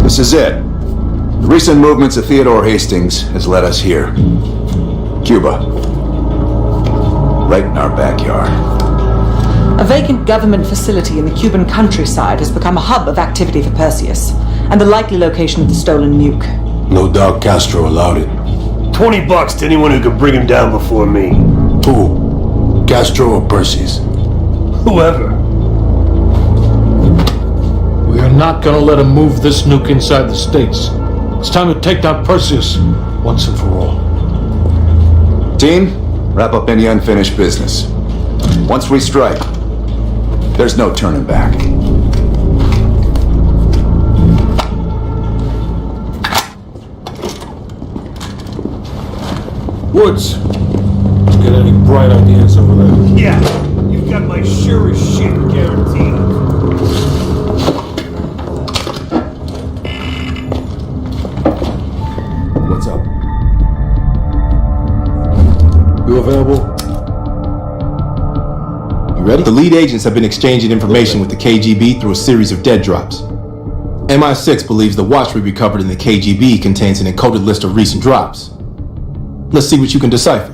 This is it. The recent movements of Theodore Hastings has led us here. Cuba. Right in our backyard. A vacant government facility in the Cuban countryside has become a hub of activity for Perseus, and the likely location of the stolen nuke. No doubt Castro allowed it. $20 to anyone who could bring him down before me. Who? Castro or Perseus? Whoever. We are not gonna let him move this nuke inside the States. It's time to take down Perseus, once and for all. Team, wrap up any unfinished business. Once we strike, there's no turning back. Woods, get any bright ideas over there? Yeah, you've got my sure as shit guaranteed. What's up? You available? You ready? The lead agents have been exchanging information with the KGB through a series of dead drops. MI6 believes the watch we recovered in the KGB contains an encoded list of recent drops. Let's see what you can decipher.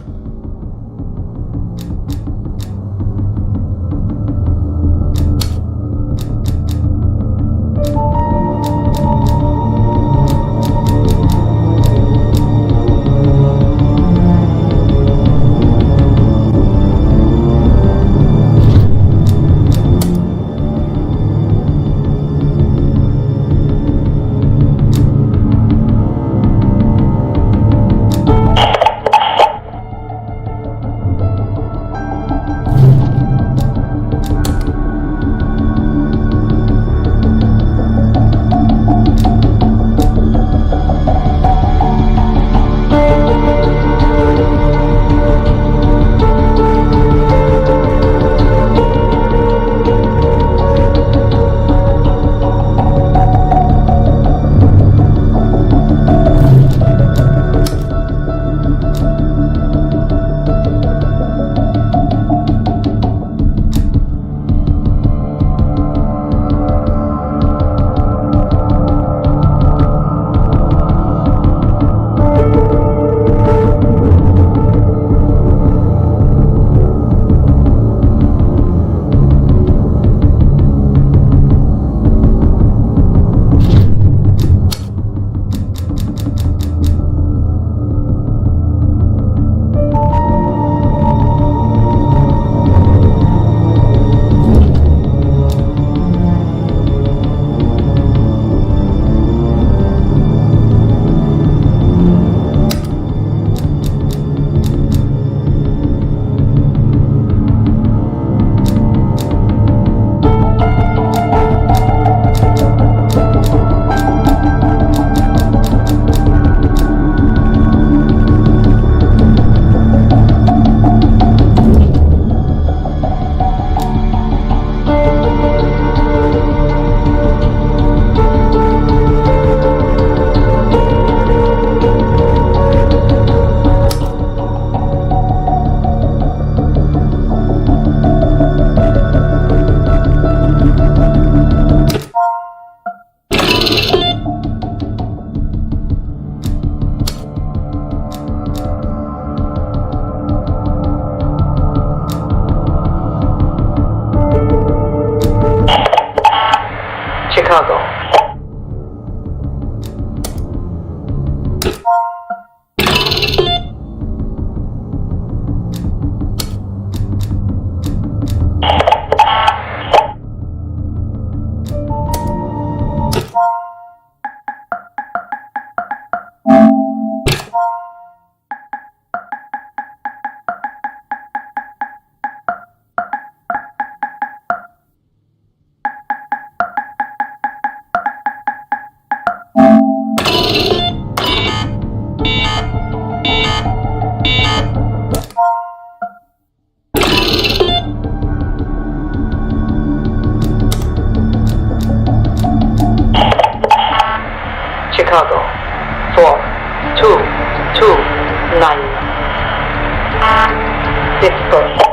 Chicago. Chicago. 4229. Pittsburgh.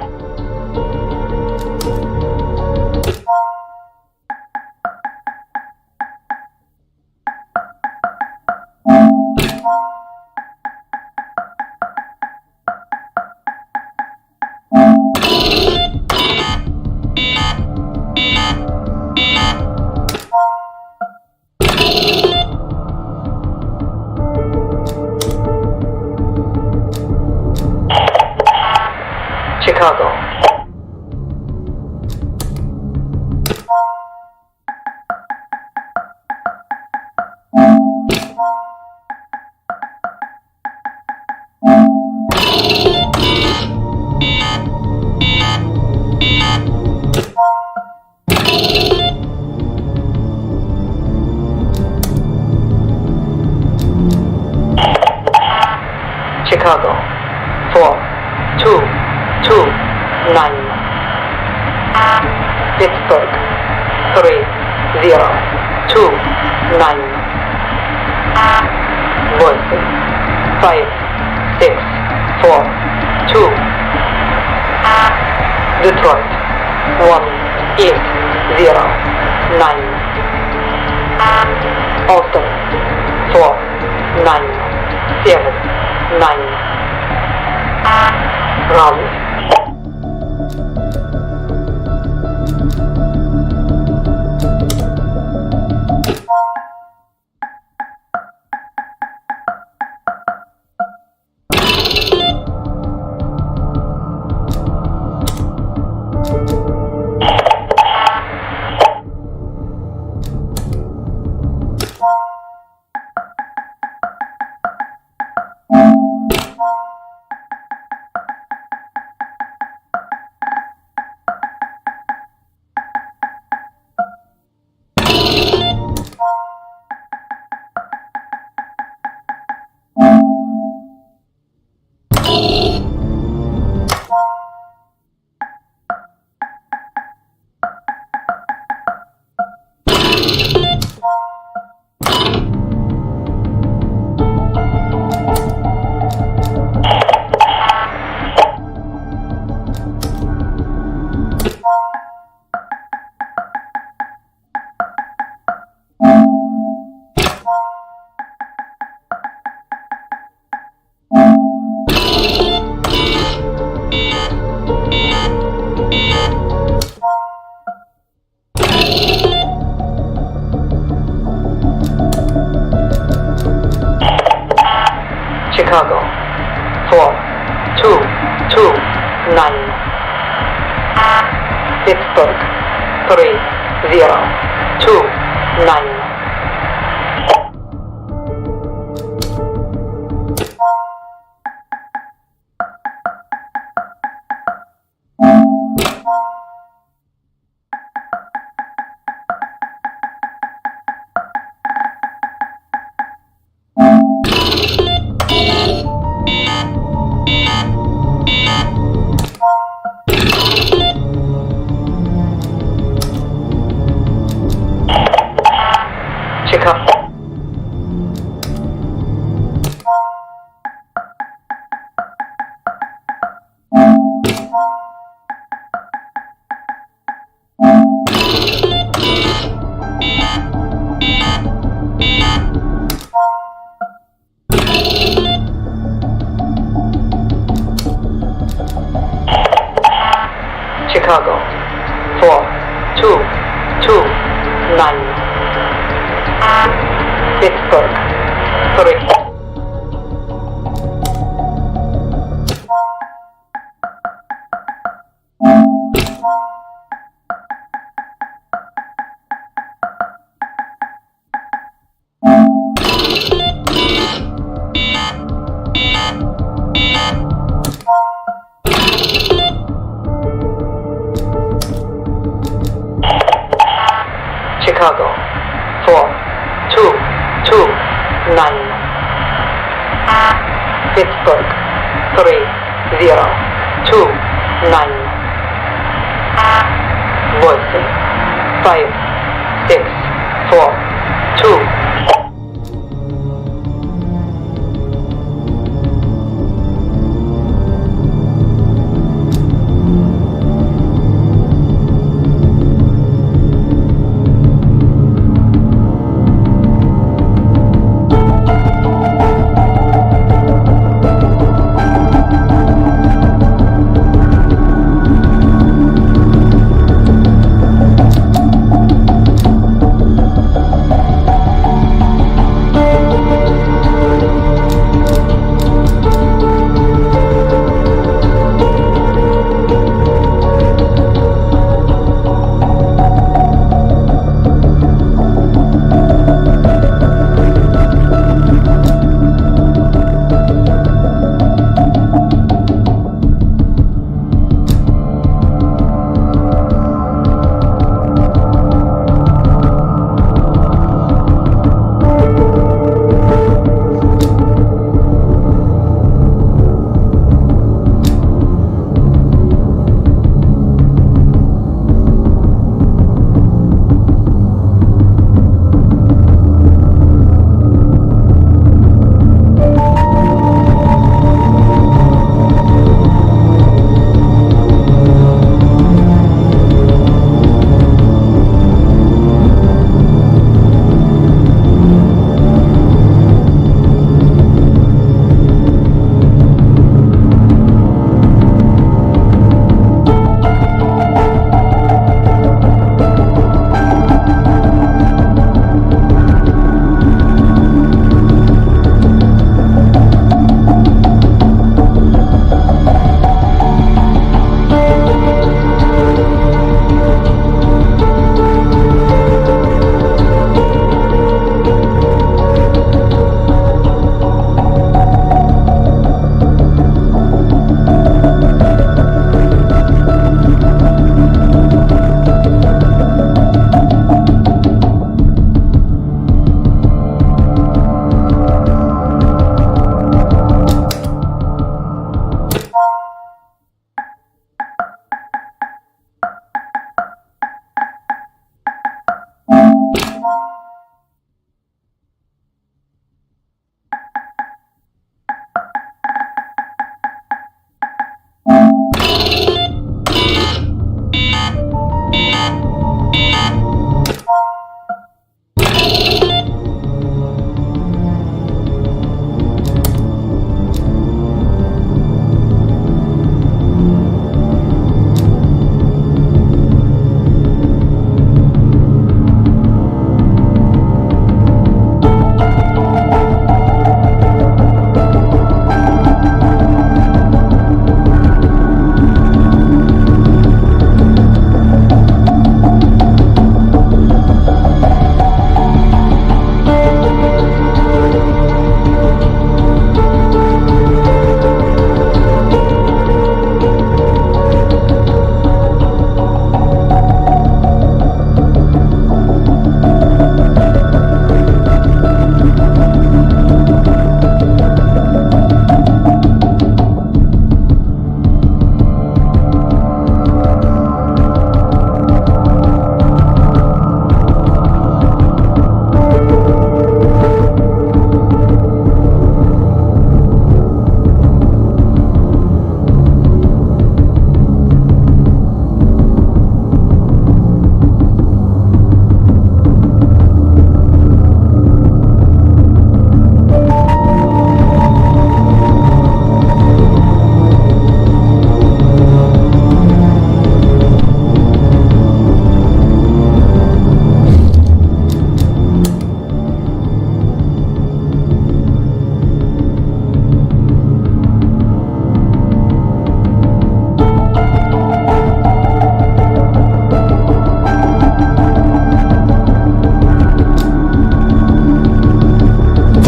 Chicago. Chicago. 4229. Pittsburgh. 3029. Boise. 5642. Detroit. 1809. Austin. 4979. Raleigh. Chicago. 4229. Pittsburgh. 3029. Chicago. Chicago. 4229. Pittsburgh. 3. Chicago, 4, 2, 2, 9. Pittsburgh, 3, 0, 2, 9. Boise, 5, 6, 4, 2.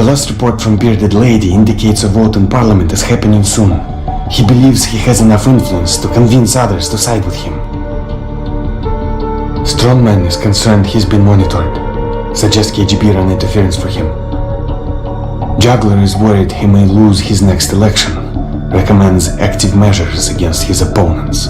last report from Bearded Lady indicates a vote in Parliament is happening soon. He believes he has enough influence to convince others to side with him. Strongman is concerned he's been monitored. Suggests KGB run interference for him. Juggler is worried he may lose his next election. Recommends active measures against his opponents.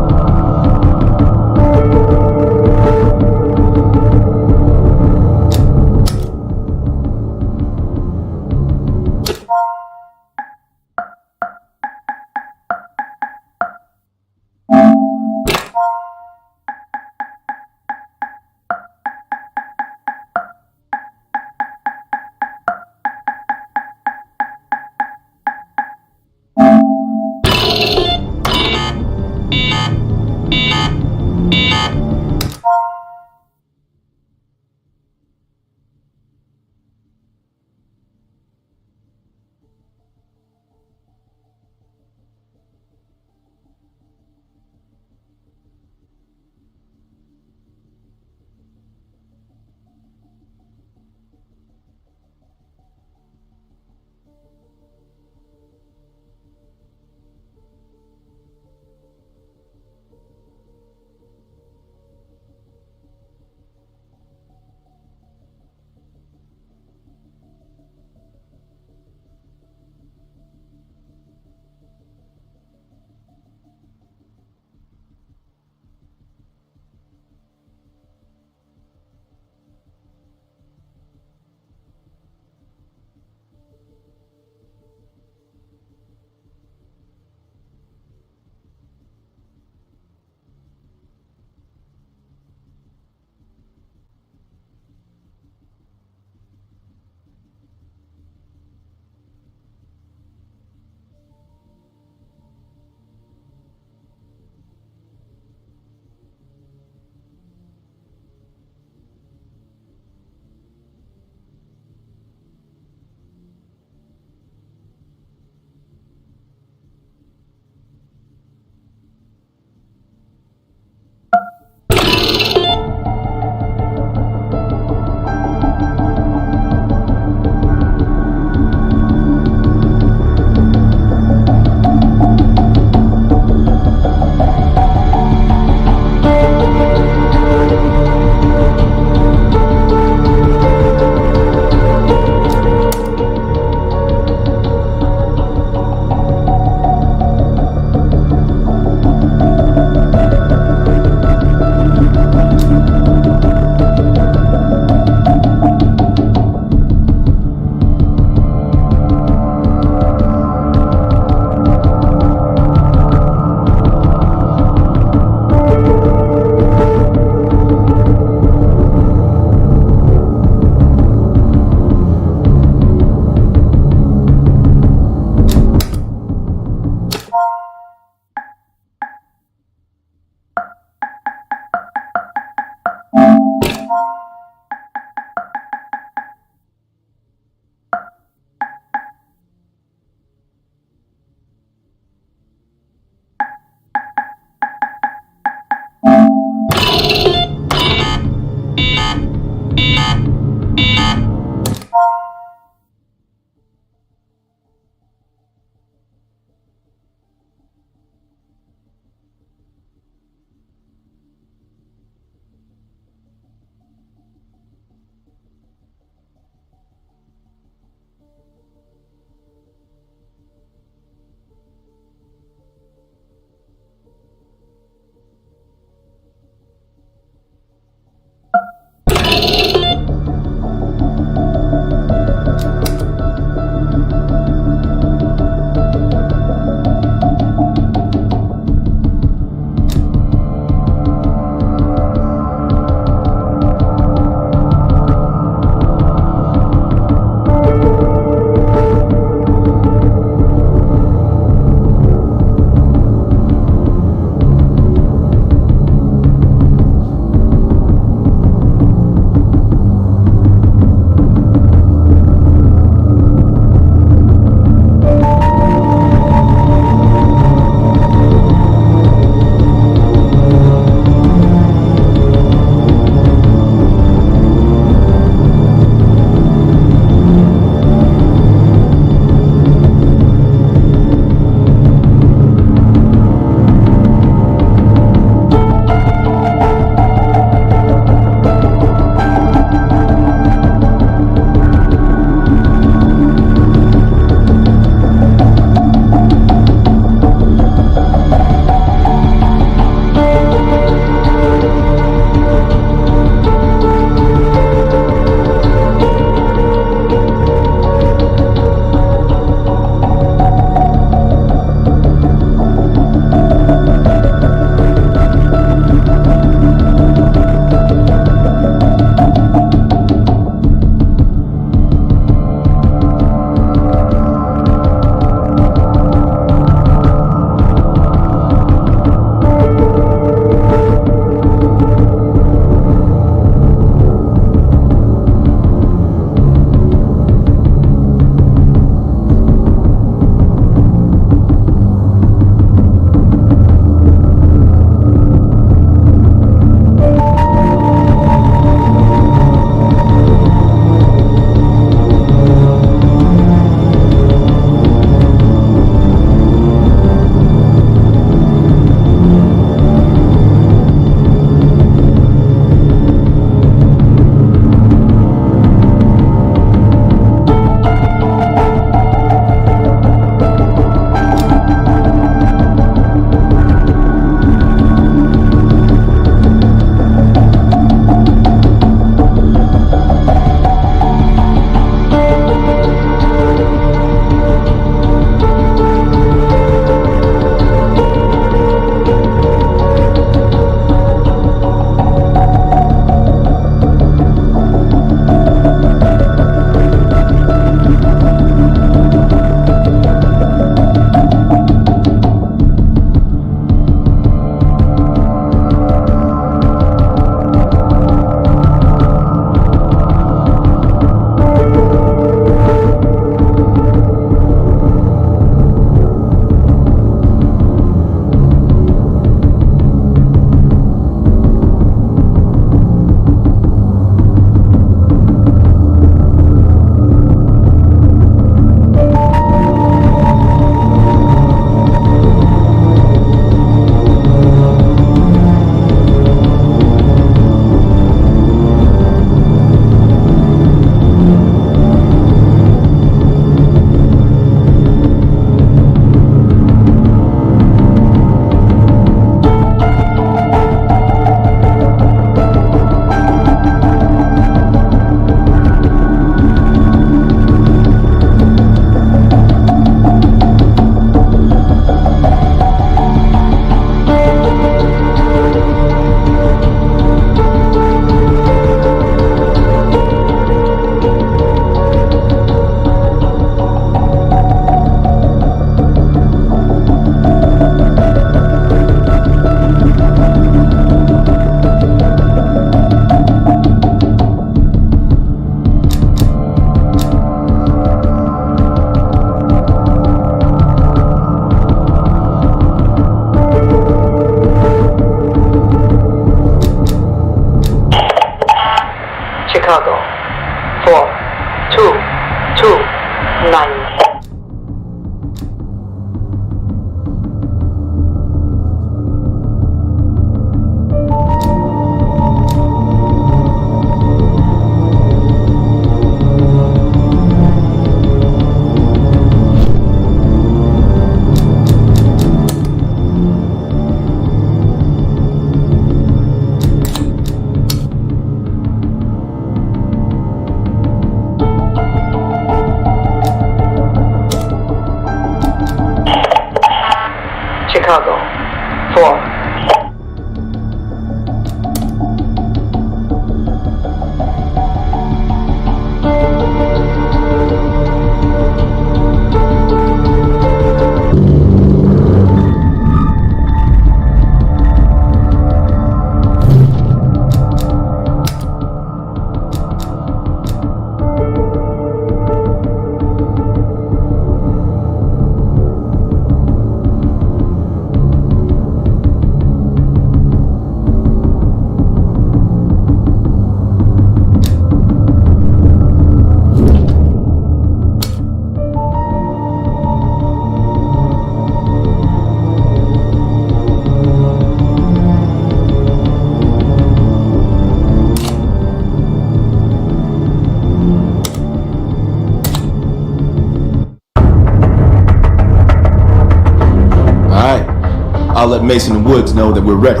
I'll let Mason and Woods know that we're ready.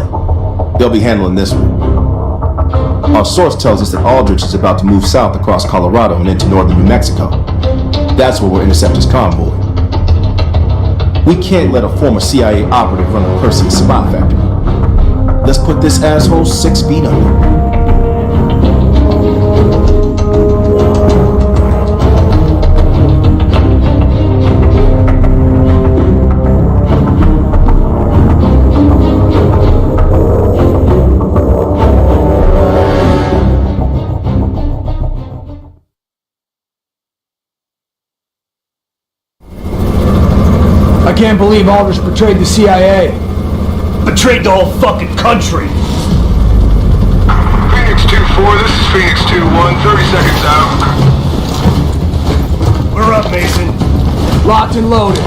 They'll be handling this one. Our source tells us that Aldrich is about to move south across Colorado and into northern New Mexico. That's where we'll intercept his convoy. We can't let a former CIA operative run a Perseus spy factory. Let's put this asshole 6 feet under. I can't believe Aldrich betrayed the CIA. Betrayed the whole fucking country. Phoenix 2-4, this is Phoenix 2-1, 30 seconds out. We're up, Mason. Locked and loaded.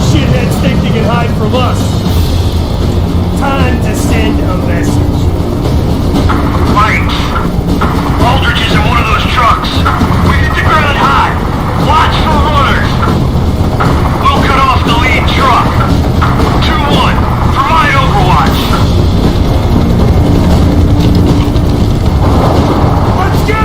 Shitheads think they can hide from us. Time to send a message. Fight! Aldrich is in one of those trucks. We hit the ground high. Watch for runners. We'll cut off the lead truck. 2-1, provide overwatch. Let's go!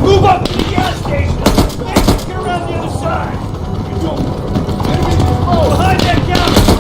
Move up to the gas station! Get around the other side! Behind that counter!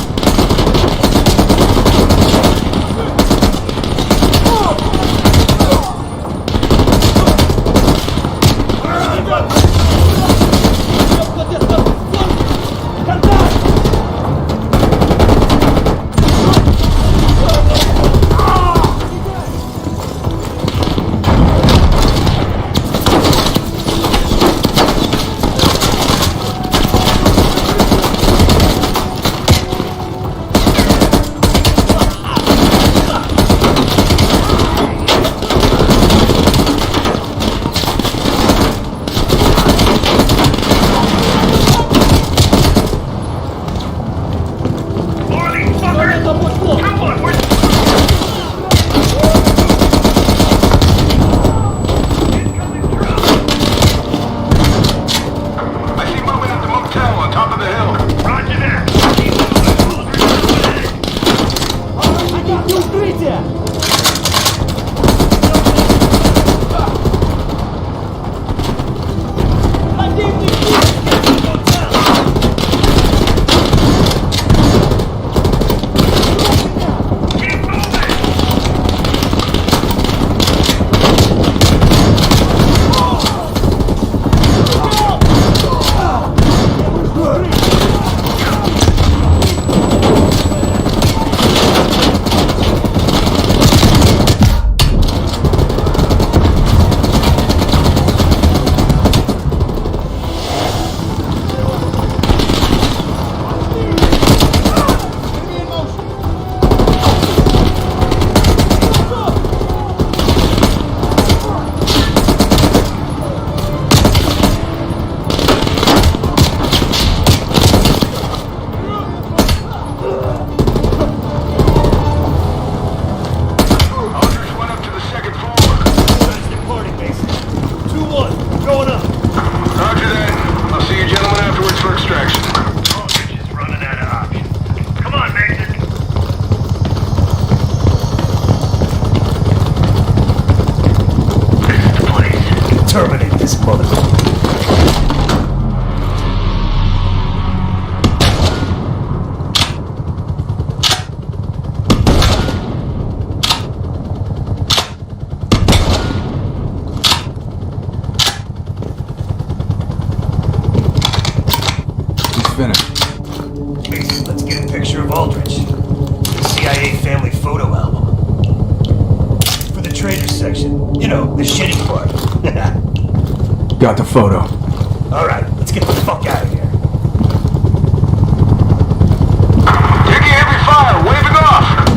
finished. Mason, let's get a picture of Aldrich. The CIA family photo album. For the traders section. You know, the shitty part. Got the photo. Alright, let's get the fuck out of here. Taking heavy fire, waving off!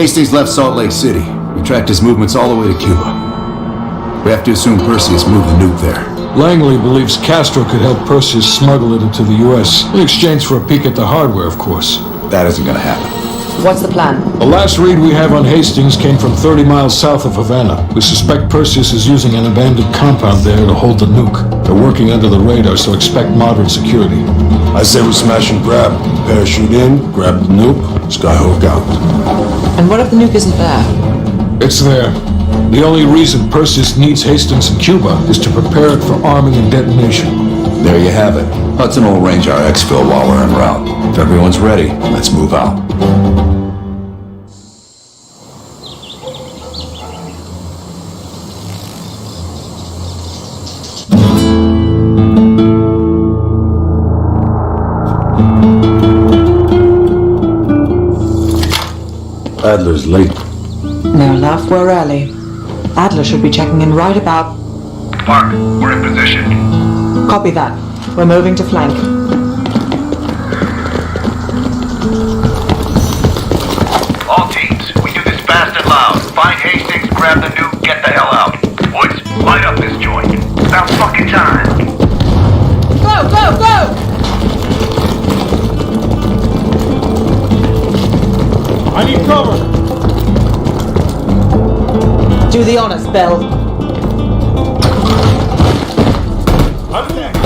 Hastings left Salt Lake City. We tracked his movements all the way to Cuba. We have to assume Perseus moved the nuke there. Langley believes Castro could help Perseus smuggle it into the U.S. in exchange for a peek at the hardware, of course. That isn't gonna happen. What's the plan? The last read we have on Hastings came from 30 miles south of Havana. We suspect Perseus is using an abandoned compound there to hold the nuke. They're working under the radar, so expect moderate security. I say we smash and grab. Parachute in, grab the nuke, skyhook out. And what if the nuke isn't there? It's there. The only reason Perseus needs Hastings in Cuba is to prepare it for arming and detonation. There you have it. Hudson will arrange our exfil while we're en route. If everyone's ready, let's move out. Adler's late. No, love, we're early. Adler should be checking in right about... Park, we're in position. Copy that. We're moving to flank. All teams, we do this fast and loud. Find Hastings, grab the nuke, get the hell out. Woods, light up this joint. It's about fucking time. Go, go, go! I need cover! Do the honors, Bell. Contact!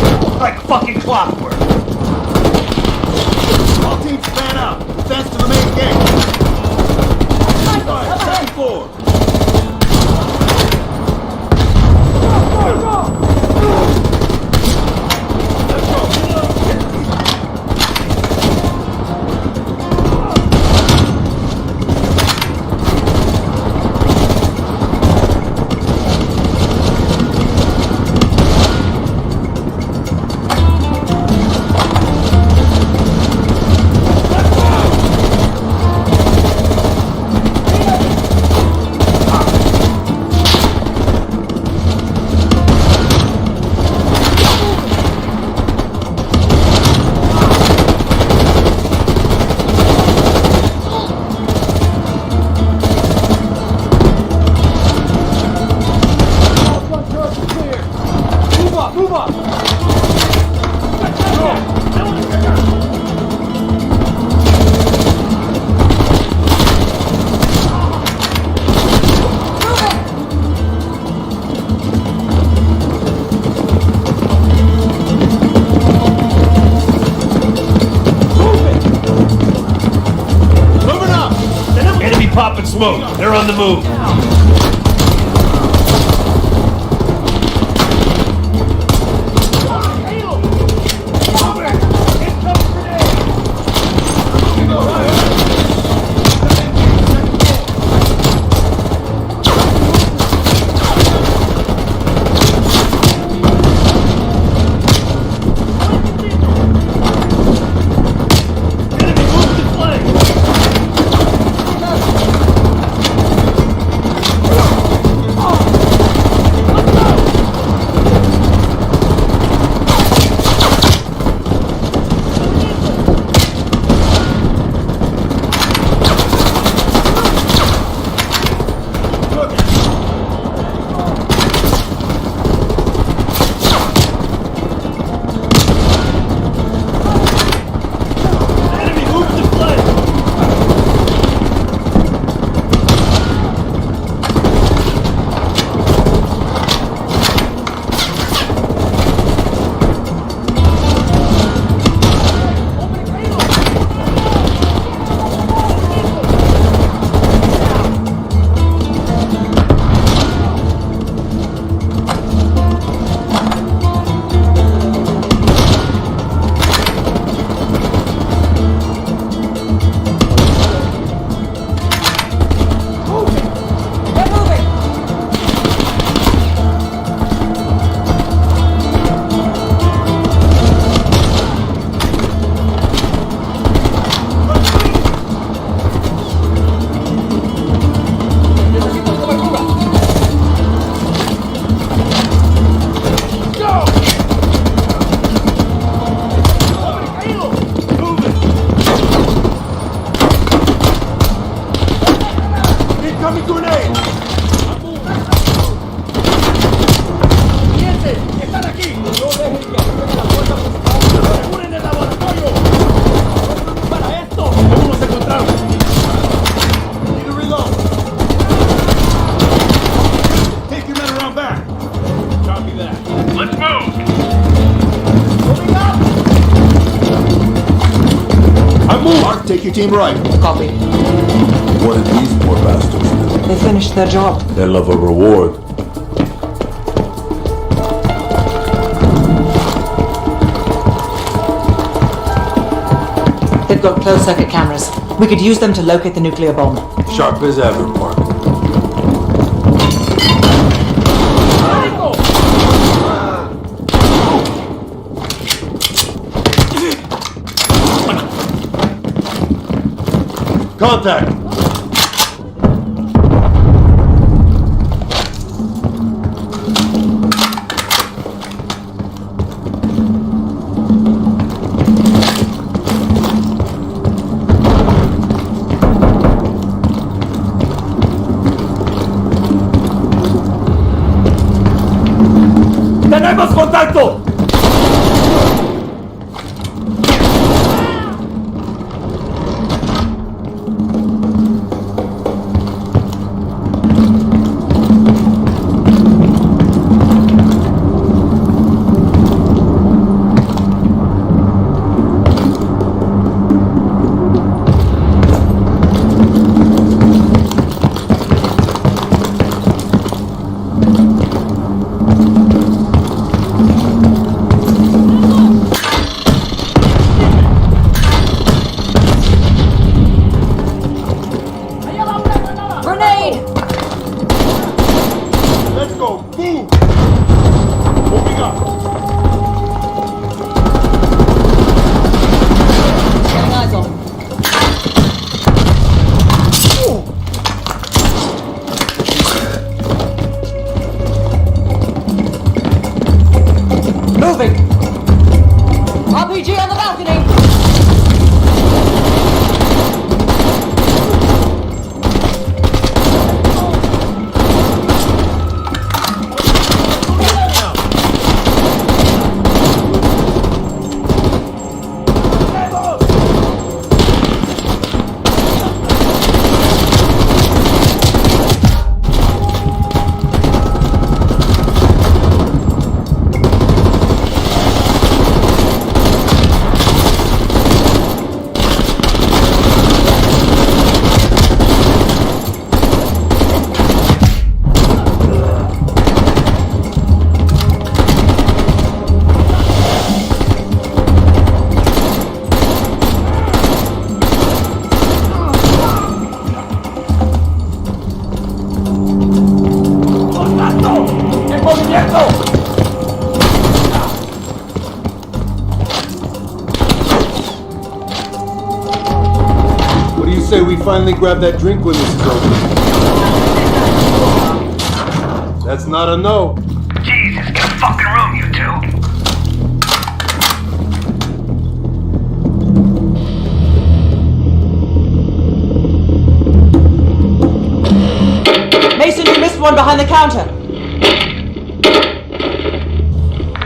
Like fucking clockwork! All teams span out! Advance to the main gate! Second floor! Popping smoke. They're on the move. Incoming grenade! ¡Están aquí! ¡No dejen que la puerta principal! ¡Reúnen el laboratorio! ¡Para esto! ¿Cómo nos encontramos? Need to reload! Take your men around back! Copy that. Let's move! Moving up! I move! Mark, take your team right. Copy. What did these poor bastards do? They finished their job. They love a reward. They've got closed-circuit cameras. We could use them to locate the nuclear bomb. Sharp as ever, Park. Contact! ¡Tenemos contacto! Grenade! Let's go! Move! Moving up! Getting eyes on. Moving! RPG on the balcony! What do you say we finally grab that drink when this is over? That's not a no. Jesus, get a fucking room, you two! Mason, you missed one behind the counter.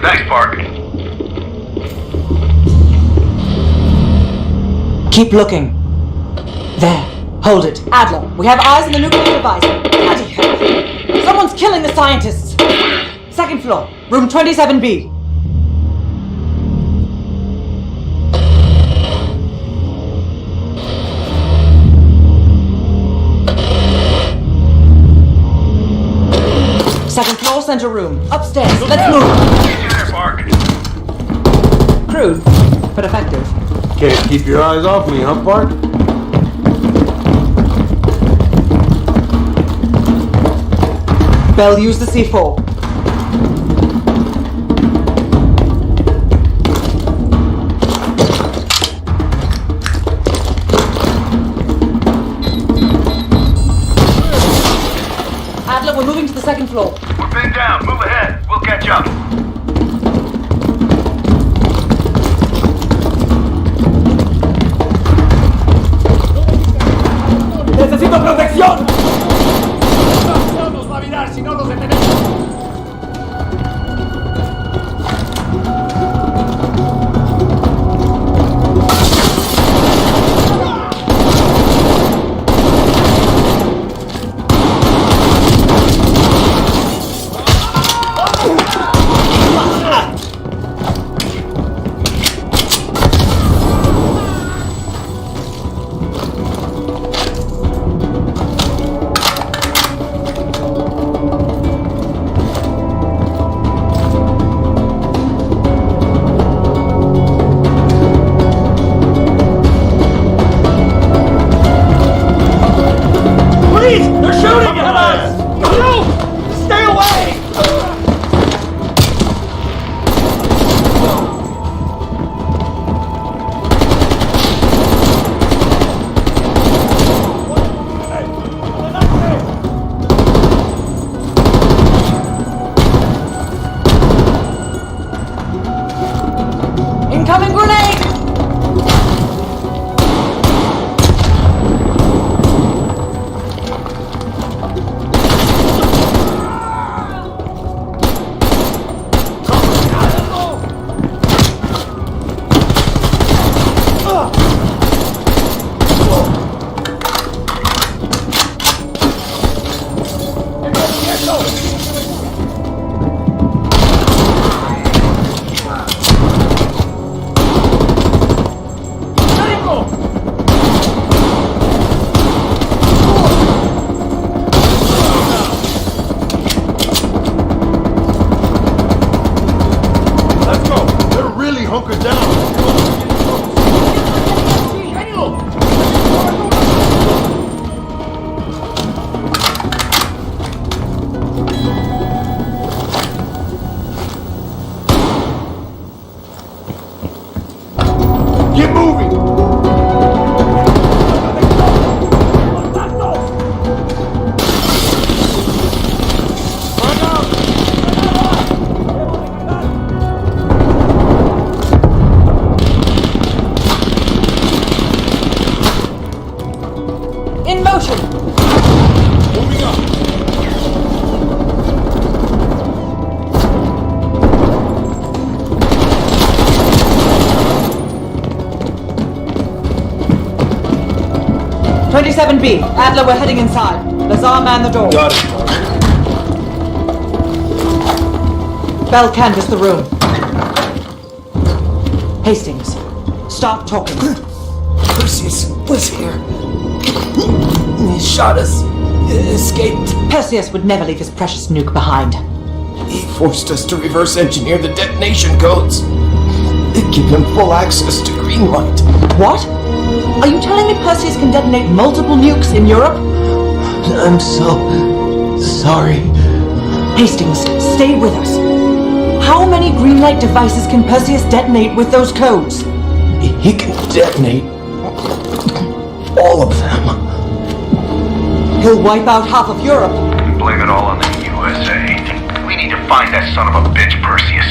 Thanks, Park. Keep looking. There. Hold it. Adler, we have eyes on the nuclear device. Bloody hell. Someone's killing the scientists. Second floor. Room 27B. Second floor, center room. Upstairs. Let's move. There, Park. Crude, but effective. Can't keep your eyes off me, huh, Park? Bell, use the C4. Adler, we're moving to the second floor. We're pinned down. Move ahead. We'll catch up. ¡Necesito protección! 27B. Adler, we're heading inside. Lazar, man the door. Got it. Bell, canvass the room. Hastings, start talking. Perseus was here. He shot us. Escaped. Perseus would never leave his precious nuke behind. He forced us to reverse engineer the detonation codes. Give him full access to Greenlight. What? Are you telling me Perseus can detonate multiple nukes in Europe? I'm so sorry. Hastings, stay with us. How many Greenlight devices can Perseus detonate with those codes? He can detonate all of them. He'll wipe out half of Europe. Blame it all on the USA. We need to find that son of a bitch, Perseus.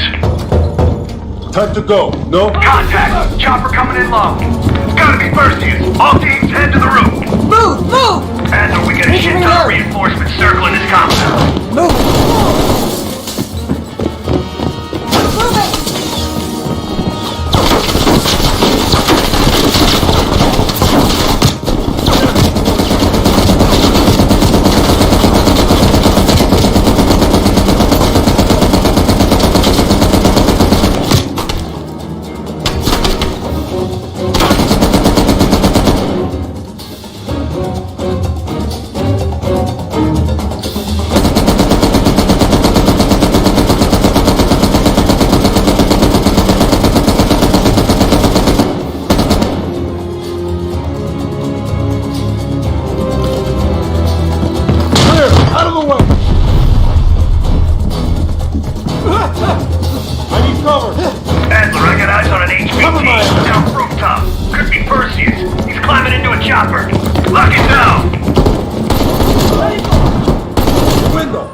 Time to go. No? Contact! Chopper coming in low. It's gotta be Perseus. All teams head to the roof. Move! Move! And we get a shit ton of reinforcements circling this compound. Move!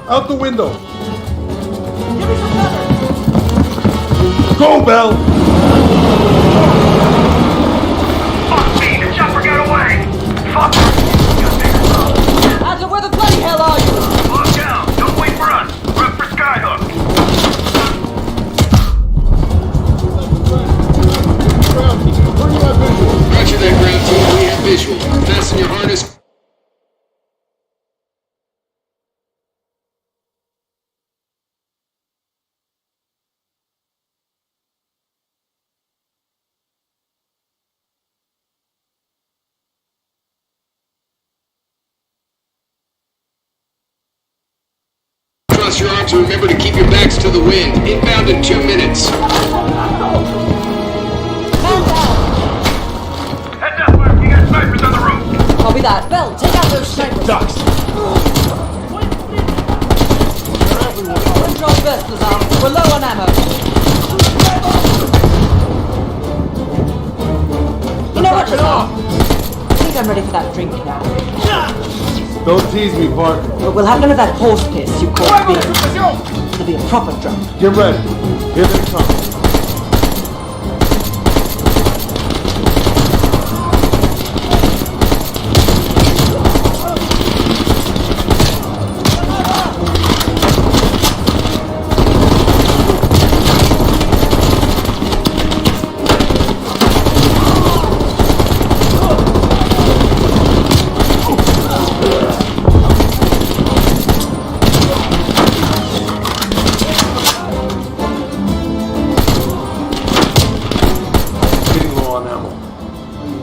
Out the window! Go, Bell! Fuck me, the chopper got away! Fuck! Adler, where the bloody hell are you? Lock down! Don't wait for us! We're up for Skyhook! Roger that, ground team. We have visual. Fasten your harness. Cross your arms and remember to keep your backs to the wind. Inbound in 2 minutes. Heads up, Mark. You got snipers on the roof. Copy that. Bell, take out those snipers. Ducks! Control first, Lazar. We're low on ammo. You know what, Lazar? I think I'm ready for that drink now. Don't tease me, Park. But we'll have none of that horse piss you call beer. It'll be a proper drunk. Get ready. Here they come.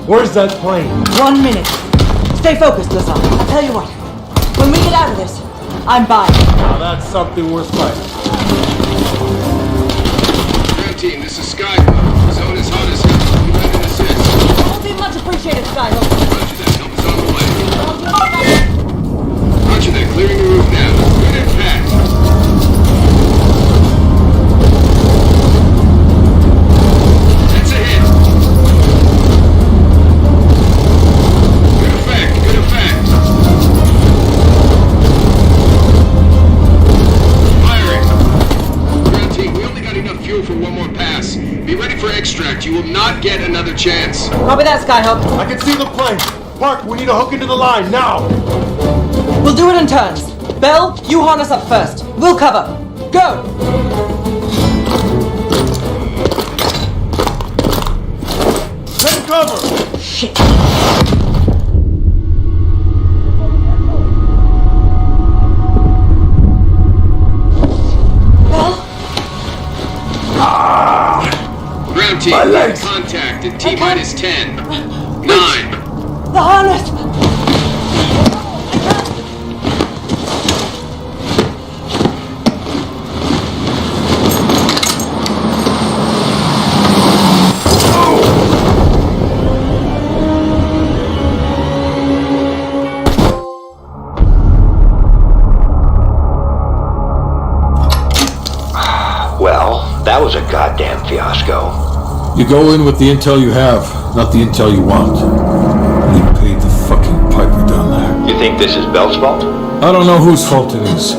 Where's that plane? 1 minute. Stay focused, Lazar. I'll tell you what. When we get out of this, I'm buying. Now that's something worth fighting. Ground team, this is Skyhook. Zone is hot as hell. You ready to assist? Won't be much appreciated, Skyhook. Roger that. Help is on the way. Roger that. Clearing the roof now. Good and packed. That's a hit. Good effect. Good effect. Firing. Ground team, we only got enough fuel for one more pass. Be ready for extract. You will not get another chance. Copy that, Skyhook. I can see the plane. Park, we need to hook into the line now. We'll do it in turns. Bell, you harness up first. We'll cover. Go! Take cover. Shit. detected. T-minus 10. 9. The harness! That was a goddamn fiasco. You go in with the intel you have, not the intel you want. You paid the fucking piper down there. You think this is Bell's fault? I don't know whose fault it is.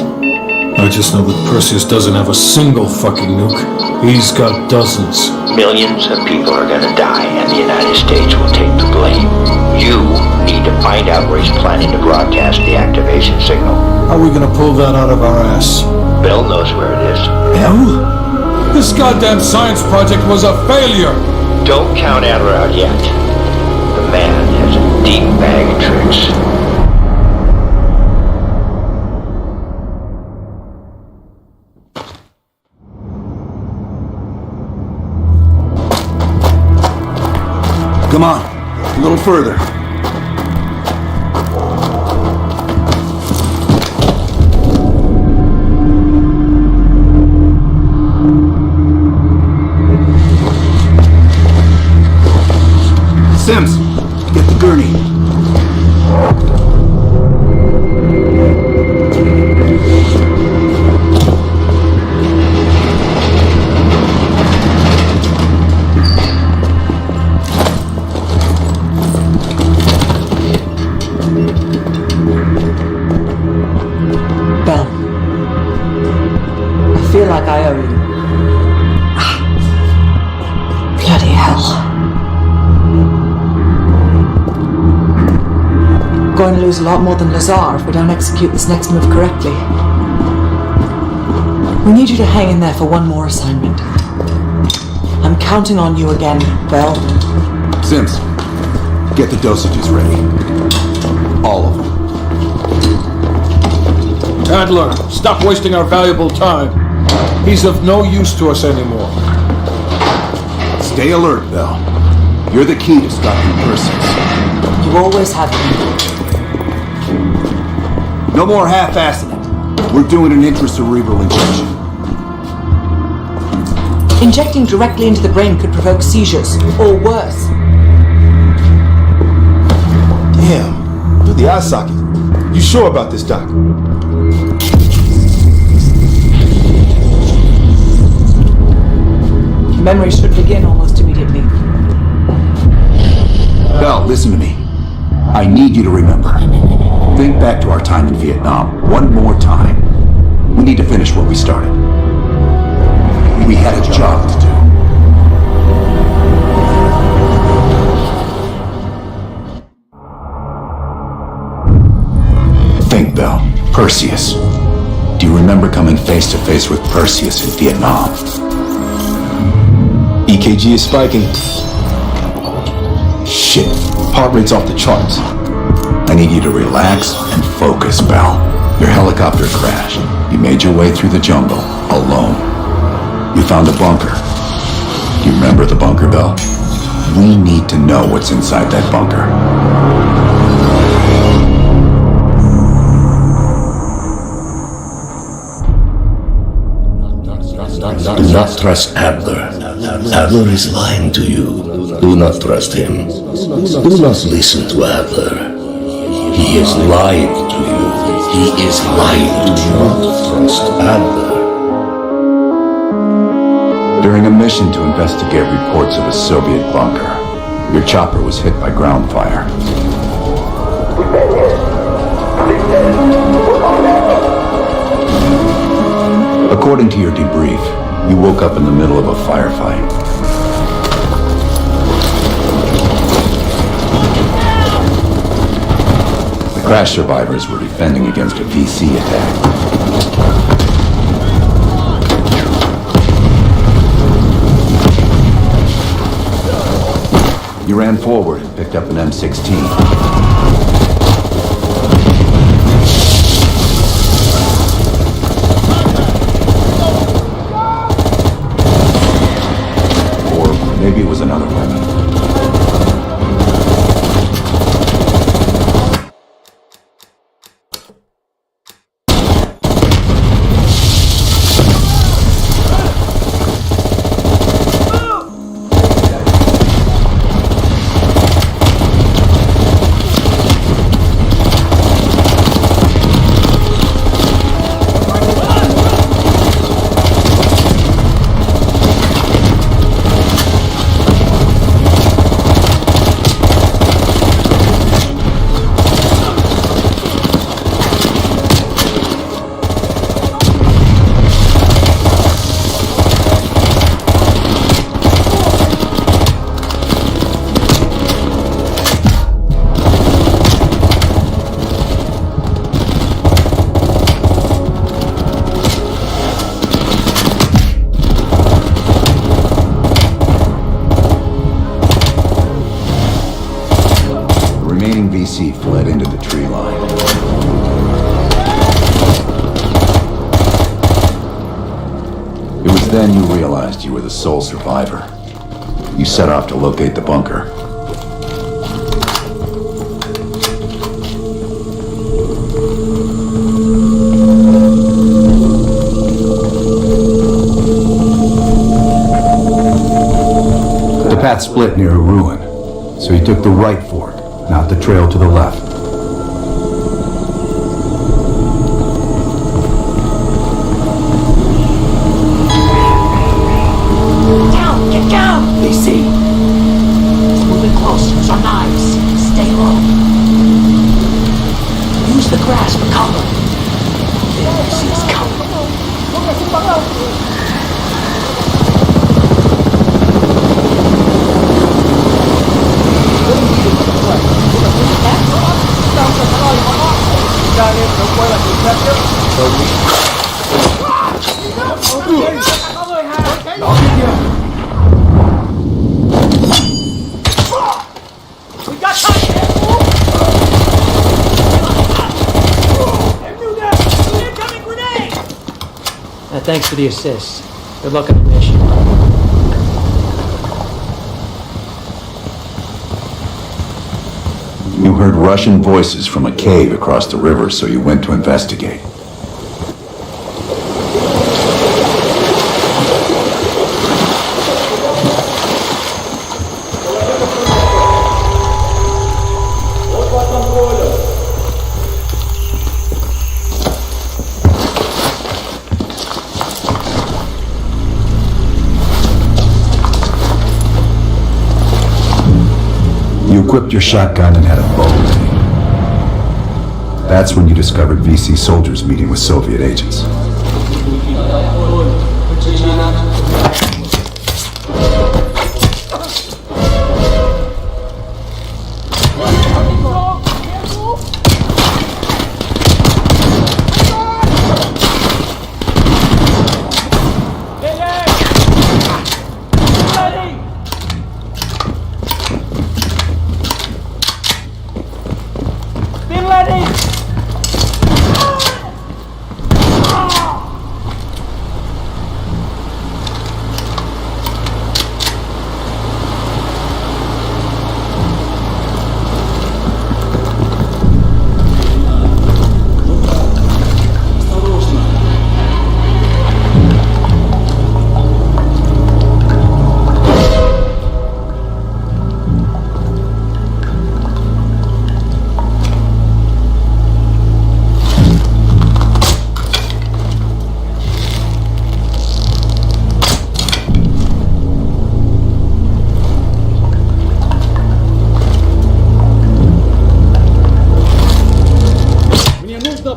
I just know that Perseus doesn't have a single fucking nuke. He's got dozens. Millions of people are gonna die, and the United States will take the blame. You need to find out where he's planning to broadcast the activation signal. How are we gonna pull that out of our ass? Bell knows where it is. Bell? This goddamn science project was a failure! Don't count Adler out yet. The man has a deep bag of tricks. Come on, a little further. Sims, get the gurney. Bell, I feel like I owe you. Bloody hell. Going to lose a lot more than Lazar if we don't execute this next move correctly. We need you to hang in there for one more assignment. I'm counting on you again, Bell. Sims, get the dosages ready. All of them. Adler, stop wasting our valuable time. He's of no use to us anymore. Stay alert, Bell. You're the key to stopping Perseus. You always have been. No more half-assing it. We're doing an intracerebral injection. Injecting directly into the brain could provoke seizures, or worse. Damn, through the eye socket. You sure about this, Doc? Memory should begin almost immediately. Bell, listen to me. I need you to remember. Think back to our time in Vietnam one more time. We need to finish what we started. We had a job to do. Think, Bell. Perseus. Do you remember coming face to face with Perseus in Vietnam? EKG is spiking. Shit, heart rate's off the charts. I need you to relax and focus, Bell. Your helicopter crashed. You made your way through the jungle, alone. You found a bunker. Do you remember the bunker, Bell? We need to know what's inside that bunker. Do not trust Adler. Adler is lying to you. Do not trust him. Do not listen to Adler. He is lying to you. He is lying. Do not trust Adler. During a mission to investigate reports of a Soviet bunker, your chopper was hit by ground fire. According to your debrief, you woke up in the middle of a firefight. The crash survivors were defending against a VC attack. You ran forward and picked up an M16. Maybe it was another weapon. Then you realized you were the sole survivor. You set off to locate the bunker. The path split near a ruin, so he took the right fork, not the trail to the left. Down! Get down! BC. It's moving close. Use our knives. Stay low. Use the grass for cover. BC's coming. Thanks for the assist. Good luck on the mission. You heard Russian voices from a cave across the river, so you went to investigate. You equipped your shotgun and had a bow ready. That's when you discovered VC soldiers meeting with Soviet agents.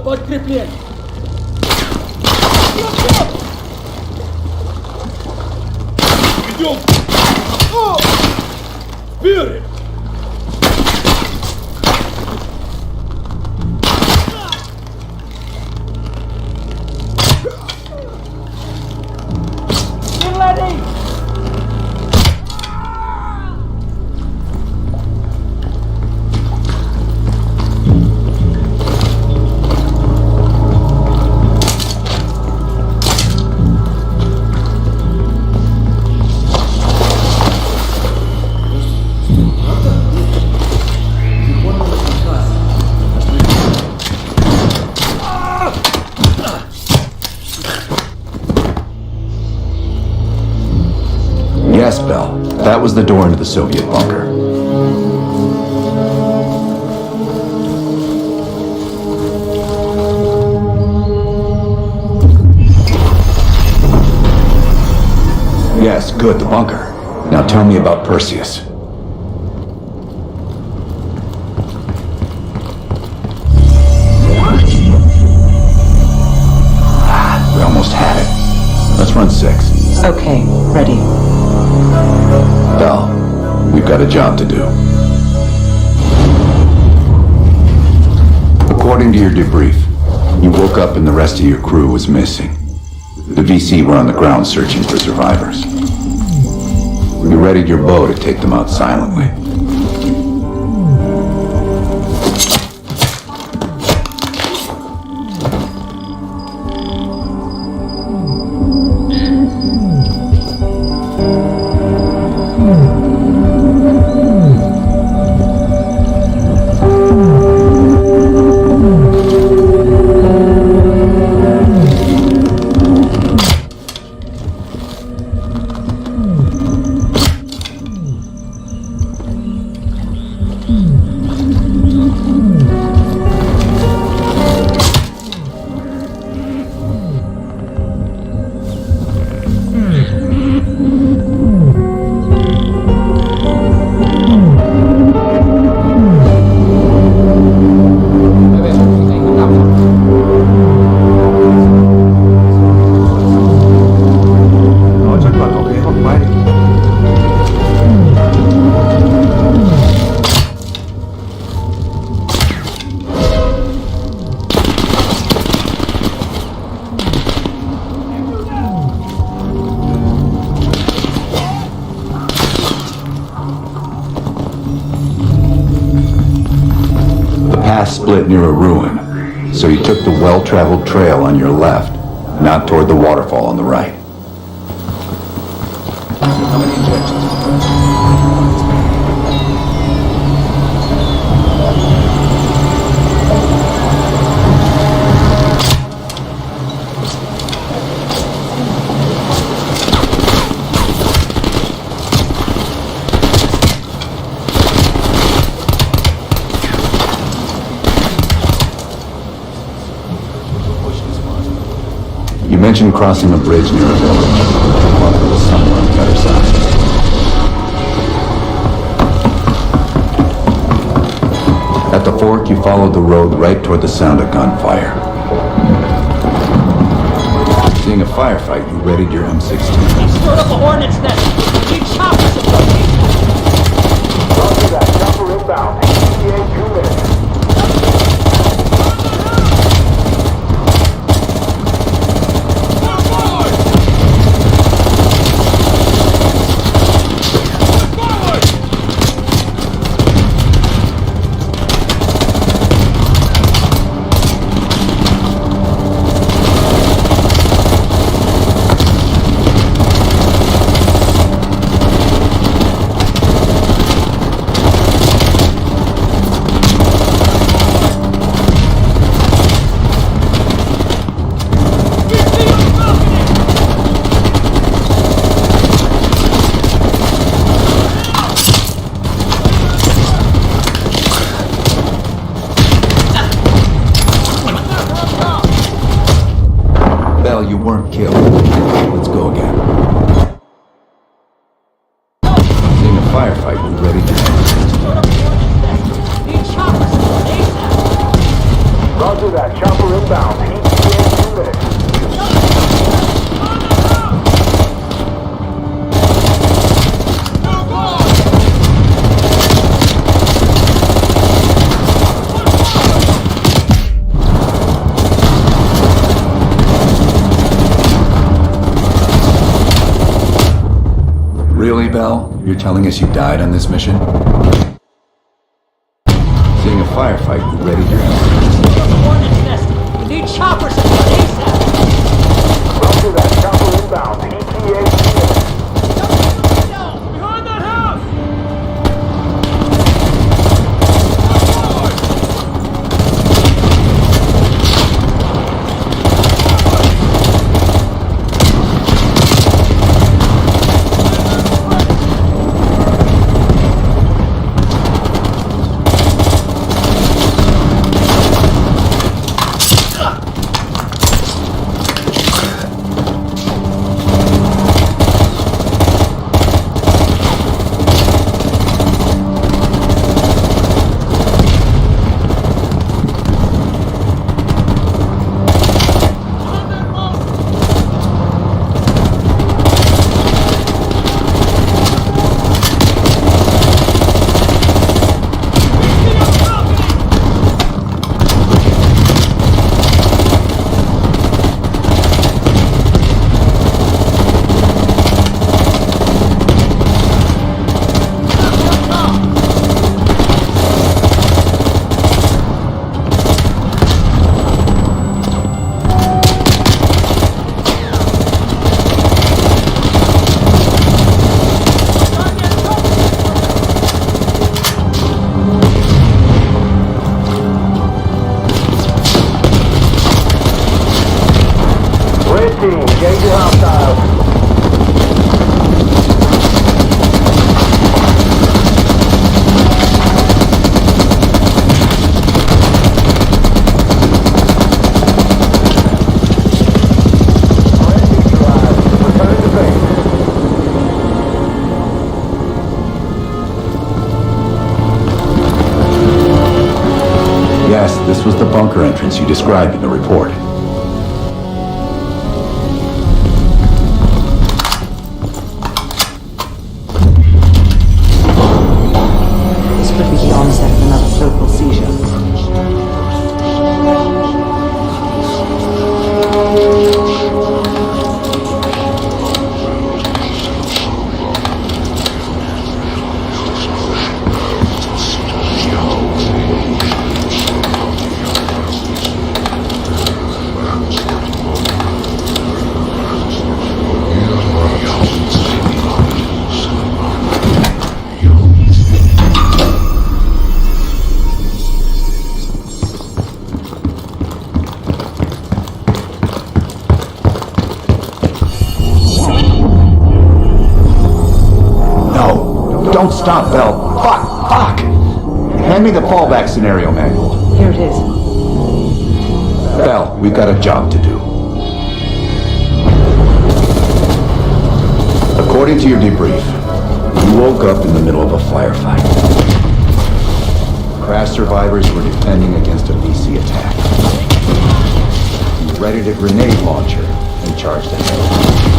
Подкрепление! Идем! Вперед! Yes, Bell. That was the door into the Soviet bunker. Yes, good, the bunker. Now tell me about Perseus. We almost had it. Let's run 6. Okay, ready. Bell, we've got a job to do. According to your debrief, you woke up and the rest of your crew was missing. The VC were on the ground searching for survivors. You readied your bow to take them out silently. split near a ruin, so you took the well-traveled trail on your left, not toward the waterfall on the right. How many injections? You mentioned crossing a bridge near a village. Well, it was somewhere on the other side. At the fork, you followed the road right toward the sound of gunfire. Seeing a firefight, you readied your M16. He stirred up a hornet's nest. Big choppers in Roger that. Chopper inbound. ETA 2 minutes. You weren't killed. Let's go again. Seeing a firefight, we're ready to Roger that. Chopper inbound. ETA 2 minutes. Really, Bell? You're telling us you died on this mission? Seeing a firefight, you ready to hornet's nest. We need choppers in ASAP. Roger that. Chopper inbound. ETA 2 minutes. Behind that house! This was the bunker entrance you described in the report. This could be the onset of another focal seizure. Don't stop, Bell. Fuck! Hand me the fallback scenario manual. Here it is. Bell, we've got a job to do. According to your debrief, you woke up in the middle of a firefight. Crash survivors were defending against a VC attack. You readied a grenade launcher and charged ahead.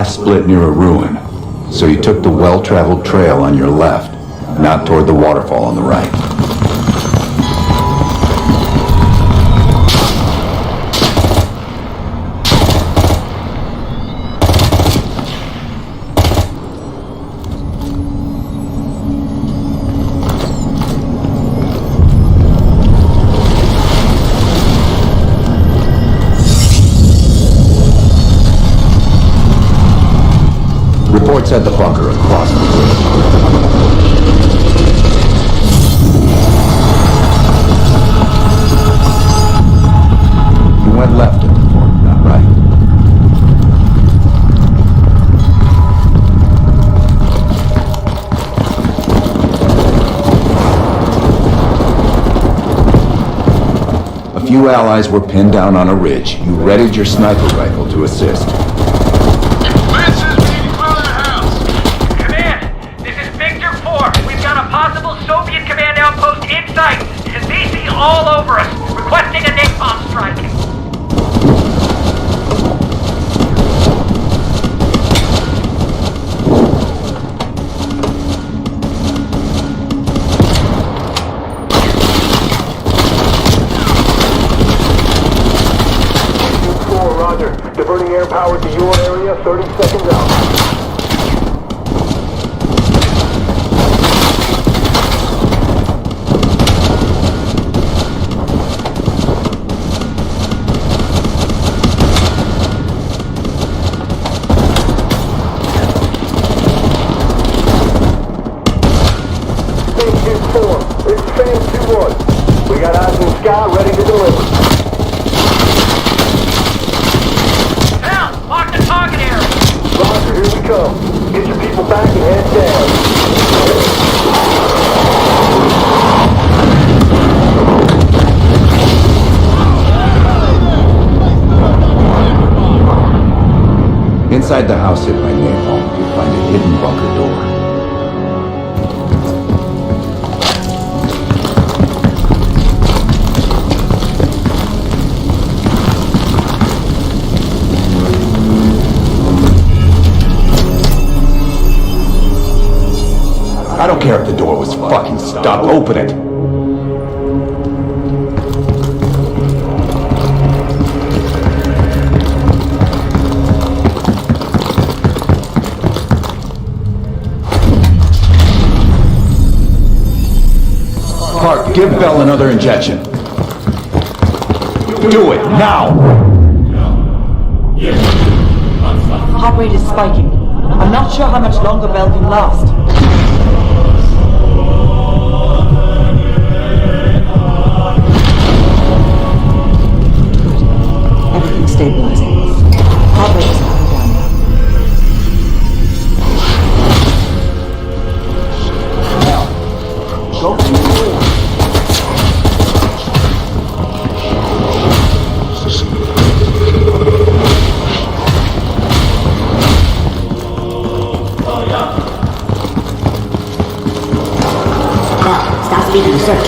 Split near a ruin, so you took the well-traveled trail on your left, not toward the waterfall on the right. Reports had the bunker across the bridge. You went left at the fort, not right. A few allies were pinned down on a ridge. You readied your sniper rifle to assist. All over us, requesting a napalm strike. Roger. Diverting air power to your area, 30 seconds out. We got eyes in the sky, ready to deliver. Hell, mark the target area. Roger, here we come. Get your people back and head down. Inside the house hit by napalm, you'll find a hidden bunker door. I don't care if the door was fucking stuck. Open it. Park, give Bell another injection. Do it, now! Heart rate is spiking. I'm not sure how much longer Bell can last. Everything's stabilizing. Heart rate is coming down now. Go to the door. Stop speeding the search.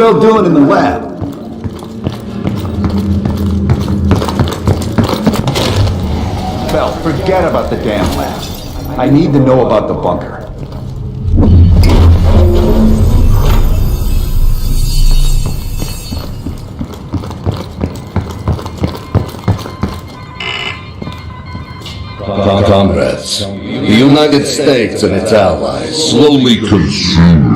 Bell doing in the lab? Bell, forget about the damn lab. I need to know about the bunker. Comrades, the United States and its allies slowly consume.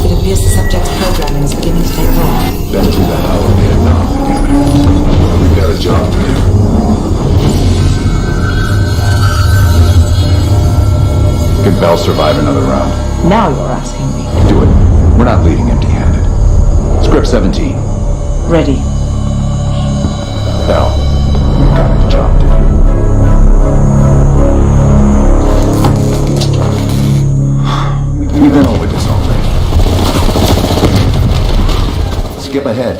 It appears the subject's programming is beginning to take hold. Been through the hell of Vietnam together. We've got a job to do. Can Bell survive another round? Now you're asking me. Do it. We're not leaving empty-handed. Script 17. Ready. Bell, we've got a job to do. We've been over this already. Skip ahead.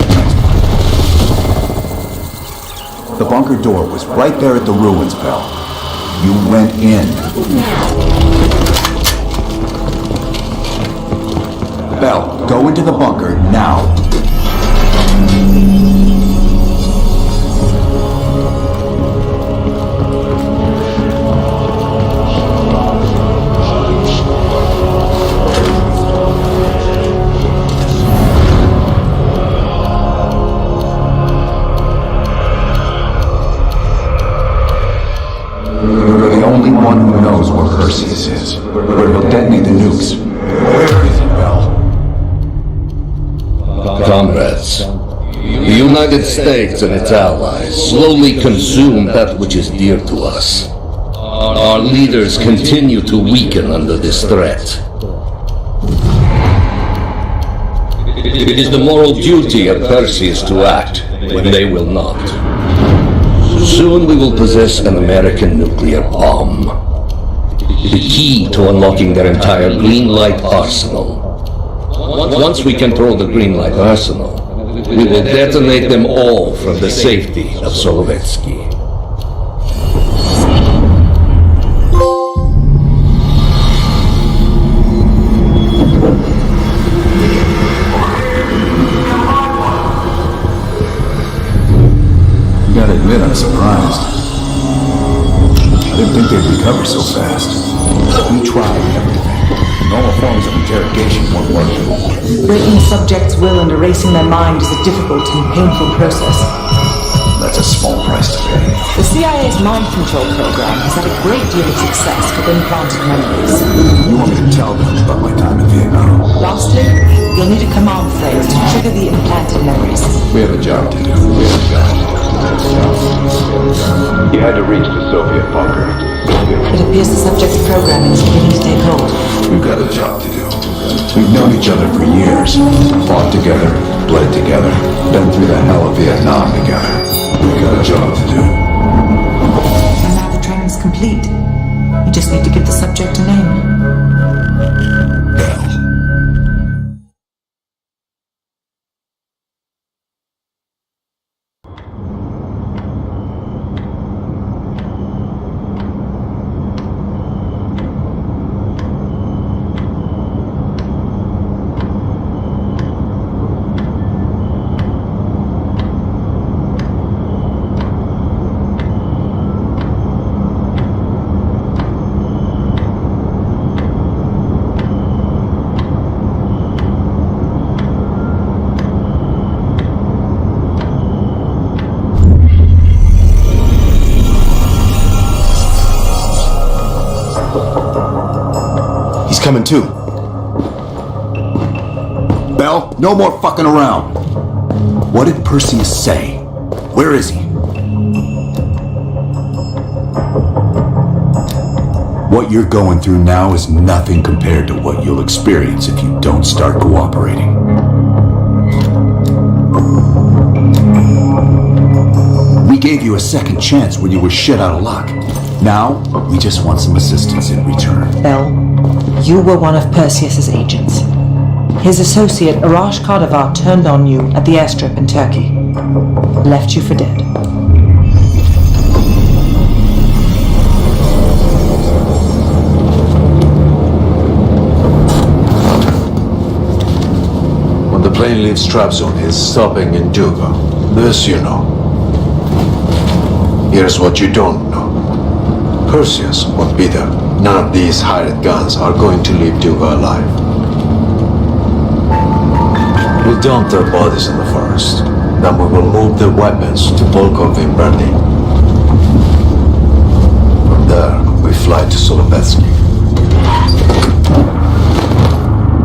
The bunker door was right there at the ruins, Bell. You went in. Bell, go into the bunker now. You're the only one who knows where Perseus is, where he'll detonate the nukes. Where is he, Bell? Comrades, the United States and its allies slowly consume that which is dear to us. Our leaders continue to weaken under this threat. It is the moral duty of Perseus to act when they will not. Soon we will possess an American nuclear bomb. The key to unlocking their entire green light arsenal. Once we control the green light arsenal, we will detonate them all from the safety of Solovetsky. Gotta admit, I'm surprised. I didn't think they'd recover so fast. We tried everything. Normal forms of interrogation won't work. Breaking the subject's will and erasing their mind is a difficult and painful process. That's a small price to pay. The CIA's mind control program has had a great deal of success with implanted memories. You want me to tell them about my time in Vietnam? Lastly, you'll need a command phrase to trigger the implanted memories. We have a job to do. You had to reach the Soviet bunker. It appears the subject's programming is beginning to take hold. We've got a job to do. We've known each other for years. Fought together, bled together, been through the hell of Vietnam together. We've got a job to do. And now the training's complete. You just need to give the subject a name. Coming too. Bell, no more fucking around. What did Perseus say? Where is he? What you're going through now is nothing compared to what you'll experience if you don't start cooperating. We gave you a second chance when you were shit out of luck. Now, we just want some assistance in return. Bell, you were one of Perseus's agents. His associate, Arash Kardavar, turned on you at the airstrip in Turkey. Left you for dead. When the plane leaves Trabzon, it's stopping in Duga. This you know. Here's what you don't know. Perseus won't be there. None of these hired guns are going to leave Duga alive. We'll dump their bodies in the forest. Then we will move their weapons to Volkov in Berlin. From there, we fly to Solovetsky.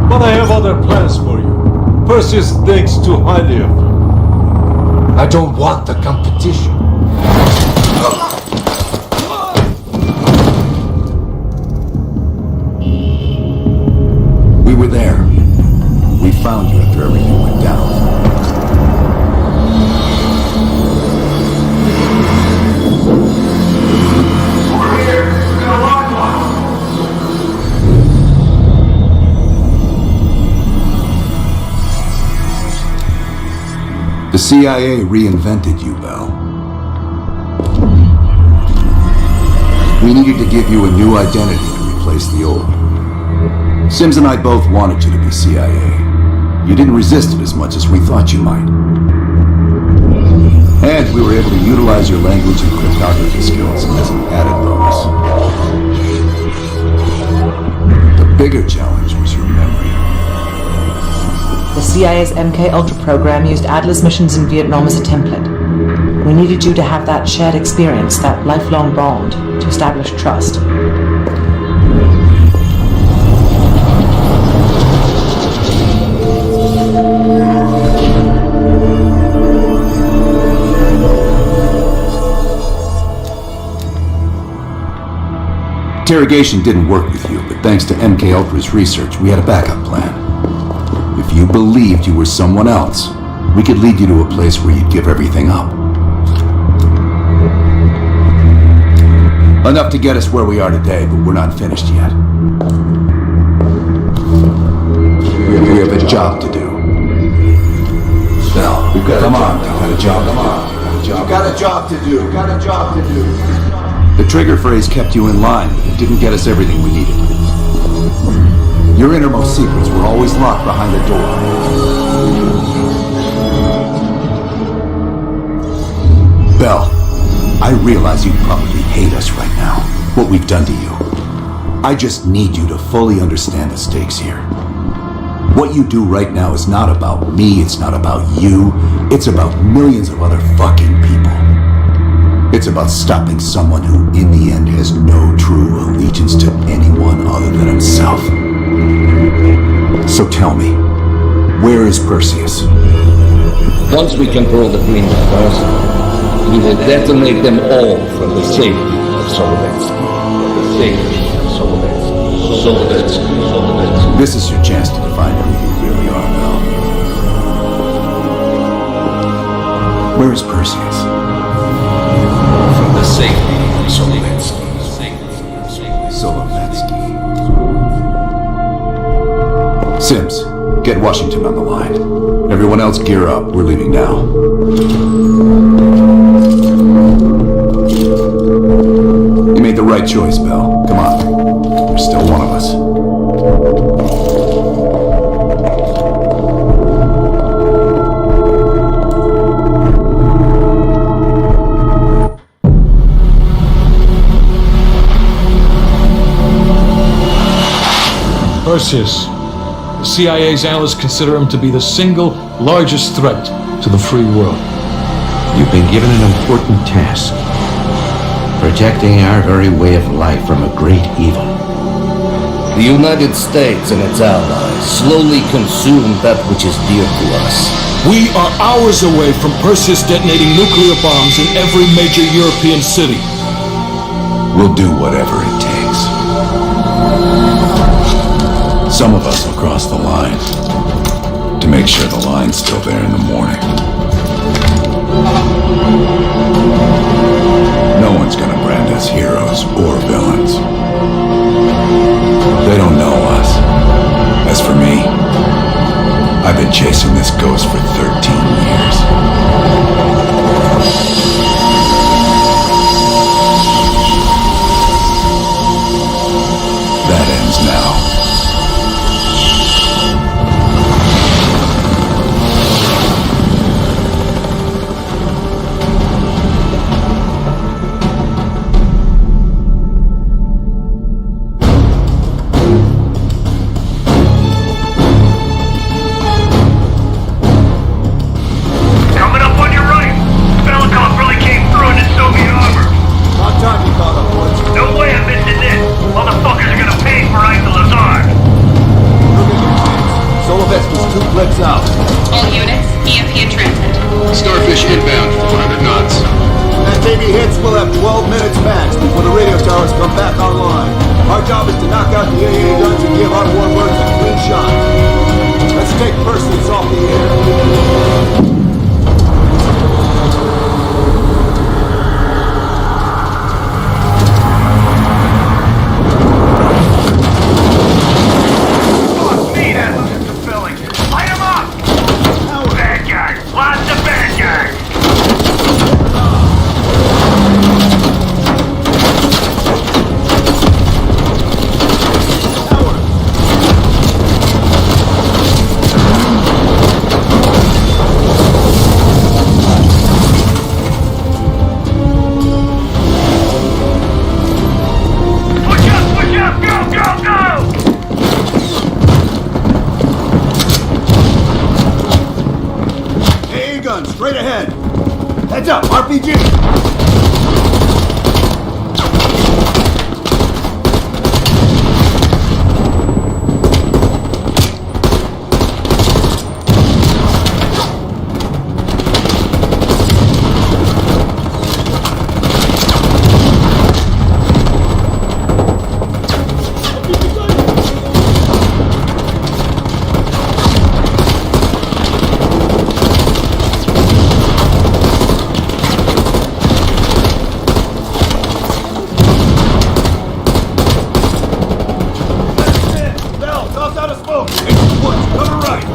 But I have other plans for you. Perseus thinks too highly of you. I don't want the competition. We were there. We found you after everything went down. The CIA reinvented you, Bell. We needed to give you a new identity to replace the old. Sims and I both wanted you to be CIA. You didn't resist it as much as we thought you might. And we were able to utilize your language and cryptography skills as an added bonus. The bigger challenge was your memory. The CIA's MK-Ultra program used Adler's missions in Vietnam as a template. We needed you to have that shared experience, that lifelong bond, to establish trust. Interrogation didn't work with you, but thanks to MK-Ultra's research, we had a backup plan. If you believed you were someone else, we could lead you to a place where you'd give everything up. Enough to get us where we are today, but we're not finished yet. We have a job to do. Bell, come on, we got a job to do. You got a job to do. Got a job to do. The trigger phrase kept you in line, but it didn't get us everything we needed. Your innermost secrets were always locked behind a door. Bell, I realize you probably hate us right now, what we've done to you. I just need you to fully understand the stakes here. What you do right now is not about me, it's not about you, it's about millions of other fucking people. It's about stopping someone who, in the end, has no true allegiance to anyone other than himself. So tell me, where is Perseus? Once we control the Green Stars, we will detonate them all for the safety of Solovetsky. For the safety of Solovetsky. This is your chance to define who you really are, Bell. Where is Perseus? For the safety of Solovetsky. Solovetsky. Sims, get Washington on the line. Everyone else gear up. We're leaving now. You made the right choice, Bell. Come on. There's still one of us. Perseus. The CIA's analysts consider him to be the single largest threat to the free world. You've been given an important task. Protecting our very way of life from a great evil. The United States and its allies slowly consume that which is dear to us. We are hours away from Perseus detonating nuclear bombs in every major European city. We'll do whatever it takes. Some of us will cross the line to make sure the line's still there in the morning. No one's gonna brand us heroes or villains. They don't know us. As for me, I've been chasing this ghost for 13 years. That ends now. Coming up on your right. Belikov really came through in his Soviet armor. About time you caught up, Woods. No way I'm missing this. Motherfuckers are gonna pay for Ike the Lazard. Solovetsky's 2 clicks out. All units, EMP in transit. Starfish inbound, 400 knots. That baby hits, we'll have 12 minutes max before the radio towers come back online. Our job is to knock out the AA guns and give our warbirds a clean shot. Let's take Perseus off the air. Speed has us fulfilling. Light him up! Bad guys. Lots of bad guys. Push up! Go, go, go! AA gun, straight ahead. Heads up, RPG. Bell, toss out a smoke. Woods, cover right.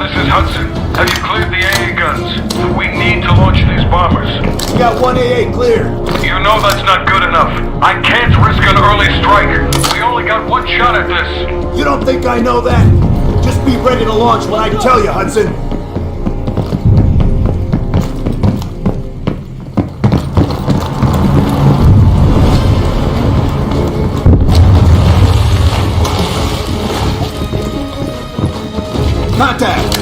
this is Hudson. Have you cleared the AA guns? We need to launch these bombers. We got one AA clear. You know that's not good enough. I can't risk an early strike. We only got one shot at this. You don't think I know that? Just be ready to launch when I tell you, Hudson. Contact!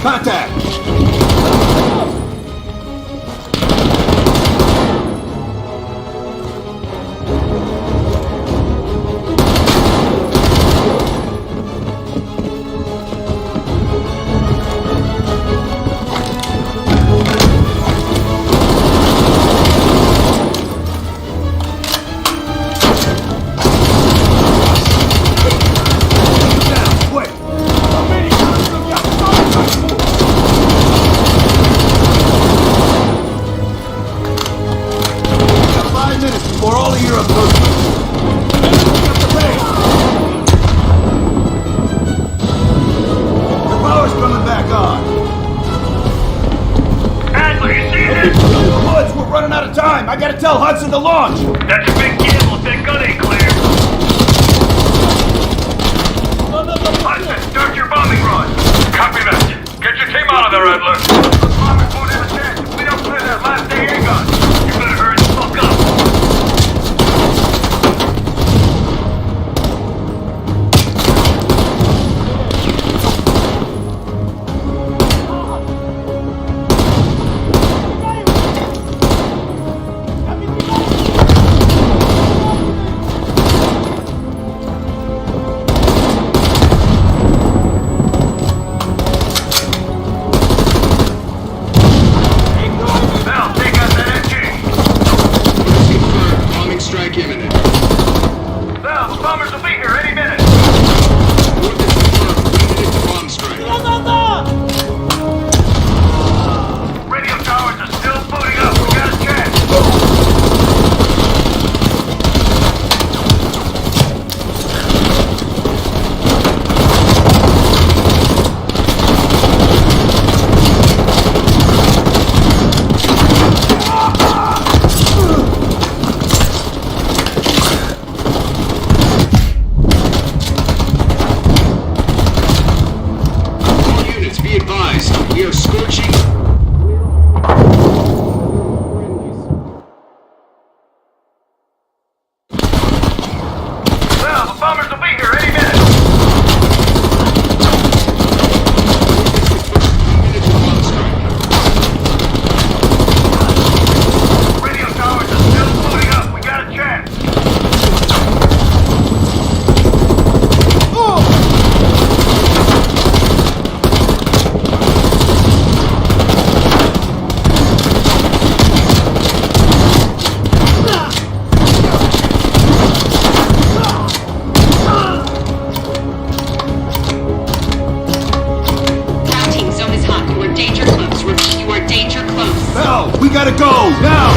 Contact! Before all of you approach. The power's coming back on. Adler, you see this? Woods, we're running out of time. I gotta tell Hudson to launch. That's a big gamble if that gun ain't clear. Hudson, start your bombing run. Copy that. Get your team out of there, Adler. Bombers won't have a chance if we don't clear that last AA gun. You better hurry the fuck up. We gotta go, now!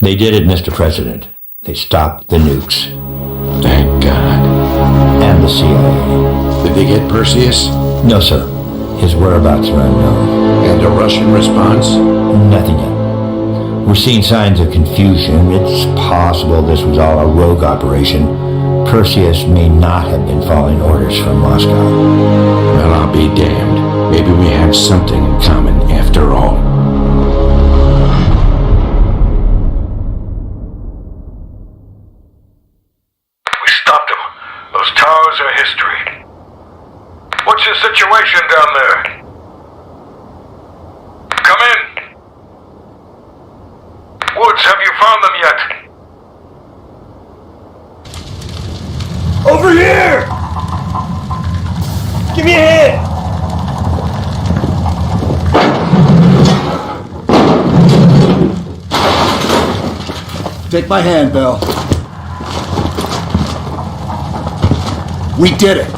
They did it, Mr. President. They stopped the nukes. Thank God. And the CIA. Did they get Perseus? No, sir. His whereabouts are unknown. And a Russian response? Nothing yet. We're seeing signs of confusion. It's possible this was all a rogue operation. Perseus may not have been following orders from Moscow. Well, I'll be damned. Maybe we have something in common after all. We stopped them. Those towers are history. What's your situation down there? Come in. Woods, have you found them yet? Over here! Give me a hand! Take my hand, Bell. We did it.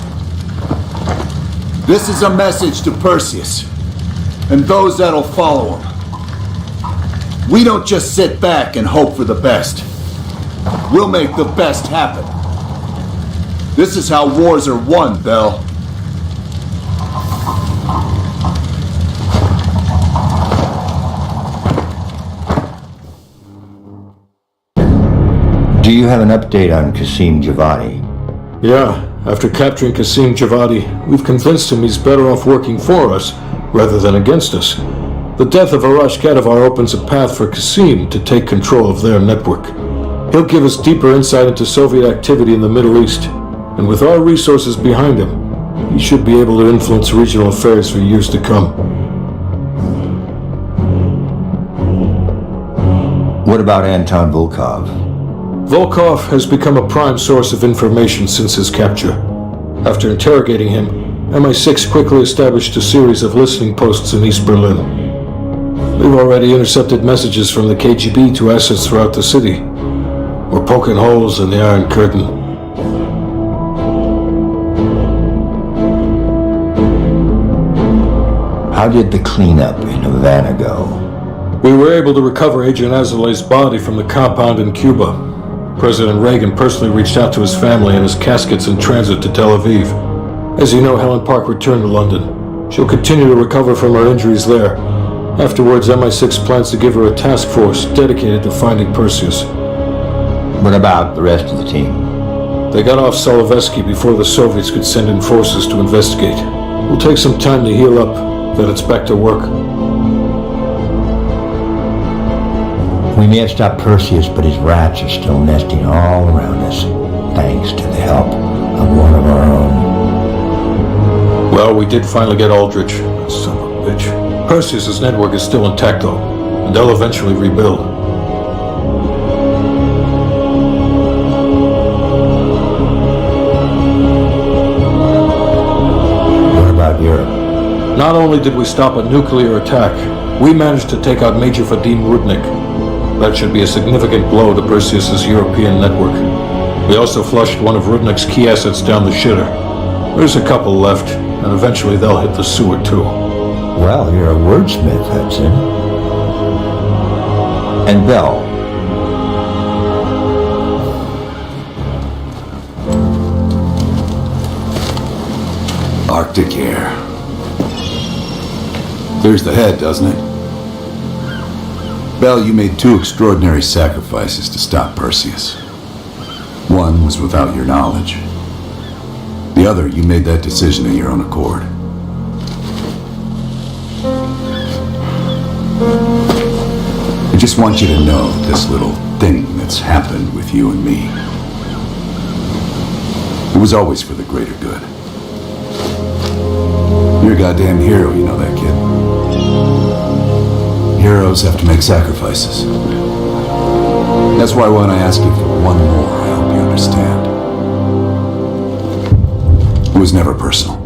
This is a message to Perseus and those that'll follow him. We don't just sit back and hope for the best. We'll make the best happen. This is how wars are won, Bell. Do you have an update on Qasim Javadi? Yeah, after capturing Qasim Javadi, we've convinced him he's better off working for us rather than against us. The death of Arash Kadivar opens a path for Qasim to take control of their network. He'll give us deeper insight into Soviet activity in the Middle East, and with our resources behind him, he should be able to influence regional affairs for years to come. What about Anton Volkov? Volkov has become a prime source of information since his capture. After interrogating him, MI6 quickly established a series of listening posts in East Berlin. We've already intercepted messages from the KGB to assets throughout the city. We're poking holes in the Iron Curtain. How did the cleanup in Havana go? We were able to recover Agent Azoulay's body from the compound in Cuba. President Reagan personally reached out to his family and his casket's in transit to Tel Aviv. As you know, Helen Park returned to London. She'll continue to recover from her injuries there. Afterwards, MI6 plans to give her a task force dedicated to finding Perseus. What about the rest of the team? They got off Solovetsky before the Soviets could send in forces to investigate. We'll take some time to heal up, then it's back to work. We may have stopped Perseus, but his rats are still nesting all around us, thanks to the help of one of our own. Well, we did finally get Aldrich. Son of a bitch. Perseus' network is still intact, though, and they'll eventually rebuild. What about Europe? Not only did we stop a nuclear attack, we managed to take out Major Vadim Rudnik. That should be a significant blow to Perseus' European network. We also flushed one of Rudnik's key assets down the shitter. There's a couple left, and eventually they'll hit the sewer too. Well, you're a wordsmith, Hudson. And Bell. Arctic air. Clears the head, doesn't it? Bell, you made two extraordinary sacrifices to stop Perseus. One was without your knowledge. The other, you made that decision of your own accord. I just want you to know this little thing that's happened with you and me, it was always for the greater good. You're a goddamn hero, you know that, kid. Heroes have to make sacrifices. That's why when I ask you for one more, I hope you understand. It was never personal.